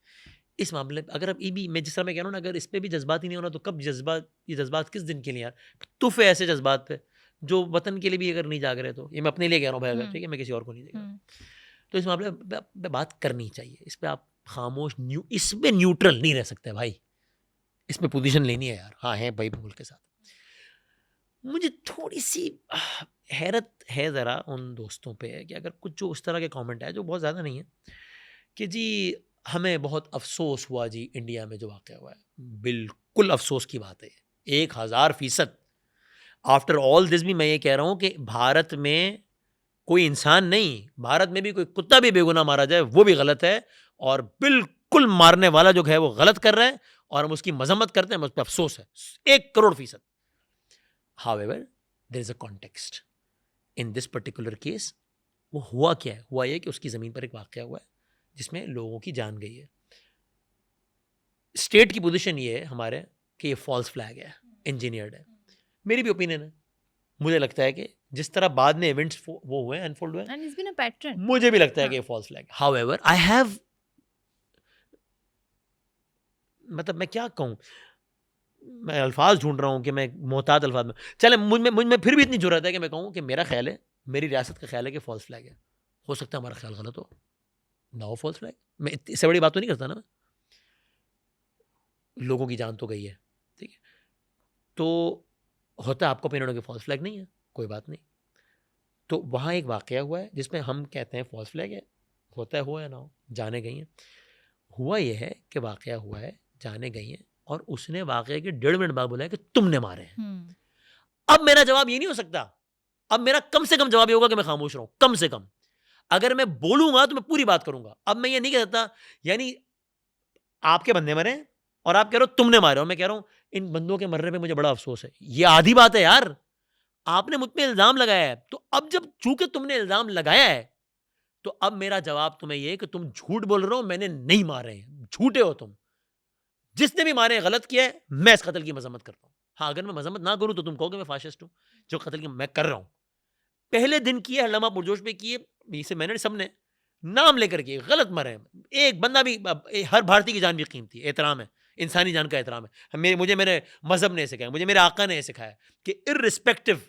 इस मामले पे अगर अब ये भी, मैं जिस तरह मैं कह रहा हूँ ना, अगर इस पे भी जज्बात ही नहीं होना तो कब जज्बात, ये जज्बात किस दिन के लिए यार, तुफ है ऐसे जज्बात पे जो वतन के लिए भी अगर नहीं जाग रहे, तो ये मैं अपने लिए कह रहा हूँ भाई, अगर ठीक है, मैं किसी और को नहीं देख रहा। तो इस मामले पे बात करनी चाहिए, इस पे आप खामोश इस पे न्यूट्रल नहीं रह सकते भाई, इस पे पोजीशन लेनी है यार। हाँ है भाई मुल्क के साथ। मुझे थोड़ी सी हैरत है ज़रा उन दोस्तों पे कि अगर कुछ जो उस तरह के कमेंट है, जो बहुत ज़्यादा नहीं है, कि जी हमें बहुत अफसोस हुआ जी इंडिया में जो वाक़या हुआ है। बिल्कुल अफसोस की बात है, 1000%। आफ्टर ऑल दिस भी मैं ये कह रहा हूँ कि भारत में कोई इंसान नहीं, भारत में भी कोई कुत्ता भी बेगुनाह मारा जाए वो भी गलत है, और बिल्कुल मारने वाला जो है वो गलत कर रहा है, और हम उसकी मजम्मत करते हैं, उस पर अफसोस है 1,000,000%। However, there is a context. In this particular case, वो हुआ क्या है? हुआ ये कि उसकी ज़मीन पर एक वाक़या हुआ है जिसमें लोगों की जान गई है। स्टेट की पोजीशन ये है हमारे कि ये फॉल्स फ्लैग है, इंजीनियर्ड है। मेरी भी ओपिनियन है, मुझे लगता है कि जिस तरह बाद में इवेंट्स वो हुए, अनफोल्ड हुए, and it's been a pattern, मुझे भी लगता है कि ये false flag. However I have, मतलब मैं क्या कहूँ, मैं अल्फाज ढूंढ रहा हूँ कि मैं मोहतात अल्फाज में, चले मुझ में फिर भी इतनी जरूरत है कि मैं कहूँ कि मेरा ख्याल है, मेरी रियासत का ख्याल है कि फॉल्स फ्लैग है। हो सकता है हमारा ख्याल गलत हो ना, हो फॉल्स फ्लैग। मैं इससे बड़ी बात तो नहीं करता ना, मैं, लोगों की जान तो गई है, ठीक है, तो होता है आपको ओपिनियन कि फॉल्स फ्लैग नहीं है, कोई बात नहीं। तो वहाँ एक वाक़या हुआ है जिसमें हम कहते हैं फॉल्स फ्लैग है, होता है, हुआ है ना हो, जाने गई हैं। हुआ यह है कि वाक़या हुआ है, जाने गई हैं, और उसने वाक़ये के 1.5 मिनट बाद बोला है कि तुमने मारे हैं। अब मेरा जवाब ये नहीं हो सकता, अब मेरा कम से कम जवाब ये होगा कि मैं खामोश रहूं, कम से कम। अगर मैं बोलूंगा तो मैं पूरी बात करूंगा। अब मैं ये नहीं कहता, यानी आपके बंदे मरे और आप कह रहे हो तुमने मारे, और मैं कह रहा हूं इन बंदों के मरने पे मुझे बड़ा अफसोस है, ये आधी बात है यार। आपने मुझ पे इल्जाम लगाया है, तो अब जब चूंकि तुमने इल्जाम लगाया है, तो अब मेरा जवाब तुम्हें यह है कि तुम झूठ बोल रहे हो, मैंने नहीं मारे हैं, झूठे हो तुम। जिसने भी मारे गलत किया है, मैं इस कत्ल की मजम्मत करता हूं। हाँ, अगर मैं मजम्मत ना करूं तो तुम कहोगे मैं फाशिस्ट हूं, जो कत्ल की मैं कर रहा हूं। पहले दिन किए, हल्लामा पुरजोश पे किए, इसे मैंने सबने नाम लेकर किए, गलत मरे। एक बंदा भी, हर भारतीय की जान भी कीमती है, एहतराम है, इंसानी जान का एहतराम है। मुझे मेरे मजहब ने सिखाया, मुझे मेरे आका ने सिखाया कि इर्रिस्पेक्टिव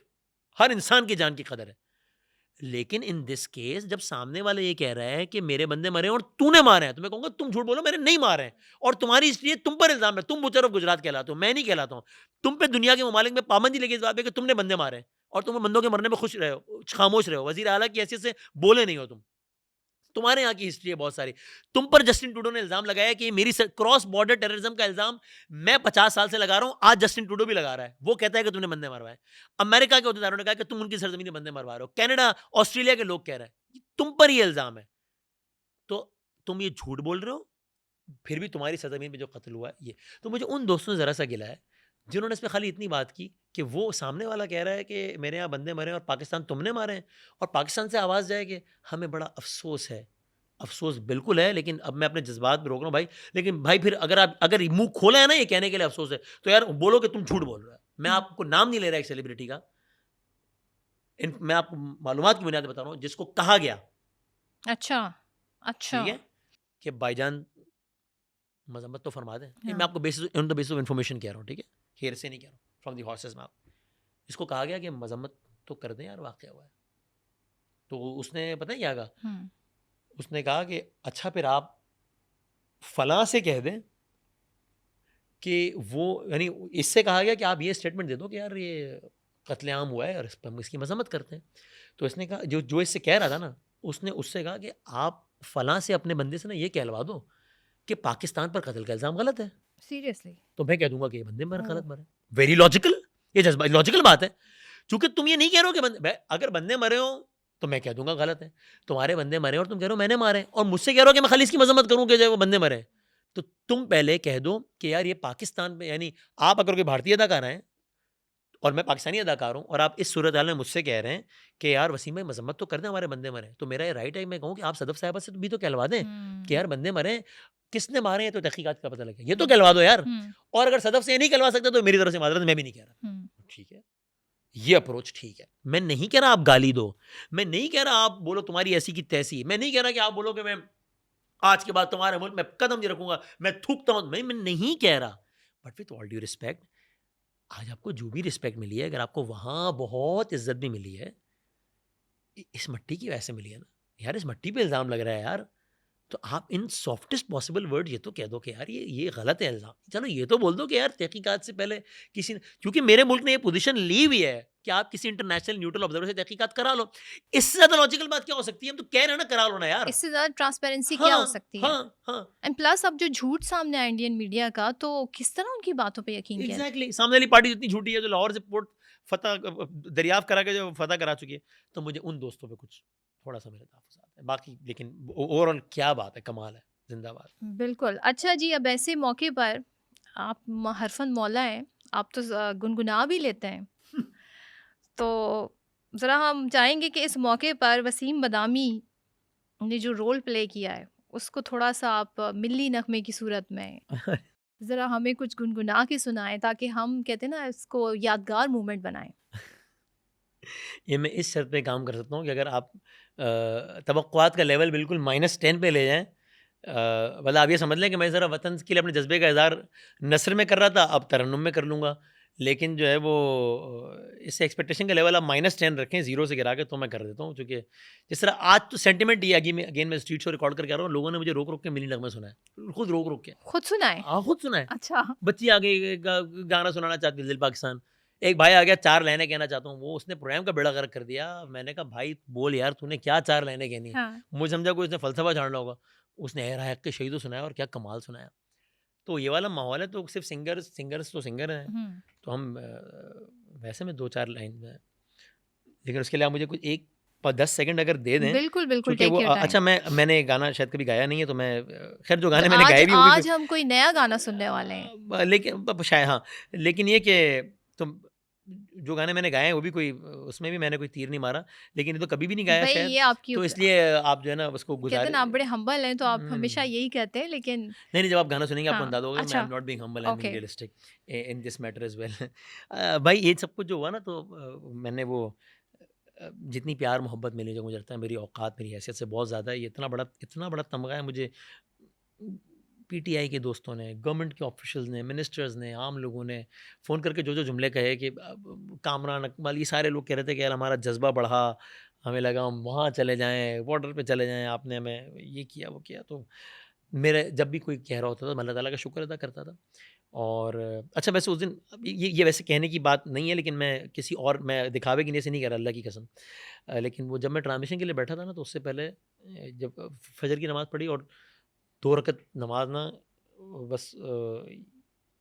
हर इंसान की जान की कदर है। लेकिन इन दिस केस जब सामने वाला ये कह रहा है कि मेरे बंदे मरे और तूने मारे हैं, तो मैं कहूंगा तुम झूठ बोलो, मैंने नहीं मारे हैं, और तुम्हारी इसलिए तुम पर इल्जाम है, तुम मुशर्रफ गुजरात कहलाते हो, मैं नहीं कहलाता हूं। तुम पे दुनिया के ममालिक में पाबंदी लगी इस बात पे कि तुमने बंदे मारे हैं, और तुम बंदों के मरने में खुश रहे हो, खामोश रहे हो, वजीर आला की हैसियत से बोले नहीं हो तुम। तुम्हारे यहाँ की हिस्ट्री है बहुत सारी। तुम पर जस्टिन ट्रूडो ने इल्जाम लगाया कि मेरी क्रॉस बॉर्डर टेररिज्म का इल्जाम मैं 50 साल से लगा रहा हूं, आज जस्टिन ट्रूडो भी लगा रहा है, वो कहता है कि तुमने बंदे मरवाए। अमेरिका के अहदेदारों ने कहा कि तुम उनकी सरजमीन में बंदे मरवा रहे हो, कनाडा, ऑस्ट्रेलिया के लोग कह रहे हैं तुम पर ये इल्जाम है। तो तुम ये झूठ बोल रहे हो, फिर भी तुम्हारी सरजमीन में जो कत्ल हुआ है ये। तो मुझे उन दोस्तों से जरा सा गिला है जिन्होंने इस पर खाली इतनी बात की कि वो सामने वाला कह रहा है कि मेरे यहाँ बंदे मरे और पाकिस्तान तुमने मारे हैं, और पाकिस्तान से आवाज़ जाए कि हमें बड़ा अफसोस है। अफसोस बिल्कुल है, लेकिन अब मैं अपने जज्बात में रोक रहा हूँ भाई। लेकिन भाई फिर अगर मुंह खोला है ना ये कहने के लिए अफसोस है, तो यार बोलो कि तुम झूठ बोल रहे हो। मैं आपको नाम नहीं ले रहा एक सेलिब्रिटी का, मैं आपको मालूमात की बुनियाद बता रहा हूँ जिसको कहा गया, अच्छा, अच्छा, ठीक है, कि भाईजान मजम्मत तो फरमा दें। नहीं, मैं हाँ, आपको basis on the basis of information कह रहा हूँ, ठीक है, हेर से नहीं कह रहा हूँ, फ्रॉम द हॉर्सेस माउथ। इसको कहा गया कि मजम्मत तो कर दें यार, वाक़या हुआ है। तो उसने पता है क्या कहा, उसने कहा कि अच्छा फिर आप फलां से कह दें कि वो, यानी इससे कहा गया कि आप ये स्टेटमेंट दे दो कि यार ये कत्लेआम हुआ है और इस पर हम इसकी मजम्मत करते हैं। तो इसने कहा, जो जो इससे कह रहा था ना, उसने उससे कहा कि आप फलां से अपने बंदे से ना ये कहलवा दो कि पाकिस्तान पर कत्ल का इल्ज़ाम गलत है। सीरियसली, तो मैं कह दूंगा कि ये बंदे मर गलत ओह, मरे। वेरी लॉजिकल, ये जज्बा लॉजिकल बात है। चूंकि तुम ये नहीं कह रहे हो कि अगर बंदे मरे हो तो मैं कह दूंगा गलत है। तुम्हारे बंदे मरे और तुम कह रहे हो मैंने मारे, और मुझसे कह रहे हो कि मैं खाली इसकी मजम्मत करूं कि जो वो बंदे मरे। तो तुम पहले कह दो कि यार ये पाकिस्तान में, यानी आप अगर कोई भारतीय अदाकार हैं और मैं पाकिस्तानी अदाकार हूं, और आप इस सूरत हाल में मुझसे कह रहे हैं कि यार वसीम भाई मजम्मत तो कर दें, हमारे बंदे मरे, तो मेरा ये राइट है मैं कहूँ कि आप सदफ साहबा से भी तो कहलवा दें कि यार बंदे मरे, किसने मारे हैं तो तहकीकात का पता लगे, ये तो कहलवा दो यार। और अगर सदफ से नहीं कहलवा सकते तो मेरी तरफ से माजरत, मैं भी नहीं कह रहा, ठीक है, ये अप्रोच ठीक है। मैं नहीं कह रहा आप गाली दो, मैं नहीं कह रहा आप बोलो तुम्हारी ऐसी की तैसी, मैं नहीं कह रहा कि आप बोलो कि मैं आज के बाद तुम्हारे मुल्क में कदम नहीं रखूंगा, मैं थूकता हूं, मैं नहीं कह रहा। But with all due respect, आज आपको जो भी रिस्पेक्ट मिली है, अगर आपको वहां बहुत इज्जत भी मिली है, इस मट्टी की वजह से मिली है ना यार। इस मट्टी पे इल्जाम लग रहा है यार, तो आप इन सॉफ्टेस्ट पॉसिबल वर्ड ये तो कह दो कि यार ये गलत है इल्ज़ाम। चलो ये तो बोल दो कि यार तहकीकात से पहले किसी ने, क्योंकि मेरे मुल्क ने ये पोजीशन ली हुई है कि आप किसी इंटरनेशनल न्यूट्रल ऑब्जर्वर से तहकीकात करा लो। इससे ज़्यादा लॉजिकल बात क्या हो सकती है? हम तो कह रहे हैं ना, करा लो ना यार। इससे ज़्यादा ट्रांसपेरेंसी क्या हो हाँ, सकती है? हाँ, हाँ। एंड प्लस अब जो झूठ सामने आया इंडियन मीडिया का, तो किस तरह उनकी बातों पे यकीन किया जाए? एग्जैक्टली, सामने वाली पार्टी जितनी झूठी है, जो लाहौर से पोर्ट फतह दरियाफ्त करा के जो फतह करा चुकी है, तो मुझे उन दोस्तों पे कुछ थोड़ा सा मेरे तहफ़्फ़ुज़ात है। बाकी लेकिन ओवरऑल क्या बात है, कमाल है, जिंदाबाद। बिल्कुल। अच्छा जी, अब ऐसे मौके पर आप हरफन मौला हैं, आप तो गुनगुना भी लेते हैं। तो ज़रा हम चाहेंगे कि इस मौके पर वसीम बदामी ने जो रोल प्ले किया है, उसको थोड़ा-सा आप मिल्ली नग़्मे की सूरत में ज़रा हमें कुछ गुनगुना के सुनाएँ, ताकि हम कहते हैं ना, इसको यादगार मोमेंट बनाएँ। ये मैं इस शर्त पे काम कर सकता हूँ कि अगर आप तवक्कुआत का लेवल बिल्कुल -10 पे ले जाएँ, मतलब आप ये समझ लें कि मैं ज़रा वतन के लिए अपने जज्बे का इज़हार नस्र में कर रहा था, अब तरन्नुम में कर लूँगा। लेकिन जो है वो इससे एक्सपेक्टेशन का लेवल आप -10 रखें, 0 से गिरा के, तो मैं कर देता हूँ। चूँकि जिस तरह आज तो सेंटिमेंट ये अगेन मैं स्ट्रीट शो रिकॉर्ड करके आ रहा हूँ, लोगों ने मुझे रोक-रोक के मिली नगमा सुनाया। खुद रोक-रोक के। खुद सुनाएँ? हाँ, खुद सुनाया। अच्छा। बच्ची आ गई, गाना सुनाना चाहती है, दिल पाकिस्तान। एक भाई आ गया, 4 लाइनें कहना चाहता हूँ, वो उसने प्रोग्राम का बेड़ा गर्क कर दिया। मैंने कहा भाई बोल यार, तूने क्या 4 लाइनें कहनी है? हाँ। मुझे समझा कोई उसने फ़लसफ़ा झाड़ना होगा। उसने ए राहत के शहीदों सुनाया, और क्या कमाल सुनाया। तो ये वाला माहौल है, तो सिर्फ़ सिंगर्स तो सिंगर हैं। हुँ। तो हम वैसे में 2-4 लाइन में, लेकिन उसके लिए आप मुझे कुछ 1 10 सेकंड अगर दे दें, बिल्कुल, बिल्कुल, क्योंकि टेक वो योर टाइम। अच्छा, मैंने गाना शायद कभी गाया नहीं है, तो मैं खैर जो तो गाने मैंने आज गाए भी, वो भी आज हम कोई नया गाना सुनने वाले हैं। लेकिन शायद हाँ, लेकिन ये कि तुम जो गाने मैंने गाए हैं वो भी कोई, उसमें भी मैंने कोई तीर नहीं मारा, लेकिन ये तो कभी भी नहीं गाया भई शायद, ये आपकी तो इसलिए आप जो है ना उसको कहते हैं ना, आप बड़े गुज़ार हम्बल हैं, तो आप हमेशा यही कहते हैं, लेकिन नहीं, नहीं, जब आप गाना सुनेंगे आपको हाँ, अंदाज़ा होगा मैं, आई अच्छा, am not being humble, I am being okay. Realistic in this matter as well. भाई ये सब कुछ जो हुआ ना, तो मैंने वो जितनी प्यार मोहब्बत मिली, जो मुझे लगता है मेरी औकात, मेरी हैसियत से बहुत ज़्यादा है। ये इतना बड़ा तमगा है मुझे, पीटीआई के दोस्तों ने, गवर्नमेंट के ऑफिशियल्स ने, मिनिस्टर्स ने, आम लोगों ने फ़ोन करके जो जुमले कहे कि कामरान अकमल, ये सारे लोग कह रहे थे कि यार हमारा जज्बा बढ़ा, हमें लगा हम वहाँ चले जाएँ, बॉर्डर पे चले जाएँ, आपने हमें ये किया, वो किया। तो मेरे जब भी कोई कह रहा होता था, मैं अल्लाह ताला का शुक्र अदा करता था। और अच्छा, वैसे उस दिन ये वैसे कहने की बात नहीं है, लेकिन मैं किसी और, मैं दिखावे की नीयत से नहीं कह रहा, अल्लाह की कसम। लेकिन वो जब मैं ट्रांजिशन के लिए बैठा था ना, तो उससे पहले जब फजर की नमाज़ पढ़ी, और 2 रकत नमाज ना, बस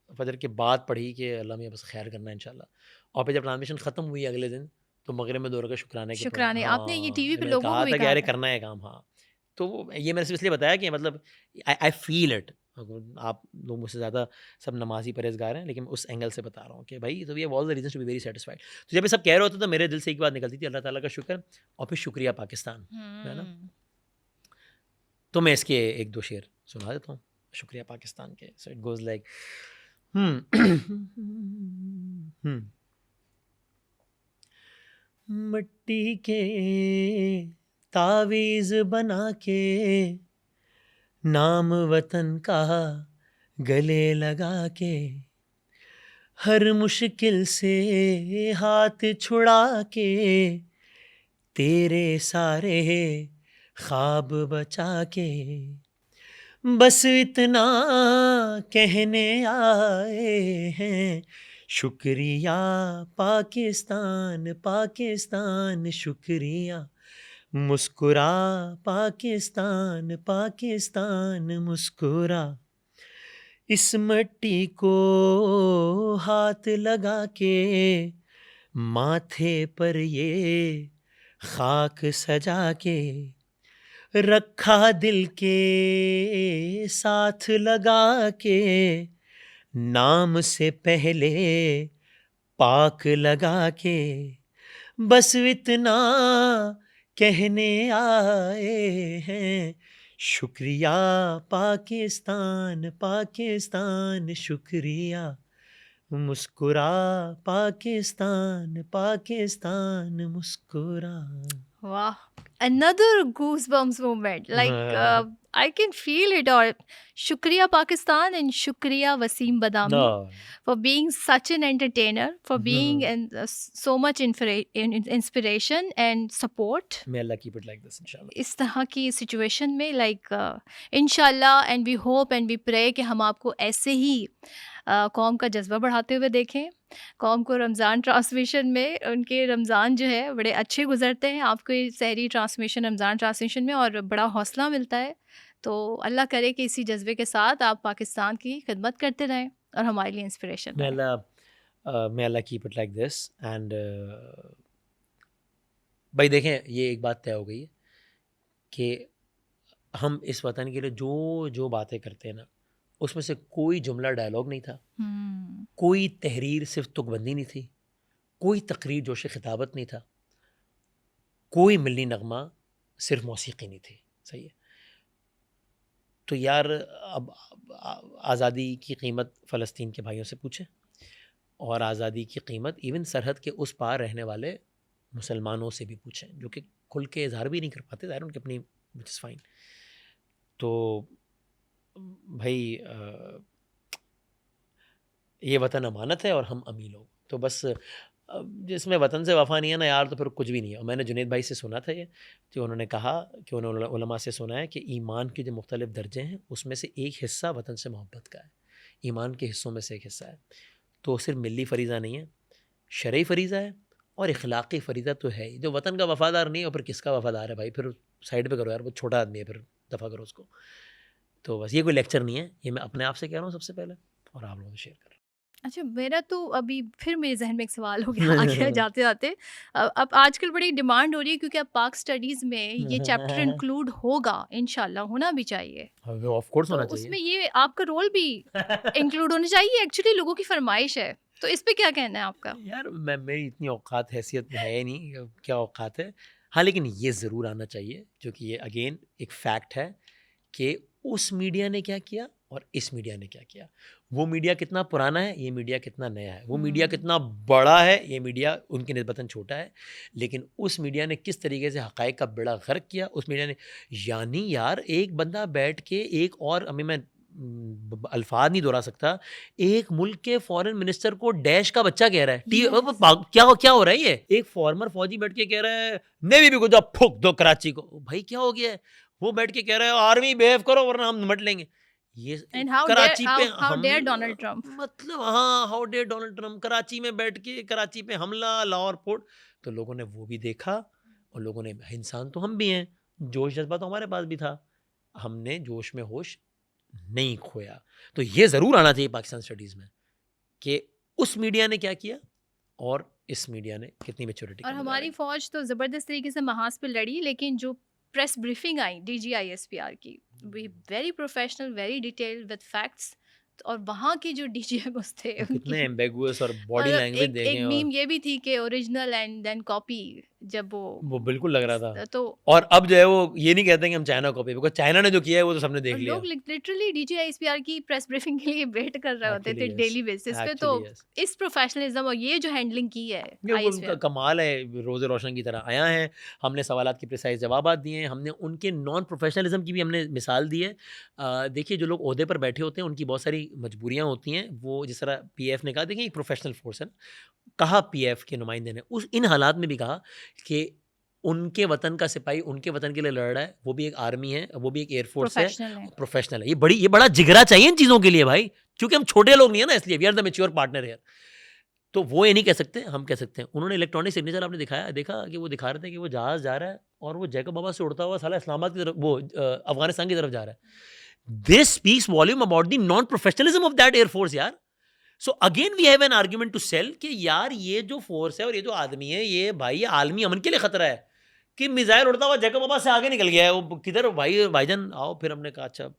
फजर के बाद पढ़ी कि अल्लाह मियाँ बस खैर करना इंशाल्लाह। और फिर जब ट्रांजिशन ख़त्म हुई अगले दिन, तो मगरिब में 2 रकत शुक्राने के पढ़े। शुक्राने, आपने ये टीवी पे मैंने लोगों को कहा भी था कि कहा अरे था। करना है काम, हाँ। तो ये मैंने सिर्फ इसलिए बताया कि मतलब आई फ़ील इट। आप लोग मुझसे ज़्यादा सब नमाज़ी परहेज़गार हैं, लेकिन उस एंगल से बता रहा हूँ कि भाई, तो we have all the reasons to be very satisfied. तो जब ये सब कह रहे होते, तो मेरे दिल से एक बात निकलती थी, अल्लाह ताला का शुक्र, और फिर शुक्रिया पाकिस्तान, है ना? हुँ। तो मैं इसके 1-2 शेर सुना देता हूँ, शुक्रिया पाकिस्तान के। सो इट गोज़ लाइक हुँ। मिट्टी के तावीज़ बना के, नाम वतन का गले लगा के, हर मुश्किल से हाथ छुड़ा के, तेरे सारे ख्वाब बचा के, बस इतना कहने आए हैं, शुक्रिया पाकिस्तान, पाकिस्तान शुक्रिया, मुस्कुरा पाकिस्तान, पाकिस्तान मुस्कुरा, इस मिट्टी को हाथ लगा के, माथे पर ये खाक सजा के, रखा दिल के साथ लगा के, नाम से पहले पाक लगा के, बस इतना कहने आए हैं, शुक्रिया पाकिस्तान पाकिस्तान शुक्रिया, मुस्कुरा पाकिस्तान पाकिस्तान मुस्कुरा। Wow, another goosebumps moment. I can feel it. Or Shukriya Pakistan and Shukriya Wasim Badami No. for being such an entertainer, for being so much inspiration and support. May Allah keep it like this, inshallah. इस तरह की सिचुएशन में इंशाल्लाह and we hope and we pray कि हम आपको ऐसे ही कौम का जज्बा बढ़ाते हुए देखें। कौम को रमज़ान ट्रांसमिशन में उनके रमज़ान जो है बड़े अच्छे गुजरते हैं, आपको ये सहरी ट्रांसमिशन रमज़ान ट्रांसमिशन में, और बड़ा हौसला मिलता है। तो अल्लाह करे कि इसी जज्बे के साथ आप पाकिस्तान की खिदमत करते रहें और हमारे लिए इंस्पिरेशन May रहें। Allah keep it like this and भाई देखें, ये एक बात तय हो गई है कि हम इस वतन के लिए जो बातें करते हैं ना, उसमें से कोई जुमला डायलॉग नहीं था, कोई तहरीर सिर्फ तुकबंदी नहीं थी, कोई तकरीर जोश खिताबत नहीं था, कोई मिलनी नगमा सिर्फ मौसीकी नहीं थी। सही है। तो यार अब आज़ादी की कीमत फ़लस्तीन के भाइयों से पूछें, और आज़ादी की कीमत इवन सरहद के उस पार रहने वाले मुसलमानों से भी पूछें, जो कि खुल के इजहार भी नहीं कर पाते, ज़ाहिर उनकी अपनी, विच इज़ फाइन। तो भाई ये वतन अमानत है और हम अमीर लोग, तो बस जिसमें वतन से वफ़ा नहीं है ना यार, तो फिर कुछ भी नहीं है। और मैंने जुनैद भाई से सुना था ये, कि उन्होंने कहा कि उन्होंने उलमा से सुना है कि ईमान के जो मुख्तलिफ़ दर्जे हैं, उसमें से एक हिस्सा वतन से मोहब्बत का है, ईमान के हिस्सों में से एक हिस्सा है। तो सिर्फ मिली फ़रीज़ा नहीं है, शरई फ़रीज़ा है और इखलाक़ी फ़रीज़ा तो है ही। जो वतन का वफ़ादार नहीं है, और फिर किसका वफ़ादार है भाई, फिर साइड पे करो यार, वो छोटा आदमी है, फिर दफ़ा करो उसको। तो बस ये कोई लेक्चर नहीं है, ये मैं अपने आप से कह रहा हूँ सबसे पहले, और आप लोगों से शेयर कर रहा अच्छा, मेरा तो अभी फिर मेरे जहन में एक सवाल हो गया आगे जाते जाते। अब आजकल बड़ी डिमांड हो रही है, क्योंकि अब पाक स्टडीज़ में ये चैप्टर हूँ। इंक्लूड होगा, इंशाल्लाह होना भी चाहिए। ऑफ कोर्स तो होना चाहिए। उसमें ये आपका रोल भी इंक्लूड होना चाहिए, एक्चुअली लोगों की फरमाइश है। तो इस पे क्या कहना है आपका? यार मेरी इतनी औकात हैसियत है ही नहीं, क्या औकात है। हाँ, लेकिन ये ज़रूर आना चाहिए, क्योंकि ये अगेन एक फैक्ट है कि उस मीडिया ने क्या किया और इस मीडिया ने क्या किया। वो मीडिया कितना पुराना है, ये मीडिया कितना नया है। वो मीडिया कितना बड़ा है, ये मीडिया उनकी निस्बतन छोटा है। लेकिन उस मीडिया ने किस तरीके से हक़ाइक़ का बेड़ा गर्क किया, उस मीडिया ने, यानी यार एक बंदा बैठ के एक, और अभी मैं अल्फाज नहीं दोहरा सकता, एक मुल्क के फॉरेन मिनिस्टर को डैश का बच्चा कह रहा है। क्या हो रहा है ये? एक फॉर्मर फौजी बैठ के कह रहा है नेवी भी को जाओ फूक दो कराची को। भाई क्या हो गया है? वो बैठ के कह रहा है आर्मी बिहेव करो वरना हम निपट लेंगे। ये एंड हाउ कराची पे हाउ डेयर डोनाल्ड ट्रम्प। मतलब हाँ, how dare Donald Trump Karachi में बैठ के कराची पे हमला, लाहौर पोर्ट। तो लोगों ने वो भी देखा, और लोगों ने, इंसान तो हम भी हैं, जोश जज्बा तो हमारे पास भी था, हमने जोश में होश नहीं खोया। तो ये ज़रूर आना चाहिए पाकिस्तान स्टडीज़ में कि उस मीडिया ने क्या किया और इस मीडिया ने कितनी मैच्योरिटी। और हमारी फौज तो ज़बरदस्त तरीके से महाज पे लड़ी, लेकिन जो प्रेस ब्रीफिंग आई DGISPR की, very professional, very detailed with facts, और वहाँ के जो DGMs थे कितने एम्बेगुअस और बॉडी लैंग्वेज एक देखें। मीम ये भी थी कि ओरिजिनल एंड देन कॉपी, जब वो बिल्कुल लग रहा था। तो और अब जो है वो ये नहीं कहते कि हम चाइना कॉपी, बिकॉज चाइना ने जो किया है वो तो सबने देख लिया। लोग लिटरली DGISPR की प्रेस ब्रीफिंग के लिए वेट कर रहे होते थे डेली बेसिस पे। तो इस प्रोफेशनलिज्म और ये जो हैंडलिंग की है, उनका कमाल है, रोज़े रोशन की तरह आया है। हमने सवालात के प्रिसाइज जवाब दिए हैं, हमने उनके नॉन प्रोफेशनलिज्म की भी हमने मिसाल दी है। देखिए जो लोग ओहदे पर बैठे होते हैं उनकी बहुत सारी मजबूरियाँ होती हैं। वो जिस तरह PF ने कहा, देखिए एक प्रोफेशनल फोर्स है, कहा PF के नुमाइंदे ने उस इन हालात में भी कहा कि उनके वतन का सिपाही उनके वतन के लिए लड़ रहा है, वो भी एक आर्मी है, वो भी एक एयरफोर्स है, प्रोफेशनल है। ये बड़ा जिगरा चाहिए इन चीज़ों के लिए भाई, क्योंकि हम छोटे लोग नहीं है ना, इसलिए we are the mature partner here. तो वो ये नहीं कह सकते, हम कह सकते हैं। उन्होंने इलेक्ट्रॉनिक सिग्नेचर आपने देखा कि वो दिखा रहे थे कि वो जहाज़ जा रहा है और वो जैकब बाबा से उड़ता हुआ साला इस्लामाबाद की तरफ, वो अफगानिस्तान की तरफ जा रहा है। This speaks volume about the non professionalism of that air force यार। So again we have an argument to sell कि यार ये जो फोर्स है और ये जो आदमी है, ये भाई ये आलमी अमन के लिए खतरा है कि मिसाइल उड़ता हुआ जैकब बाबा से आगे निकल गया है। वो किधर भाई, भाईजान आओ। फिर हमने कहा अच्छा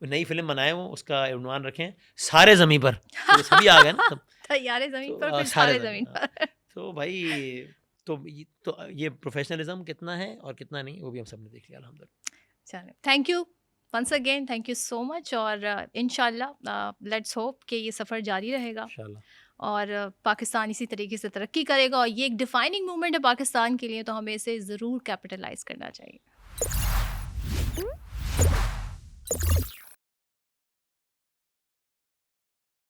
नई फिल्म बनाए, वो उसका उन्वान रखें सारे ज़मीं पर, तो सभी आ गए ना तैयारे ज़मीन पर, फिर सारे सारे ज़मीन पर। तो भाई तो ये प्रोफेशनलिज्म कितना है और कितना नहीं, वो भी हम सबने देख लिया अल्हम्दुलिल्लाह। चलो, thank you once again thank you so much, और इंशाल्लाह लेट्स होप कि ये सफ़र जारी रहेगा इंशाल्लाह। और पाकिस्तान इसी तरीके से तरक्की करेगा, और ये एक डिफाइनिंग मूवमेंट है पाकिस्तान के लिए, तो हमें इसे ज़रूर कैपिटलाइज करना चाहिए।